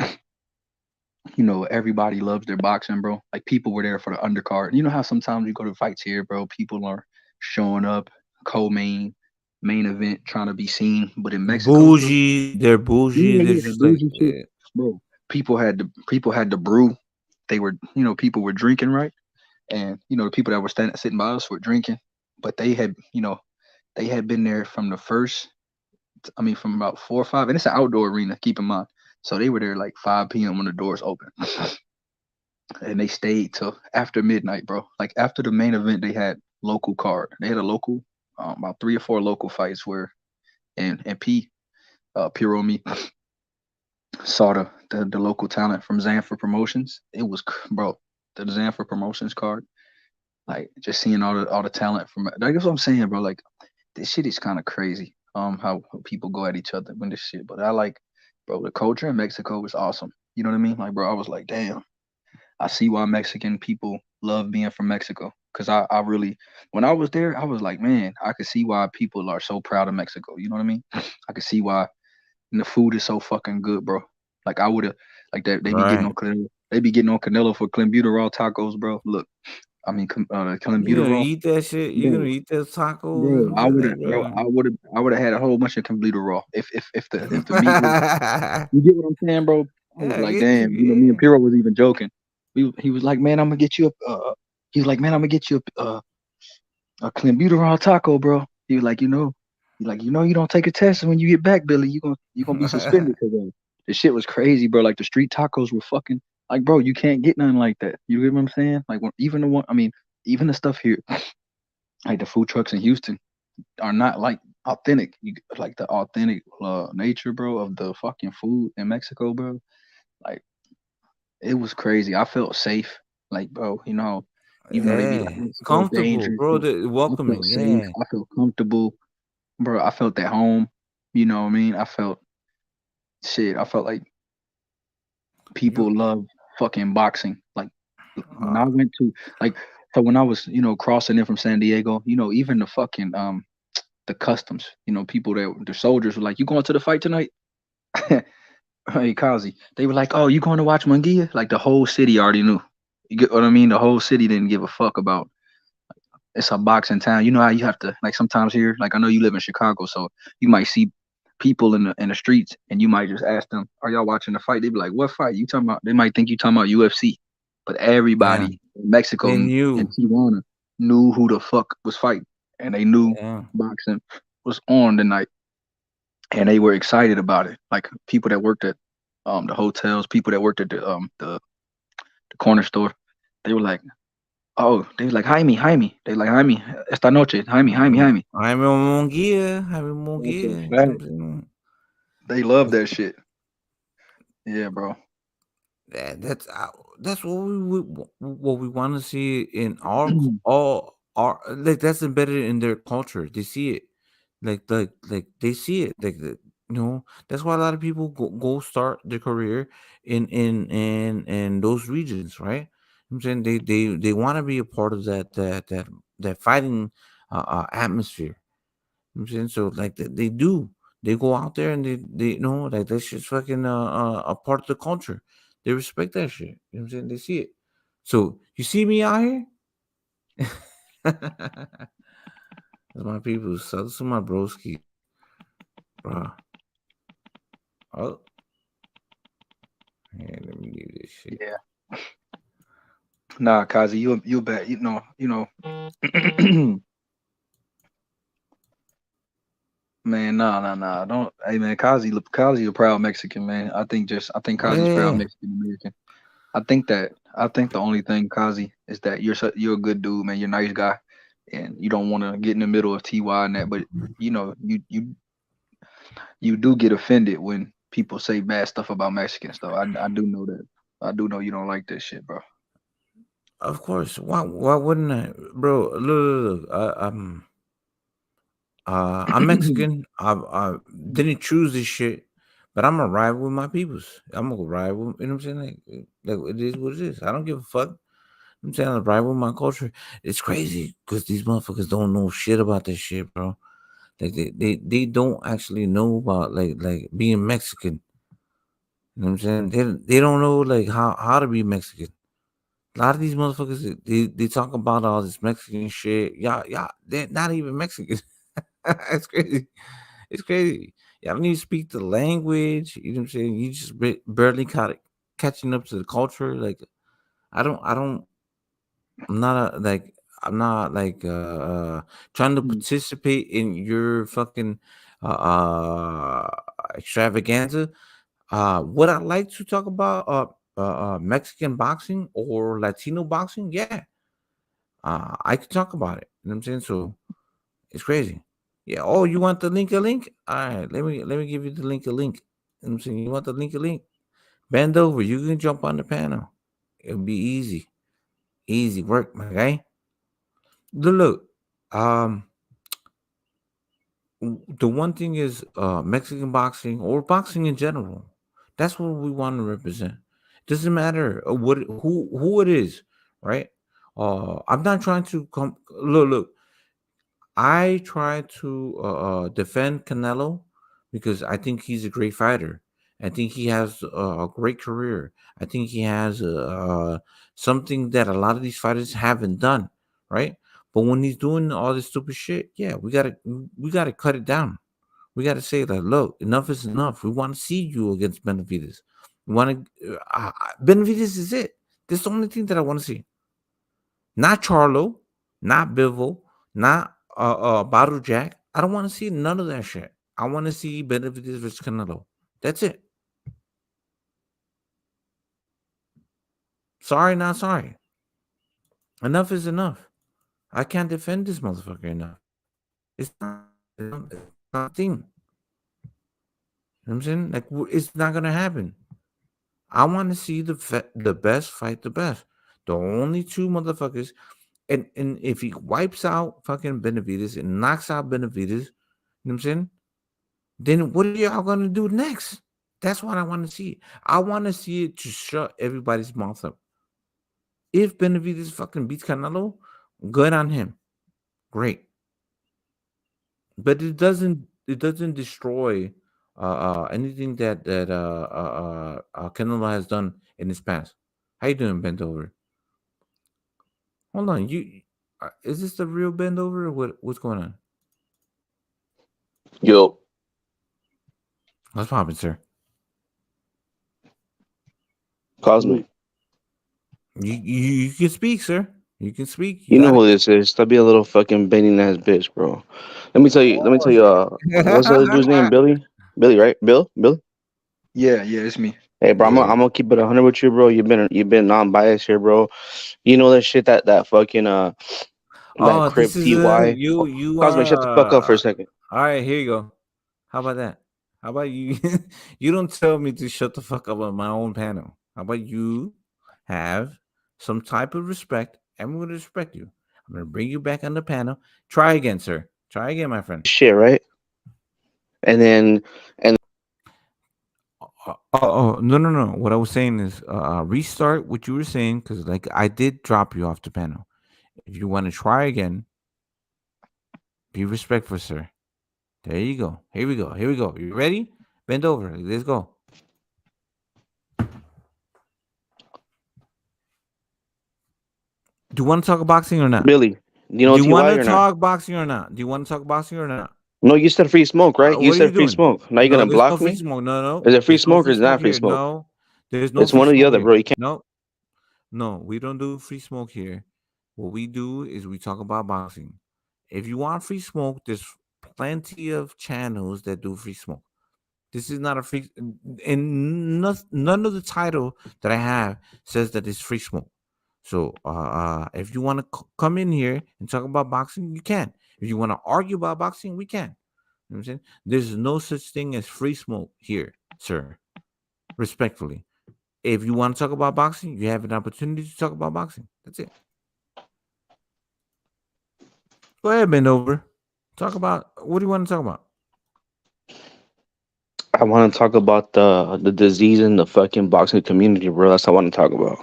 [SPEAKER 10] everybody loves their boxing, bro. Like people were there for the undercard. You know how sometimes you go to fights here, bro. People are showing up, co-main, main event, trying to be seen. But in Mexico, bro,
[SPEAKER 1] bougie. They're bougie. They're
[SPEAKER 10] the
[SPEAKER 1] just like
[SPEAKER 10] bougie shit, bro. People had to brew. They were, people were drinking, right? And the people that were sitting by us were drinking, but they had, they had been there from the first. I mean, from about 4 or 5, and it's an outdoor arena. Keep in mind, so they were there like 5 p.m. when the doors open, and they stayed till after midnight, bro. Like after the main event, they had local card. They had a local, about 3 or 4 local fights where, and Puro me saw the local talent from Zanfer Promotions. It was, bro, the Zanfer Promotions card. Like just seeing all the talent from. That's what I'm saying, bro. Like this shit is kind of crazy. How people go at each other when this shit. But I like, bro, the culture in Mexico is awesome. You know what I mean? Like, bro, I was like, damn, I see why Mexican people love being from Mexico. because I really, when I was there, I was like, man, I could see why people are so proud of Mexico. You know what I mean? I could see why, and the food is so fucking good, bro. Like I would have, like that they be getting on
[SPEAKER 1] Right.
[SPEAKER 10] Canelo, they be getting on Canelo for clenbuterol tacos, bro. Look, I mean,
[SPEAKER 1] You gonna
[SPEAKER 10] clenbuterol,
[SPEAKER 1] eat that shit? You gonna
[SPEAKER 10] bro.
[SPEAKER 1] eat those tacos
[SPEAKER 10] Bro,
[SPEAKER 1] and
[SPEAKER 10] I
[SPEAKER 1] shit
[SPEAKER 10] would
[SPEAKER 1] like
[SPEAKER 10] have, bro,
[SPEAKER 1] bro?
[SPEAKER 10] I would have had a whole bunch of clenbuterol if the meat was. You get what I'm saying, bro? I was
[SPEAKER 1] Yeah, I
[SPEAKER 10] like,
[SPEAKER 1] get you.
[SPEAKER 10] damn, me and
[SPEAKER 1] Yeah.
[SPEAKER 10] Piro was even joking. He was like, man, I'm gonna get you he was like, man, I'm gonna get you a clenbuterol taco, bro. He was like, you don't take a test, and when you get back, Billy, you gonna be suspended because the shit was crazy, bro. Like the street tacos were fucking like, bro, you can't get nothing like that. You get what I'm saying? Like even the one, I mean, even the stuff here, like the food trucks in Houston are not like authentic. You like the authentic nature, bro, of the fucking food in Mexico, bro. Like it was crazy. I felt safe. Like, bro, they be like
[SPEAKER 1] Yeah.
[SPEAKER 10] Mexico's
[SPEAKER 1] Comfortable,
[SPEAKER 10] dangerous,
[SPEAKER 1] bro.
[SPEAKER 10] bro.
[SPEAKER 1] The
[SPEAKER 10] I felt
[SPEAKER 1] welcoming.
[SPEAKER 10] safe.
[SPEAKER 1] Yeah.
[SPEAKER 10] I felt comfortable, bro. I felt at home. You know what I mean? I felt shit. I felt like
[SPEAKER 1] You
[SPEAKER 10] people love fucking boxing. Like when
[SPEAKER 1] uh,
[SPEAKER 10] I went to like so when I was, crossing in from San Diego, even the fucking the customs, people the soldiers were like, "You going to the fight tonight?" Hey, Kazi. They were like, "Oh, you going to watch Munguia?" Like the whole city already knew. You get what I mean? The whole city didn't give a fuck about. It's a boxing town. You know how you have to like sometimes here. Like I know you live in Chicago, so you might see people in the streets, and you might just ask them, "Are y'all watching the fight?" They be like, "What fight? You talking about?" They might think you talking about UFC, but
[SPEAKER 1] yeah.
[SPEAKER 10] everybody in Mexico
[SPEAKER 1] They
[SPEAKER 10] and
[SPEAKER 1] knew.
[SPEAKER 10] Tijuana knew who the fuck was fighting, and they knew
[SPEAKER 1] Yeah.
[SPEAKER 10] boxing was on tonight, and they were excited about it. Like people that worked at the hotels, people that worked at the corner store, they were like, oh, they was like Jaime. They like Jaime esta noche, Jaime.
[SPEAKER 1] I'm in Mongia. I'm in
[SPEAKER 10] That's a
[SPEAKER 1] Mongia. You know what I'm
[SPEAKER 10] fact.
[SPEAKER 1] saying?
[SPEAKER 10] They love that shit. Yeah, bro.
[SPEAKER 1] That's what we want to see in all our like that's embedded in their culture. They see it, like they see it, that's why a lot of people go start their career in those regions, right? I'm saying they want to be a part of that fighting atmosphere. I'm saying so like they do. They go out there and they like that's just fucking a part of the culture. They respect that shit. You know what I'm saying? They see it. So you see me out here? That's my people. So this is my broski, bro. Oh, hey, let me give this shit.
[SPEAKER 10] Yeah. Nah, Kazi, you bet. Man, nah. Don't. Hey, man, Kazi, a proud Mexican man. I think Kazi's proud
[SPEAKER 1] Yeah,
[SPEAKER 10] Mexican American. I think the only thing, Kazi, is that you're a good dude, man. You're a nice guy, and you don't want to get in the middle of Ty and that. But you do get offended when people say bad stuff about Mexicans, though. I do know that. I do know you don't like that shit, bro.
[SPEAKER 1] of course. Why wouldn't I, bro? Look. I'm Mexican. I didn't choose this shit, but I'm gonna ride with my peoples. I'm gonna ride with, you know what I'm saying? Like it is what it is. I don't give a fuck. I'm saying I ride with my culture. It's crazy because these motherfuckers don't know shit about this shit, bro. Like they don't actually know about like being Mexican. You know what I'm saying? They don't know like how to be Mexican. A lot of these motherfuckers they talk about all this Mexican shit. Y'all, they're not even Mexican. It's crazy. It's crazy. Y'all don't even speak the language. You know what I'm saying? You just barely caught it, catching up to the culture. Like I don't. I'm not I'm not trying to participate in your fucking uh extravaganza. Would I like to talk about Mexican boxing or Latino boxing? Yeah, I could talk about it. You know what I'm saying? So it's crazy. Yeah. Oh, you want the link a link? All right. Let me give you the link a link. You know what I'm saying? You want the link a link? Bend over. You can jump on the panel. It'll be easy. Easy work, my guy. Look. Um. The one thing is, Mexican boxing or boxing in general. That's what we want to represent. Doesn't matter what who it is, right? I'm not trying to look. I try to defend Canelo because I think he's a great fighter. I think he has a great career. I think he has something that a lot of these fighters haven't done, right? But when he's doing all this stupid shit, yeah, we gotta cut it down. We gotta say that look, enough is enough. We want to see you against Benavides. We want to Benavides is it. This is the only thing that I want to see. Not Charlo, not Bivol, not Bottle Jack. I don't want to see none of that shit. I want to see Benavides versus Canelo. That's it. Sorry, not sorry. Enough is enough. I can't defend this motherfucker enough. It's not a thing. You know what I'm saying? Like, it's not gonna happen. I want to see the best fight the best. The only two motherfuckers, and if he wipes out fucking Benavides and knocks out Benavides, you know what I'm saying? Then what are y'all gonna do next? That's what I want to see. I want to see it to shut everybody's mouth up. If Benavides fucking beats Canelo, good on him. Great. But it doesn't destroy anything that Canelo has done in his past. How you doing, bent over? Hold on, is this the real bend over? Or what's going on?
[SPEAKER 11] Yo,
[SPEAKER 1] What's popping, sir?
[SPEAKER 11] Cosmic.
[SPEAKER 1] You can speak, sir. You can speak. You
[SPEAKER 11] You know
[SPEAKER 1] got
[SPEAKER 11] who this is. Stop being a little fucking bending ass bitch, bro. Let me tell you. Let me tell you. What's the other dude's name?
[SPEAKER 1] it.
[SPEAKER 11] Billy. Billy, right? Billy.
[SPEAKER 10] Yeah, yeah, it's me.
[SPEAKER 11] Hey, bro. I'm
[SPEAKER 1] Yeah.
[SPEAKER 11] gonna, I'm gonna keep it 100 with you, bro. You've been non-biased here, bro. You know that shit that fucking that
[SPEAKER 1] Oh, this
[SPEAKER 11] Crip
[SPEAKER 1] is
[SPEAKER 11] Ty.
[SPEAKER 1] you
[SPEAKER 11] Cosmic, shut the fuck up for a second.
[SPEAKER 1] all right, here you go. How about that? How about you? You don't tell me to shut the fuck up on my own panel. How about you have some type of respect? I'm going to respect you. I'm going to bring you back on the panel. Try again, sir. Try again, my friend.
[SPEAKER 11] Shit, right? And then
[SPEAKER 1] No. What I was saying is restart what you were saying because, like, I did drop you off the panel. If you want to try again, be respectful, sir. There you go. Here we go. Here we go. You ready? Bend over. Let's go. Do you want to talk boxing or not?
[SPEAKER 11] Billy, you
[SPEAKER 1] Do
[SPEAKER 11] know
[SPEAKER 1] you want
[SPEAKER 11] Ty
[SPEAKER 1] to
[SPEAKER 11] or not?
[SPEAKER 1] talk boxing or not? Do you want to talk boxing or not?
[SPEAKER 11] No, you said free smoke, right? You
[SPEAKER 1] What are you
[SPEAKER 11] said free
[SPEAKER 1] doing?
[SPEAKER 11] smoke. Now you're
[SPEAKER 1] No,
[SPEAKER 11] gonna
[SPEAKER 1] there's no
[SPEAKER 11] block
[SPEAKER 1] free
[SPEAKER 11] me?
[SPEAKER 1] smoke. No.
[SPEAKER 11] Is it free
[SPEAKER 1] There's no
[SPEAKER 11] smoke or
[SPEAKER 1] free
[SPEAKER 11] is it
[SPEAKER 1] smoke
[SPEAKER 11] not free
[SPEAKER 1] here.
[SPEAKER 11] smoke?
[SPEAKER 1] No, there's no
[SPEAKER 11] It's
[SPEAKER 1] free
[SPEAKER 11] one or the
[SPEAKER 1] smoke
[SPEAKER 11] other,
[SPEAKER 1] here.
[SPEAKER 11] bro. You can't.
[SPEAKER 1] No, we don't do free smoke here. What we do is we talk about boxing. If you want free smoke, there's plenty of channels that do free smoke. This is not a free, and none of the title that I have says that it's free smoke. So, if you want to come in here and talk about boxing, you can. If you want to argue about boxing, we can. You know what I'm saying? There's no such thing as free smoke here, sir. Respectfully, if you want to talk about boxing, you have an opportunity to talk about boxing. That's it. Go ahead, bend over. Talk about what do you want to talk about?
[SPEAKER 11] I want to talk about the disease in the fucking boxing community, bro. That's what I want to talk about.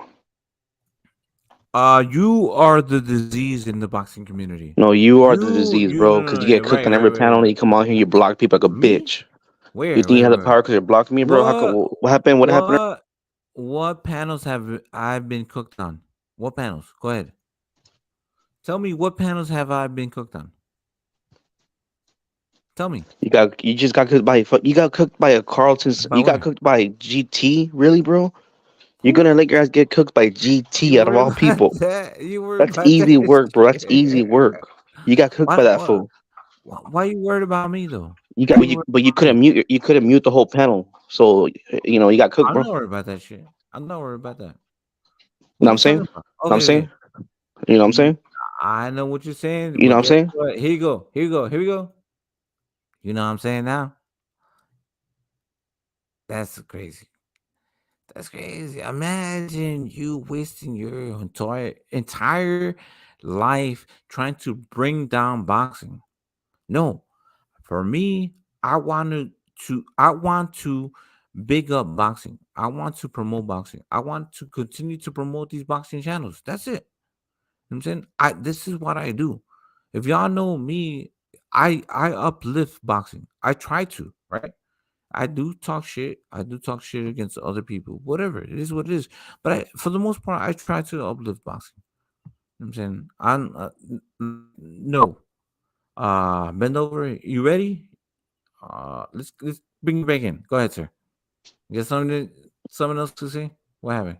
[SPEAKER 1] You are the disease in the boxing community.
[SPEAKER 11] No, you are the disease,
[SPEAKER 1] You
[SPEAKER 11] bro.
[SPEAKER 1] no
[SPEAKER 11] Because
[SPEAKER 1] no
[SPEAKER 11] you
[SPEAKER 1] yeah,
[SPEAKER 11] get cooked
[SPEAKER 1] right
[SPEAKER 11] on
[SPEAKER 1] right
[SPEAKER 11] every
[SPEAKER 1] right
[SPEAKER 11] panel and
[SPEAKER 1] right.
[SPEAKER 11] you come on here, you block people like a
[SPEAKER 1] Me?
[SPEAKER 11] bitch. You
[SPEAKER 1] Where
[SPEAKER 11] think you
[SPEAKER 1] where
[SPEAKER 11] have the
[SPEAKER 1] where?
[SPEAKER 11] power because you blocked me, bro? How come?
[SPEAKER 1] What
[SPEAKER 11] What happened? What happened?
[SPEAKER 1] what panels have I been cooked on? What panels? Go ahead. Tell me what panels have I been cooked on? Tell me.
[SPEAKER 11] You just got cooked by you got cooked by a Carlton's.
[SPEAKER 1] By
[SPEAKER 11] You got
[SPEAKER 1] where?
[SPEAKER 11] cooked by GT, really, bro? You're
[SPEAKER 1] Who?
[SPEAKER 11] gonna let your ass get cooked by
[SPEAKER 1] You
[SPEAKER 11] GT out of
[SPEAKER 1] worry
[SPEAKER 11] all
[SPEAKER 1] about
[SPEAKER 11] people.
[SPEAKER 1] that? You worry
[SPEAKER 11] That's
[SPEAKER 1] about
[SPEAKER 11] easy
[SPEAKER 1] that
[SPEAKER 11] work, bro. That's easy
[SPEAKER 1] shit.
[SPEAKER 11] work. You got cooked
[SPEAKER 1] Why
[SPEAKER 11] by that
[SPEAKER 1] what?
[SPEAKER 11] fool.
[SPEAKER 1] Why you worried about me though?
[SPEAKER 11] You
[SPEAKER 1] Why
[SPEAKER 11] got,
[SPEAKER 1] you worried
[SPEAKER 11] but you
[SPEAKER 1] about me?
[SPEAKER 11] couldn't mute. You couldn't mute the whole panel. So you got cooked,
[SPEAKER 1] I'm
[SPEAKER 11] bro.
[SPEAKER 1] not worried about that shit. I'm not worried about that.
[SPEAKER 11] Know
[SPEAKER 1] What
[SPEAKER 11] what
[SPEAKER 1] are
[SPEAKER 11] I'm
[SPEAKER 1] you talking
[SPEAKER 11] saying?
[SPEAKER 1] about?
[SPEAKER 11] Know what I'm
[SPEAKER 1] Okay,
[SPEAKER 11] saying?
[SPEAKER 1] okay.
[SPEAKER 11] You know what I'm
[SPEAKER 1] Mm,
[SPEAKER 11] saying?
[SPEAKER 1] I know what you're saying,
[SPEAKER 11] You know
[SPEAKER 1] but
[SPEAKER 11] what I'm
[SPEAKER 1] guess
[SPEAKER 11] saying?
[SPEAKER 1] what? Here you go. Here you go. Here we go. You know what I'm saying now? That's crazy. That's crazy. Imagine you wasting your entire life trying to bring down boxing. No, for me, I want to big up boxing. I want to promote boxing. I want to continue to promote these boxing channels. That's it. what I'm saying? This is what I do. If y'all know me, I uplift boxing. I try to, right? I do talk shit. I do talk shit against other people. Whatever. It is what it is. But for the most part, I try to uplift boxing. You know what I'm saying? No. Bend over. You ready? Let's bring you back in. Go ahead, sir. You got something else to say? What happened?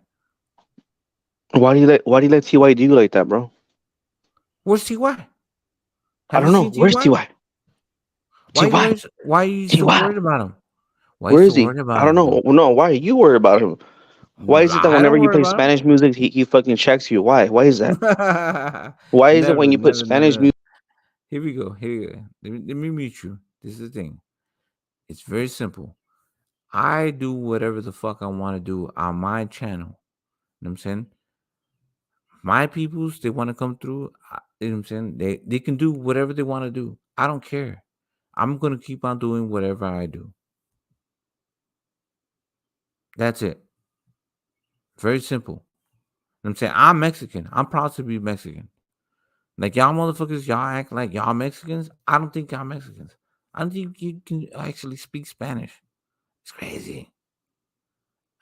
[SPEAKER 11] Why do you let Ty do you like that, bro?
[SPEAKER 1] Where's Ty?
[SPEAKER 11] I
[SPEAKER 1] Have you
[SPEAKER 11] don't know.
[SPEAKER 1] seen
[SPEAKER 11] Where's
[SPEAKER 1] Ty?
[SPEAKER 11] Ty? Ty.
[SPEAKER 1] Why are you so
[SPEAKER 11] Ty.
[SPEAKER 1] worried about him? Why are you
[SPEAKER 11] Where
[SPEAKER 1] so
[SPEAKER 11] is he?
[SPEAKER 1] worried about
[SPEAKER 11] I don't
[SPEAKER 1] him,
[SPEAKER 11] know.
[SPEAKER 1] bro?
[SPEAKER 11] No, why are you worried about him? Why is it that
[SPEAKER 1] I
[SPEAKER 11] whenever
[SPEAKER 1] don't
[SPEAKER 11] you
[SPEAKER 1] worry
[SPEAKER 11] play
[SPEAKER 1] about him.
[SPEAKER 11] Spanish music, he fucking checks you? Why? Why is that? Why is it when
[SPEAKER 1] Never,
[SPEAKER 11] you put
[SPEAKER 1] never,
[SPEAKER 11] Spanish
[SPEAKER 1] never.
[SPEAKER 11] music?
[SPEAKER 1] Here we go. Here we go. Let me mute you. This is the thing. It's very simple. I do whatever the fuck I want to do on my channel. You know what I'm saying? My peoples, they want to come through. You know what I'm saying? They can do whatever they want to do. I don't care. I'm gonna keep on doing whatever I do. That's it. Very simple. You know what I'm saying? I'm Mexican. I'm proud to be Mexican. Like y'all motherfuckers, y'all act like y'all Mexicans. I don't think y'all Mexicans. I don't think you can actually speak Spanish. It's crazy.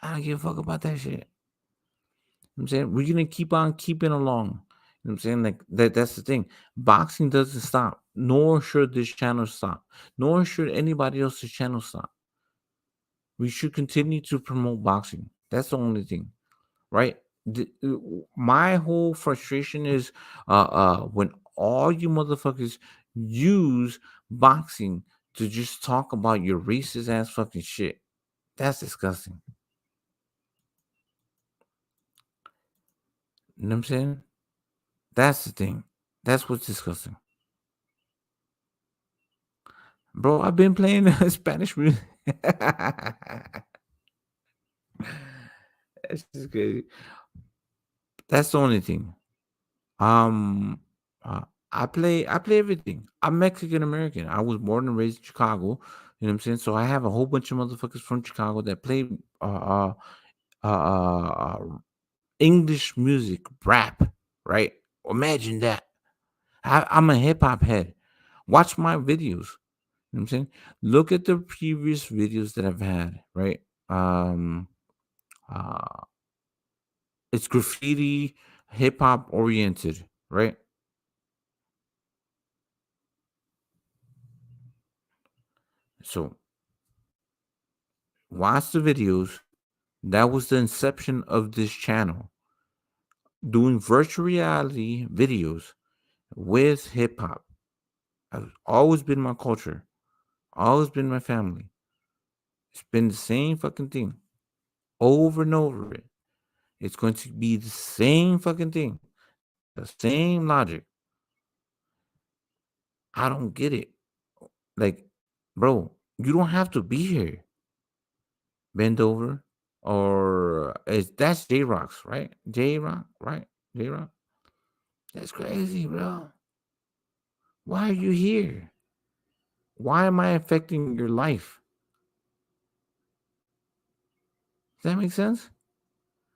[SPEAKER 1] I don't give a fuck about that shit. I'm saying we're gonna keep on keeping along. You know what I'm saying? Like that's the thing. Boxing doesn't stop, nor should this channel stop, nor should anybody else's channel stop. We should continue to promote boxing. That's the only thing, right? My whole frustration is when all you motherfuckers use boxing to just talk about your racist ass fucking shit. That's disgusting. You know what I'm saying? That's the thing. That's what's disgusting. Bro, I've been playing Spanish music. That's just crazy. That's the only thing. Um, I play everything. I'm Mexican American. I was born and raised in Chicago. You know what I'm saying? So I have a whole bunch of motherfuckers from Chicago that play uh, uh, uh English music, rap. Right? Imagine that. I'm a hip hop head. Watch my videos. You know what I'm saying? Look at the previous videos that I've had. Right? Uh, it's graffiti, hip hop oriented. Right? So watch the videos. That was the inception of this channel. Doing virtual reality videos with hip hop. Has always been my culture. Always been my family. It's been the same fucking thing. Over and over it. It's going to be the same fucking thing. The same logic. I don't get it. Like, bro, you don't have to be here. Bend over. Or that's J Rocks, right? J Rock, right? J Rock. That's crazy, bro. Why are you here? Why am I affecting your life? Does that make sense?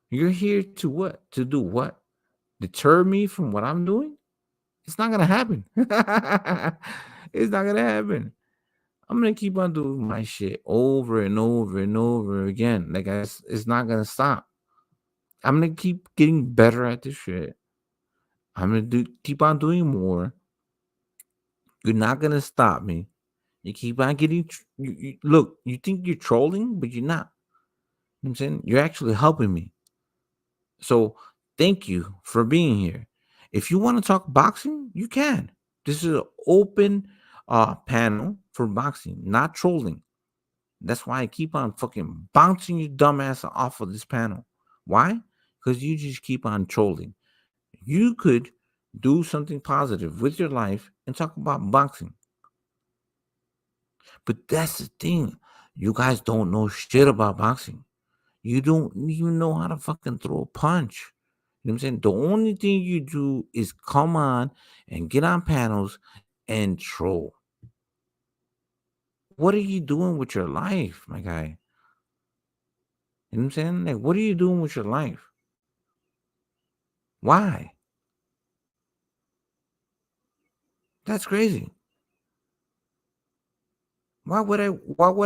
[SPEAKER 1] You're here to what? To do what? Deter me from what I'm doing? It's not gonna happen. It's not gonna happen. I'm gonna keep on doing my shit over and over and over again. Like it's not gonna stop. I'm gonna keep getting better at this shit. I'm gonna keep on doing more. You're not gonna stop me. You keep on getting. Look, you think you're trolling, but you're not. You know what I'm saying? You're actually helping me. So thank you for being here. If you want to talk boxing, you can. This is an open panel for boxing, not trolling. That's why I keep on fucking bouncing your dumb ass off of this panel. Why? Because you just keep on trolling. You could do something positive with your life and talk about boxing. But that's the thing. You guys don't know shit about boxing. You don't even know how to fucking throw a punch. You know what I'm saying? The only thing you do is come on and get on panels and troll. What are you doing with your life, my guy? You know what I'm saying? Like, what are you doing with your life? Why? That's crazy. Why would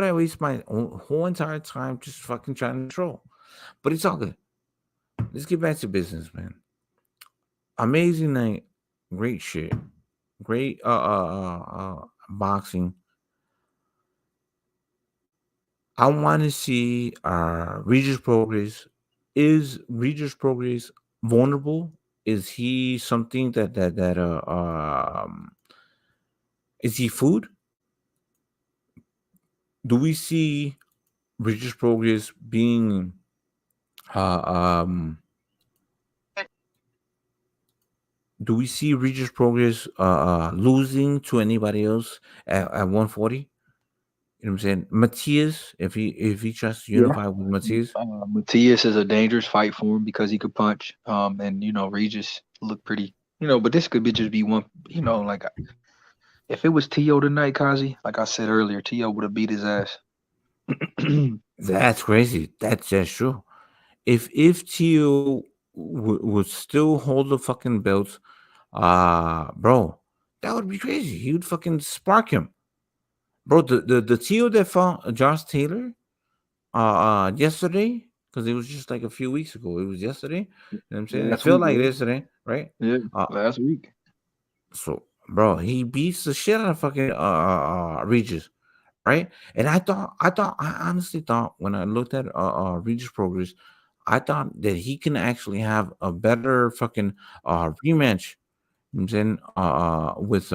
[SPEAKER 1] I waste my whole entire time just fucking trying to troll? But it's all good. Let's get back to business, man. Amazing night, great shit, great boxing. I want to see Regis Progress. Is Regis Progress vulnerable? Is he something is he food? Do we see Regis Progress being uh um do we see Regis Progress losing to anybody else at 140? You know what I'm saying? Matthias, if he tries to
[SPEAKER 10] Yeah.
[SPEAKER 1] unify with Matthias.
[SPEAKER 10] Matias is a dangerous fight for him because he could punch. And Regis looked pretty. But this could be just be one. Like if it was Tio tonight, Kazi, like I said earlier, Tio would have beat his ass.
[SPEAKER 1] That's crazy. That's true. If Tio would still hold the fucking belt, bro, that would be crazy. He would fucking spark him, bro. The Tio that fought Josh Taylor, yesterday, because it was just like a few weeks ago. It was yesterday. You know what I'm saying? It
[SPEAKER 10] Last
[SPEAKER 1] felt
[SPEAKER 10] week,
[SPEAKER 1] like
[SPEAKER 10] right?
[SPEAKER 1] yesterday, right?
[SPEAKER 10] Yeah,
[SPEAKER 1] Uh,
[SPEAKER 10] last week.
[SPEAKER 1] so, bro, he beats the shit out of fucking Regis, right? And I honestly thought when I looked at Regis Progress, I thought that he can actually have a better fucking rematch. You know what I'm saying with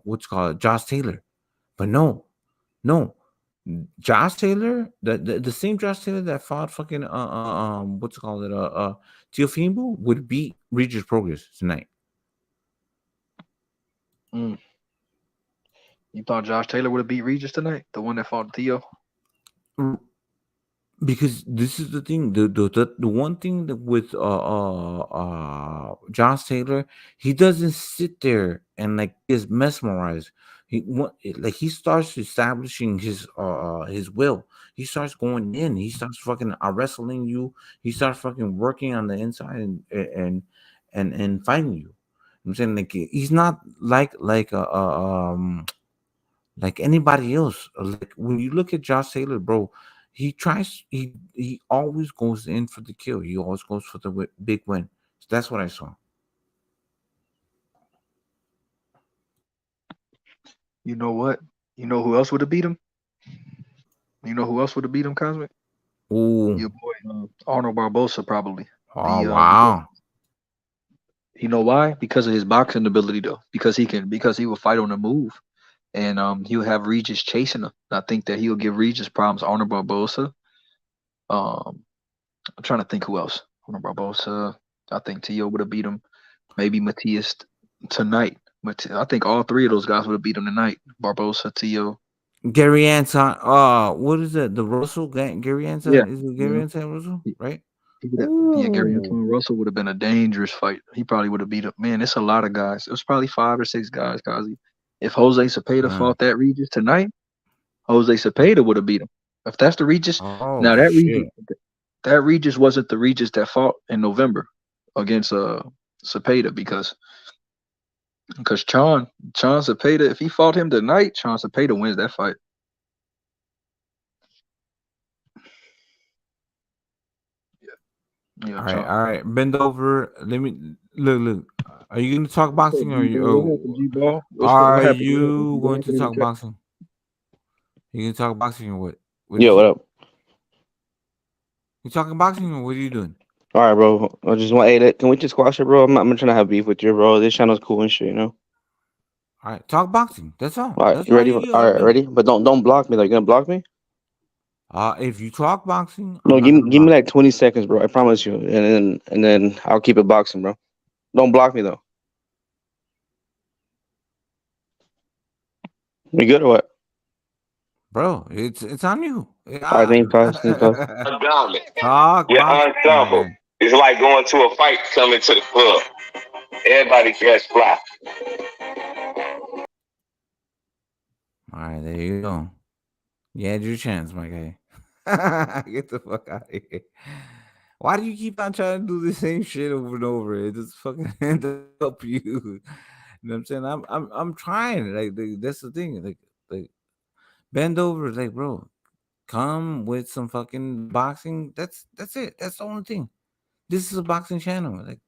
[SPEAKER 1] what's called Josh Taylor, but no, Josh Taylor, the same Josh Taylor that fought fucking what's it called Teofimo would beat Regis Progress tonight.
[SPEAKER 10] Mm. You thought Josh Taylor would have beat Regis tonight? The one that fought Theo?
[SPEAKER 1] Because this is the thing, the one thing that with Josh Taylor, he doesn't sit there and like is mesmerized. Like he starts establishing his will. He starts going in. He starts fucking wrestling you. He starts fucking working on the inside and fighting you. I'm saying like he's not like anybody else. Like when you look at Josh Taylor, bro, he always goes in for the kill. He always goes for the big win. So that's what I saw.
[SPEAKER 10] You know what? You know who else would have beat him? You know who else would have beat him, Cosmic?
[SPEAKER 1] Ooh.
[SPEAKER 10] Your boy Arnold Barbosa, probably.
[SPEAKER 1] Oh wow.
[SPEAKER 10] You know why? Because of his boxing ability, though. Because he will fight on the move, and he'll have Regis chasing him. I think that he'll give Regis problems. Arnold Barbosa. I'm trying to think who else. Arnold Barbosa. I think Tio would have beat him. Maybe Matias tonight. But I think all three of those guys would have beat him tonight. Barbosa, Tio.
[SPEAKER 1] Gary Anton. What is it? The Russell? Gary Anton?
[SPEAKER 10] Yeah,
[SPEAKER 1] Is it
[SPEAKER 10] yeah.
[SPEAKER 1] Gary Anton Russell? Right?
[SPEAKER 10] Yeah, Gary
[SPEAKER 1] Ooh.
[SPEAKER 10] Antoine Russell would have been a dangerous fight. He probably would have beat him. Man, it's a lot of guys. It was probably 5 or 6 guys, Kazi. If Jose Cepeda fought that Regis tonight, Jose Cepeda would have beat him. If that's the Regis,
[SPEAKER 1] Oh
[SPEAKER 10] now
[SPEAKER 1] shit.
[SPEAKER 10] that Regis wasn't the Regis that fought in November against Cepeda because Chon Cepeda, if he fought him tonight, Chon Cepeda wins that fight. Yeah,
[SPEAKER 1] All right. Bend over. Let me look. Are you going to talk boxing or
[SPEAKER 10] What happened, G-Ball?
[SPEAKER 1] are
[SPEAKER 10] What happened?
[SPEAKER 1] you
[SPEAKER 10] What
[SPEAKER 1] going to
[SPEAKER 10] happened in the
[SPEAKER 1] talk
[SPEAKER 10] chat?
[SPEAKER 1] boxing? You going to talk boxing or what?
[SPEAKER 11] Yo, what up?
[SPEAKER 1] You talking boxing or what are you doing?
[SPEAKER 11] All right, bro. I just want, hey, can we just squash it, bro? I'm trying to have beef with you, bro. This channel's cool and shit, you know.
[SPEAKER 1] All right, talk boxing. That's all.
[SPEAKER 11] All right,
[SPEAKER 1] That's
[SPEAKER 11] you
[SPEAKER 1] all
[SPEAKER 11] ready?
[SPEAKER 1] you
[SPEAKER 11] All
[SPEAKER 1] gotta
[SPEAKER 11] right,
[SPEAKER 1] do.
[SPEAKER 11] ready? But don't block me. Like, you gonna block me?
[SPEAKER 1] If you talk boxing,
[SPEAKER 11] No,
[SPEAKER 1] I'm not gonna
[SPEAKER 11] give me
[SPEAKER 1] block.
[SPEAKER 11] like 20 seconds, bro. I promise you, and then I'll keep it boxing, bro. Don't block me though. You good or what?
[SPEAKER 1] Bro, it's on you.
[SPEAKER 11] All right, name pass.
[SPEAKER 12] Ungodly.
[SPEAKER 1] Talk
[SPEAKER 12] You're
[SPEAKER 1] boxing.
[SPEAKER 12] unstoppable. It's like going to a fight coming to the club. Everybody gets fly.
[SPEAKER 1] All right, there you go. You had your chance, my guy. Get the fuck out of here. Why do you keep on trying to do the same shit over and over? It just fucking doesn't help you. You know what I'm saying? I'm trying. Like that's the thing. Like bend over. Like bro, come with some fucking boxing. That's it. That's the only thing. This is a boxing channel. Like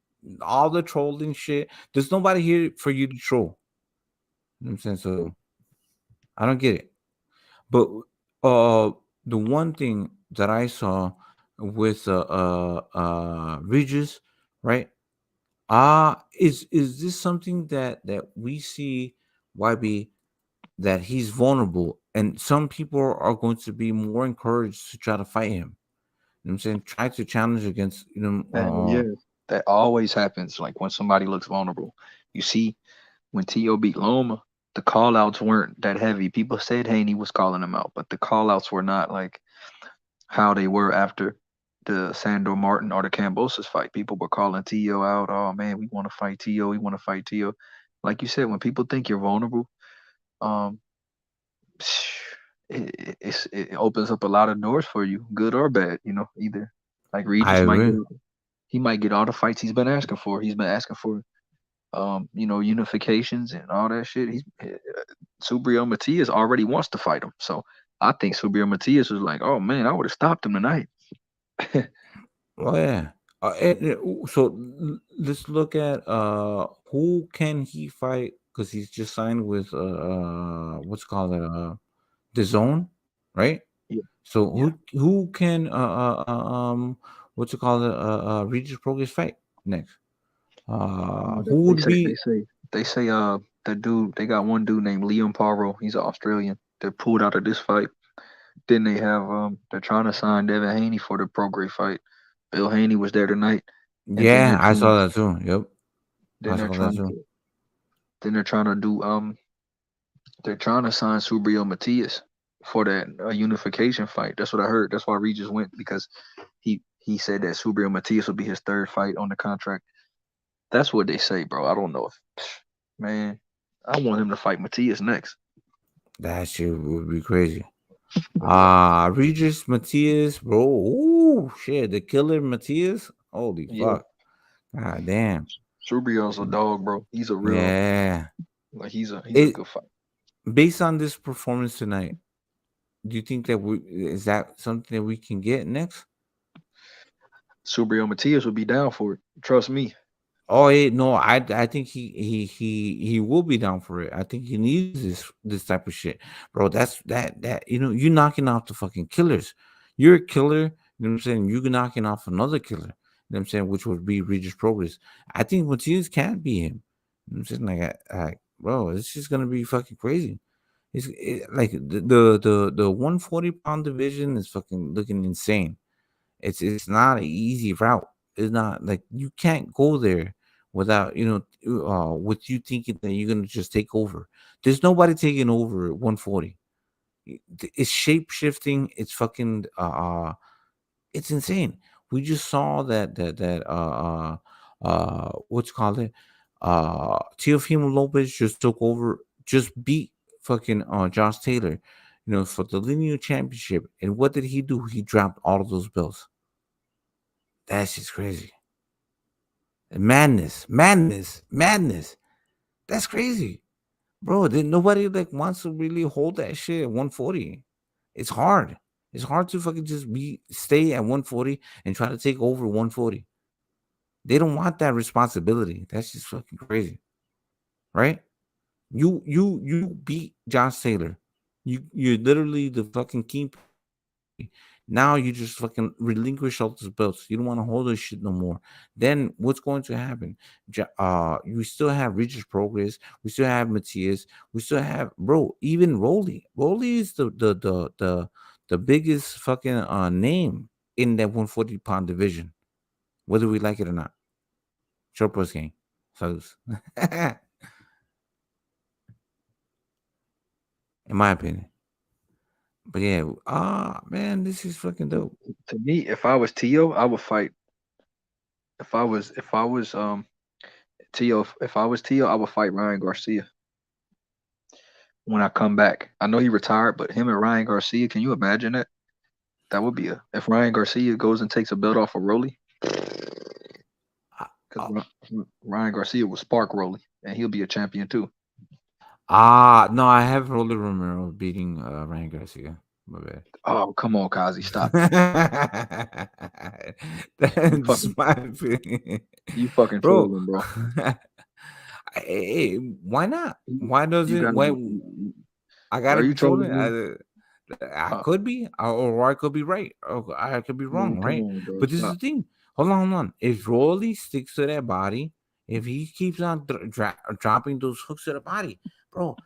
[SPEAKER 1] all the trolling shit. There's nobody here for you to troll. You know what I'm saying? So I don't get it. But the one thing that I saw with Regis, right? Is this something that we see YB that he's vulnerable and some people are going to be more encouraged to try to fight him. You know what I'm saying? Try to challenge against,
[SPEAKER 10] Yeah, that always happens. Like when somebody looks vulnerable, you see, when T.O. beat Loma, the call outs weren't that heavy. People said Haney was calling him out, but the call outs were not like how they were after the Sandor Martin or the Cambosis fight. People were calling T.O. out. Oh man, we want to fight T.O. We want to fight T.O. Like you said, when people think you're vulnerable, um, it opens up a lot of doors for you, good or bad. Either like
[SPEAKER 1] I
[SPEAKER 10] Regis
[SPEAKER 1] agree.
[SPEAKER 10] he might get all the fights he's been asking for. He's been asking for unifications and all that shit. Subriel Matias already wants to fight him. So I think Subriel Matias was like, oh man, I would have stopped him tonight.
[SPEAKER 1] Oh yeah. So let's look at who can he fight because he's just signed with what's it called the zone, right?
[SPEAKER 10] Yeah.
[SPEAKER 1] So who can what's it called Regis Progress fight next? Who would be
[SPEAKER 10] They say that dude, they got one dude named Liam Paro. He's an Australian that pulled out of this fight. Then they have they're trying to sign Devin Haney for the PROGRAIS fight. Bill Haney was there tonight. And then
[SPEAKER 1] yeah, I saw that too. Yep.
[SPEAKER 10] then
[SPEAKER 1] I
[SPEAKER 10] they're
[SPEAKER 1] saw that
[SPEAKER 10] trying
[SPEAKER 1] too.
[SPEAKER 10] to then they're trying to do they're trying to sign Subriel Matias for that unification fight. That's what I heard. That's why Regis went, because he said that Subriel Matias will be his third fight on the contract. That's what they say, bro. I don't know if man, I want him to fight Matias next.
[SPEAKER 1] That shit would be crazy. Regis Matias, bro. Ooh, shit. The killer Matias. Holy
[SPEAKER 10] Yeah.
[SPEAKER 1] fuck. God damn.
[SPEAKER 10] Subriel's a dog, bro. He's a real
[SPEAKER 1] Yeah.
[SPEAKER 10] like he's a
[SPEAKER 1] It,
[SPEAKER 10] good fight.
[SPEAKER 1] based on this performance tonight, do you think that is that something that we can get next?
[SPEAKER 10] Subriel Matias would be down for it. Trust me.
[SPEAKER 1] Oh no, I think he will be down for it. I think he needs this type of shit, bro. That's that you're knocking off the fucking killers. You're a killer. You know what I'm saying? You're knocking off another killer. You know what I'm saying? Which would be Regis Progress. I think Matias can't be him. You know what I'm saying? Like bro, it's just gonna be fucking crazy. Like the 140-pound division is fucking looking insane. It's not an easy route. It's not like you can't go there without with you thinking that you're gonna just take over. There's nobody taking over at 140. It's shape shifting. It's fucking it's insane. We just saw that what's it called it Teofimo Lopez just took over, just beat fucking Josh Taylor, for the lineal championship. And what did he do? He dropped all of those belts. That's just crazy. Madness. That's crazy, bro. Nobody like wants to really hold that shit at 140. It's hard. It's hard to fucking just stay at 140 and try to take over 140. They don't want that responsibility. That's just fucking crazy, right? You beat Josh Taylor. You're literally the fucking king. Now you just fucking relinquish all those belts. You don't want to hold this shit no more. Then what's going to happen? You still have Regis Progress. We still have Matias. We still have even Rolly. Rolly is the biggest fucking name in that 140-pound division, whether we like it or not. Short post game. Salutes. In my opinion. But yeah, man, this is fucking dope.
[SPEAKER 10] To me, if I was T.O., I would fight. If I was T.O., I would fight Ryan Garcia when I come back. I know he retired, but him and Ryan Garcia, can you imagine that? That would be if Ryan Garcia goes and takes a belt off of Rolly. Because Ryan Garcia will spark Rolly and he'll be a champion too.
[SPEAKER 1] No, I have Rolly Romero beating Ryan Garcia. My bad.
[SPEAKER 10] Oh, come on, Kazi, stop.
[SPEAKER 1] That's my opinion.
[SPEAKER 10] You fucking
[SPEAKER 1] Bro.
[SPEAKER 10] trolling, bro.
[SPEAKER 1] Hey, why not? Why
[SPEAKER 10] You
[SPEAKER 1] doesn't
[SPEAKER 10] gotta
[SPEAKER 1] why
[SPEAKER 10] be.
[SPEAKER 1] I
[SPEAKER 10] Are
[SPEAKER 1] gotta
[SPEAKER 10] you
[SPEAKER 1] be trolling?
[SPEAKER 10] trolling me?
[SPEAKER 1] I could be, or I could be right, or I could be wrong,
[SPEAKER 10] Man, come
[SPEAKER 1] right?
[SPEAKER 10] on, bro.
[SPEAKER 1] But this is the
[SPEAKER 10] Stop.
[SPEAKER 1] thing. Hold on. If Rolly sticks to that body, if he keeps on dropping those hooks to the body, bro,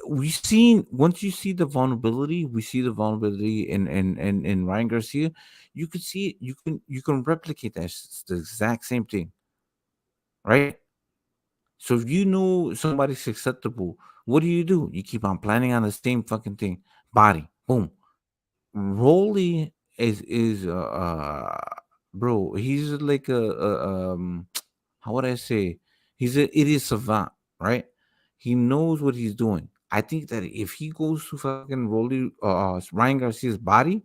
[SPEAKER 1] we seen once you see the vulnerability, we see the vulnerability in Ryan Garcia. You can see it. You can replicate that. It's the exact same thing, right? So if you know somebody's susceptible, what do? You keep on planning on the same fucking thing. Body, boom. Rolly is bro. He's like how would I say? He's a idiot savant, right? He knows what he's doing. I think that if he goes to fucking Rolly Ryan Garcia's body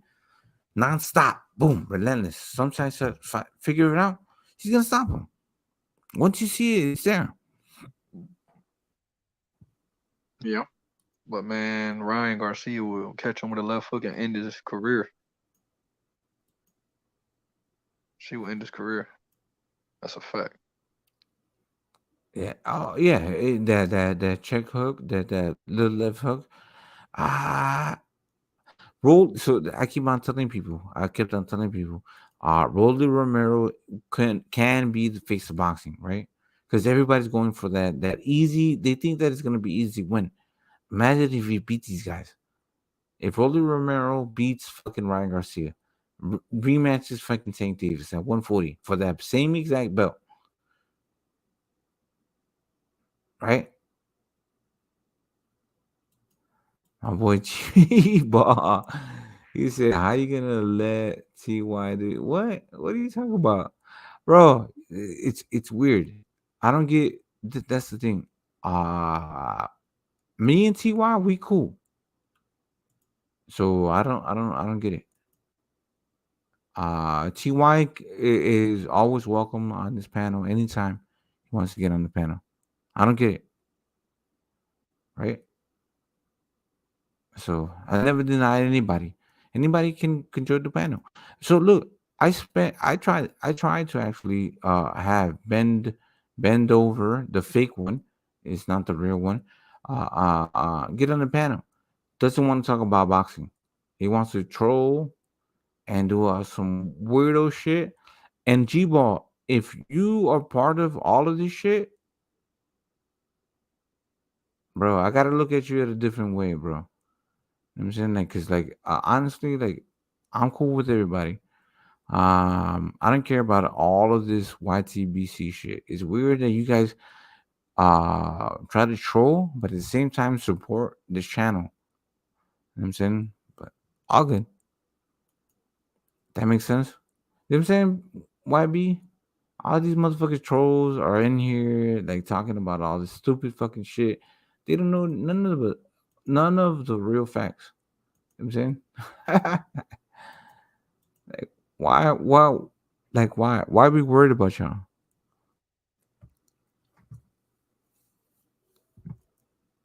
[SPEAKER 1] nonstop, boom, relentless. Sometimes figure it out. He's gonna stop him. Once you see it, it's there.
[SPEAKER 10] Yeah. But man, Ryan Garcia will catch him with a left hook and end his career. She will end his career. That's a fact.
[SPEAKER 1] Yeah. Oh, yeah. That check hook, that little left hook. Ah, roll. So I keep on telling people. I kept on telling people. Rolly Romero can be the face of boxing, right? Because everybody's going for that easy. They think that it's gonna be easy win. Imagine if he beat these guys. If Rolly Romero beats fucking Ryan Garcia, rematches fucking Tank Davis at 140 for that same exact belt, right? My boy G-Ball. He said, "How you gonna let Ty do what? What are you talking about, bro? It's weird. I don't get. That's the thing. Me and Ty, we cool. So I don't get it. Ty is always welcome on this panel anytime he wants to get on the panel. I don't get it, right? So I never denied anybody. Anybody can join the panel. So look, I tried to actually have bend over the fake one. It's not the real one. Get on the panel. Doesn't want to talk about boxing. He wants to troll and do some weirdo shit. And G Ball, if you are part of all of this shit, bro, I gotta look at you at a different way, bro. You know what I'm saying? Like, cause like honestly, like I'm cool with everybody. I don't care about all of this YTBC shit. It's weird that you guys try to troll, but at the same time support this channel. You know what I'm saying? But all good. That makes sense. You know what I'm saying? YB? All these motherfuckers trolls are in here like talking about all this stupid fucking shit. They don't know none of the real facts. You know what I'm saying? Like why are we worried about y'all?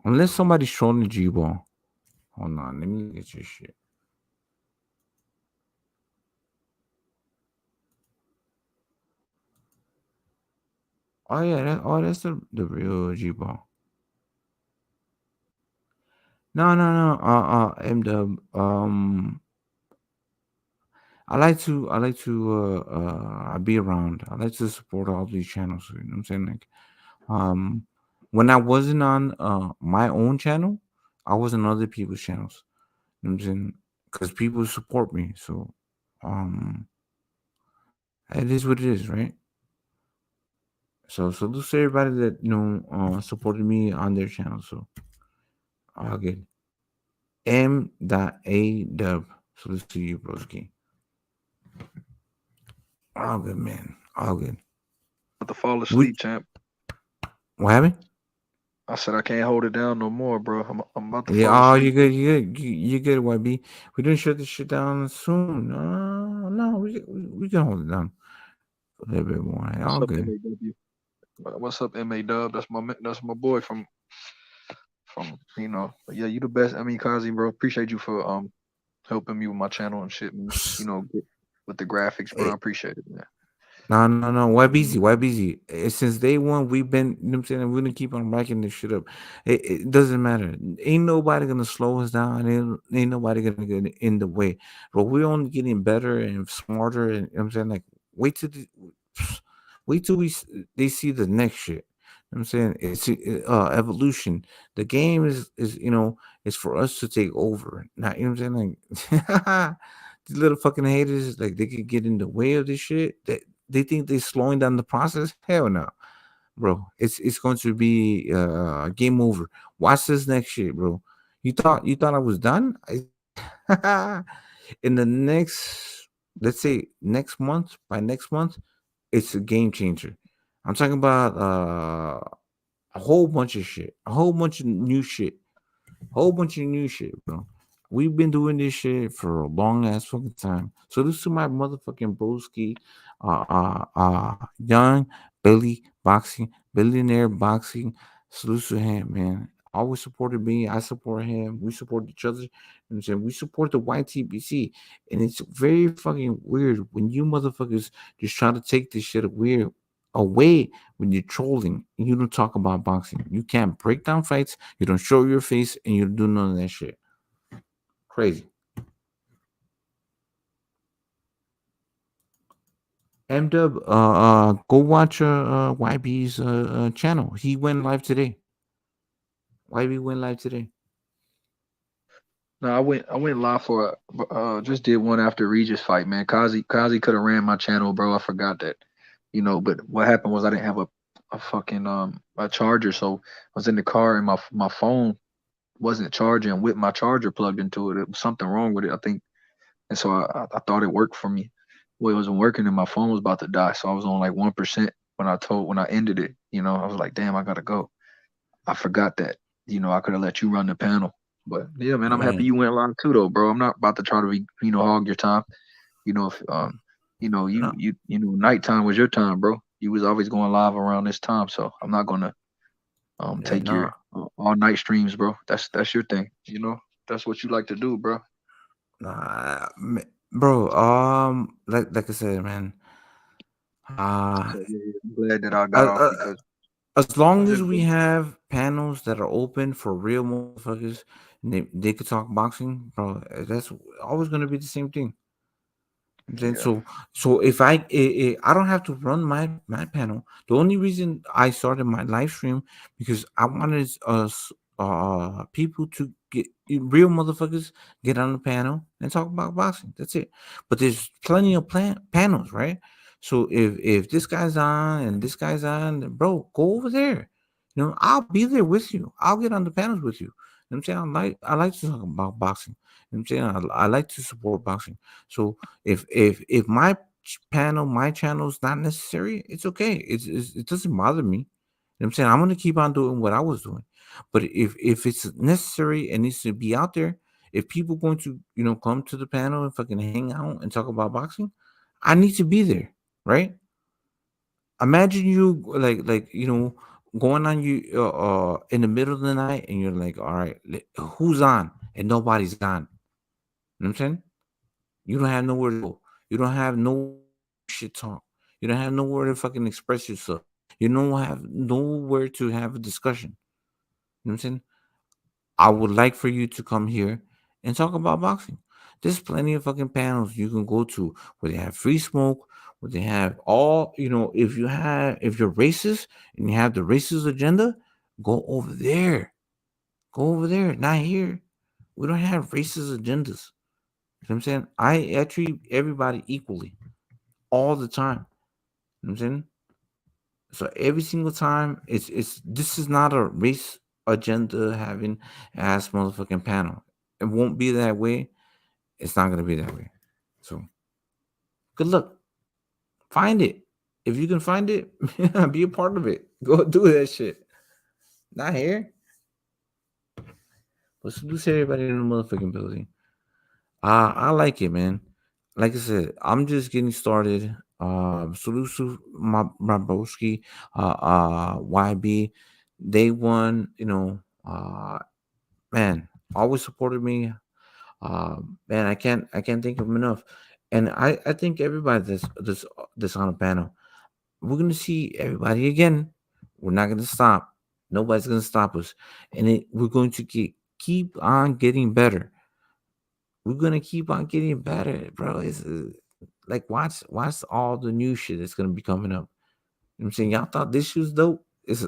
[SPEAKER 1] Unless somebody's trolling G-Ball. Hold on, let me look at your shit. Oh yeah, that's the real G-Ball. No. M-Dub. I be around. I like to support all these channels. You know what I'm saying? Like, when I wasn't on my own channel, I was on other people's channels. You know what I'm saying? Because people support me, so it is what it is, right? So salute to everybody that supported me on their channel. So all good. M.A. Dub. Salute to you, broski. All good, man. All good.
[SPEAKER 10] About to fall asleep, champ.
[SPEAKER 1] What happened?
[SPEAKER 10] I said I can't hold it down no more, bro. I'm about to
[SPEAKER 1] Yeah,
[SPEAKER 10] fall
[SPEAKER 1] oh,
[SPEAKER 10] asleep.
[SPEAKER 1] you good, YB. We didn't shut this shit down soon. No, we can hold it down a little bit more.
[SPEAKER 10] What's
[SPEAKER 1] All
[SPEAKER 10] up,
[SPEAKER 1] good.
[SPEAKER 10] MAW? What's up, MA Dub? That's my boy from But yeah, you the best. I mean, Kazi, bro. Appreciate you for helping me with my channel and shit. And, with the graphics, bro. I appreciate it, man.
[SPEAKER 1] No. Why busy? Why busy? Since day one, we've been, you know what I'm saying? We're gonna keep on racking this shit up. It doesn't matter. Ain't nobody gonna slow us down. Ain't nobody gonna get in the way. But we're only getting better and smarter. And you know what I'm saying, like, wait till the, wait till they see the next shit. You know what I'm saying, it's evolution. The game is is for us to take over. Not, you know what I'm saying, like these little fucking haters, like, they could get in the way of this shit. They think they're slowing down the process. Hell no, bro. It's going to be game over. Watch this next shit, bro. You thought I was done? In the next, let's say next month, by next month, it's a game changer. I'm talking about a whole bunch of shit, a whole bunch of new shit. Whole bunch of new shit, bro. We've been doing this shit for a long ass fucking time. So this to my motherfucking broski, young Billy boxing, billionaire boxing. Salute to him, man. Always supported me. I support him. We support each other. You know what I'm saying? We support the YTBC. And it's very fucking weird when you motherfuckers just try to take this shit weird away when you're trolling and you don't talk about boxing. You can't break down fights, you don't show your face, and you don't do none of that shit. Crazy. M Dub, go watch YB's channel. He went live today. YB went live today.
[SPEAKER 10] No, I went live for just did one after Regis fight, man. Kazi could have ran my channel, bro. I forgot that. But what happened was I didn't have a fucking a charger, so I was in the car and my phone wasn't charging with my charger plugged into it. It was something wrong with it, I think. And so I thought it worked for me. Well, it wasn't working and my phone was about to die. So I was on like 1% when I ended it. I was like, damn, I gotta go. I forgot that. I could have let you run the panel. But yeah, man, I'm happy
[SPEAKER 1] Man,
[SPEAKER 10] you went live too, though, bro. I'm not about to try to be, hog your time. If
[SPEAKER 1] no,
[SPEAKER 10] nighttime was your time, bro. You was always going live around this time, so I'm not gonna
[SPEAKER 1] yeah,
[SPEAKER 10] take
[SPEAKER 1] no,
[SPEAKER 10] your all night streams, bro. That's your thing. That's what you like to do, bro.
[SPEAKER 1] bro. Like I said, man. Uh,
[SPEAKER 10] So yeah, I'm glad that I got
[SPEAKER 1] uh,
[SPEAKER 10] off
[SPEAKER 1] uh,
[SPEAKER 10] because
[SPEAKER 1] as
[SPEAKER 10] I
[SPEAKER 1] long as
[SPEAKER 10] just
[SPEAKER 1] we have panels that are open for real motherfuckers, and they could talk boxing, bro. That's always gonna be the same thing. Then
[SPEAKER 10] yeah.
[SPEAKER 1] so if I don't have to run my panel. The only reason I started my live stream because I wanted us people to get real motherfuckers get on the panel and talk about boxing. That's it. But there's plenty of panels, right? So if this guy's on and this guy's on, then bro, go over there. I'll be there with you. I'll get on the panels with you. You know what I'm saying? I like to talk about boxing. You know what I'm saying? I like to support boxing. So if my panel, my channel is not necessary, it's okay. It doesn't bother me. You know what I'm saying? I'm gonna keep on doing what I was doing. But if it's necessary and needs to be out there, if people going to come to the panel and fucking hang out and talk about boxing, I need to be there, right? Imagine you going on you in the middle of the night and you're like, all right, who's on? And nobody's on. You know what I'm saying? You don't have nowhere to go. You don't have no shit talk. You don't have nowhere to fucking express yourself. You don't have nowhere to have a discussion. You know what I'm saying? I would like for you to come here and talk about boxing. There's plenty of fucking panels you can go to where they have free smoke, where they have all, if you're racist and you have the racist agenda, go over there. Go over there, not here. We don't have racist agendas. You know what I'm saying? I treat everybody equally all the time. You know what I'm saying? So every single time, it's this is not a race agenda having ass motherfucking panel. It won't be that way. It's not gonna be that way. So good luck. Find it. If you can find it, be a part of it. Go do that shit. Not here. But salute to everybody in the motherfucking building. I like it, man. Like I said, I'm just getting started. Solusu, my broski, YB, they won. Man, always supported me. Man, I can't think of them enough. And I think everybody that's on the panel, we're gonna see everybody again. We're not gonna stop. Nobody's gonna stop us, and we're going to keep on getting better. We're gonna keep on getting better, bro. It's like watch all the new shit that's gonna be coming up. You know what I'm saying? Y'all thought this was dope. It's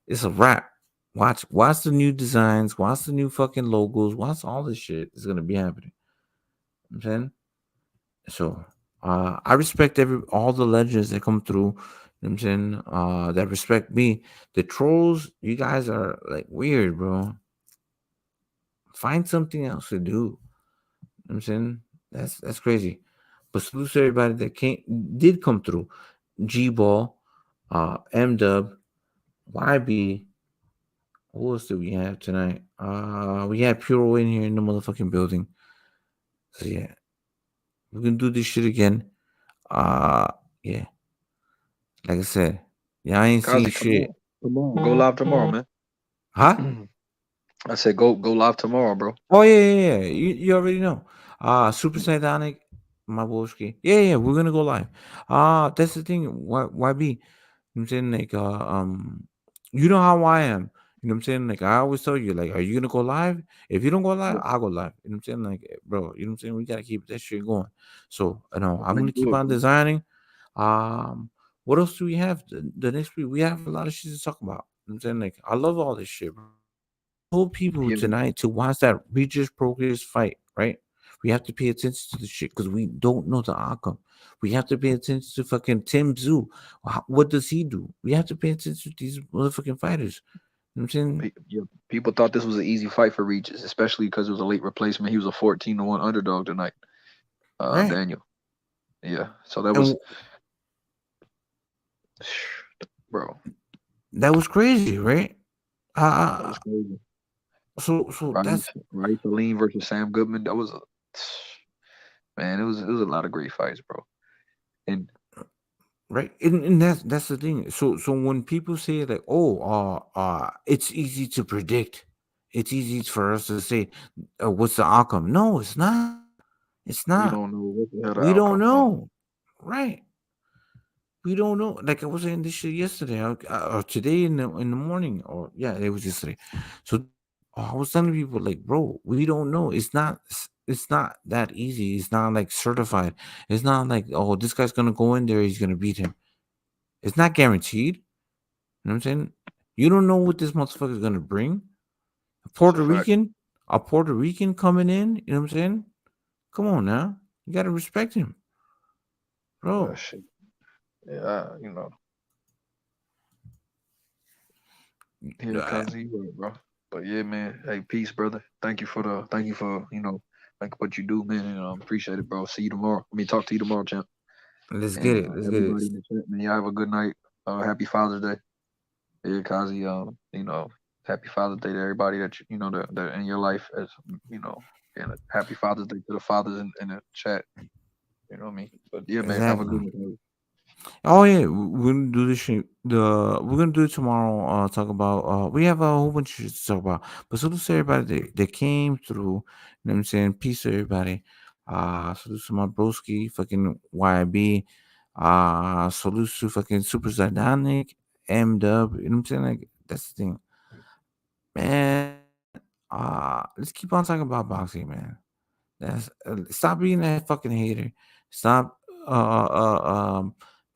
[SPEAKER 1] it's a wrap. Watch the new designs. Watch the new fucking logos. Watch all this shit is gonna be happening. You know what I'm saying? So I respect all the legends that come through. You know what I'm saying? That respect me. The trolls, you guys are like weird, bro. Find something else to do. You know what I'm saying? That's crazy. But salute to everybody that did come through. G Ball, M Dub, YB. Who else do we have tonight? We had Puro in here in the motherfucking building. So yeah, we're gonna do this shit again. Yeah, like I said, y'all ain't see
[SPEAKER 10] Kazi,
[SPEAKER 1] shit.
[SPEAKER 10] tomorrow. Go live tomorrow, man.
[SPEAKER 1] Huh?
[SPEAKER 10] I said go live tomorrow, bro.
[SPEAKER 1] Oh yeah. You already know. Super Saiyatic, my bullshit. Yeah, we're gonna go live. That's the thing. Why be? You know what I'm saying? Like you know how I am. You know what I'm saying? Like I always tell you, like, are you gonna go live? If you don't go live, I'll go live. You know what I'm saying? Like, bro, you know what I'm saying? We gotta keep that shit going. So I'm
[SPEAKER 10] Let's
[SPEAKER 1] gonna keep
[SPEAKER 10] do it,
[SPEAKER 1] on
[SPEAKER 10] bro.
[SPEAKER 1] designing. What else do we have? The next week we have a lot of shit to talk about. You know what I'm saying? Like, I love all this shit, bro. Told people
[SPEAKER 10] Yeah, man.
[SPEAKER 1] tonight to watch that Regis Progress fight, right? We have to pay attention to the shit because we don't know the outcome. We have to pay attention to fucking Tim Zoo. What does he do? We have to pay attention to these motherfucking fighters. You know what I'm saying?
[SPEAKER 10] Yeah, people thought this was an easy fight for Regis, especially because it was a late replacement. He was a 14-1 underdog tonight.
[SPEAKER 1] Right.
[SPEAKER 10] Daniel. Yeah. So that was
[SPEAKER 1] And
[SPEAKER 10] bro.
[SPEAKER 1] that was crazy, right?
[SPEAKER 10] That was crazy.
[SPEAKER 1] So that's
[SPEAKER 10] Right Salim versus Sam Goodman. That was a man, it was a lot of great fights, bro. And
[SPEAKER 1] right, and that's the thing. So when people say like, oh, it's easy to predict, it's easy for us to say, what's the outcome? No, it's not. It's
[SPEAKER 10] we
[SPEAKER 1] not.
[SPEAKER 10] don't know what the hell the
[SPEAKER 1] We don't
[SPEAKER 10] outcome is.
[SPEAKER 1] know. Right. We don't know. Like I was saying this shit yesterday or today in the morning, or yeah, it was yesterday. So I was telling people like, bro, we don't know. It's not that easy. It's not like certified. It's not like, oh, this guy's gonna go in there, he's gonna beat him. It's not guaranteed. You know what I'm saying? You don't know what this motherfucker is gonna bring. A
[SPEAKER 10] It's a
[SPEAKER 1] Puerto
[SPEAKER 10] fact.
[SPEAKER 1] Rican, a Puerto Rican coming in. You know what I'm saying? Come on now, you gotta respect him, bro.
[SPEAKER 10] Shit. Yeah, here comes he right, bro. But yeah, man. Hey, peace, brother. Thank you for like what you do, man. And appreciate it, bro. See you tomorrow. Let me talk to you tomorrow, champ.
[SPEAKER 1] Let's get
[SPEAKER 10] And
[SPEAKER 1] it. Let's get it.
[SPEAKER 10] everybody in the chat, man, y'all have a good night. Happy Father's Day. Yeah, Kazi. Happy Father's Day to everybody that that in your life, as and happy Father's Day to the fathers in the chat. You know what I mean? But yeah, man, have a good
[SPEAKER 1] Exactly.
[SPEAKER 10] one.
[SPEAKER 1] Oh yeah, we're gonna do this shit. We're gonna do it tomorrow. Talk about. We have a whole bunch of shit to talk about. But salute to everybody that came through. You know what I'm saying? Peace to everybody. Salute to my broski, fucking YB. Salute to fucking Super Zidanic, M Dub. You know what I'm saying? Like that's the thing, man. Let's keep on talking about boxing, man. Stop being that fucking hater. Stop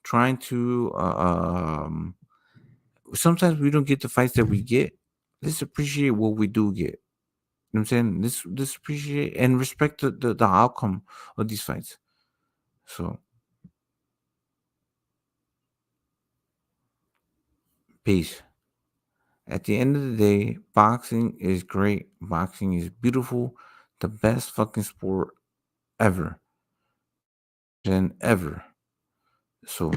[SPEAKER 1] trying to sometimes we don't get the fights that we get. Let's appreciate what we do get. You know what I'm saying? Let's appreciate and respect the outcome of these fights. So peace. At the end of the day, boxing is great. Boxing is beautiful. The best fucking sport ever. And ever. So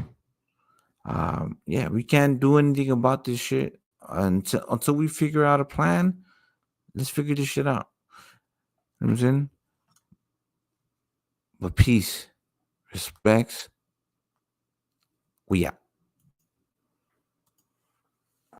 [SPEAKER 1] yeah, we can't do anything about this shit until we figure out a plan. Let's figure this shit out. You know what I'm saying? But peace. Respects. We out.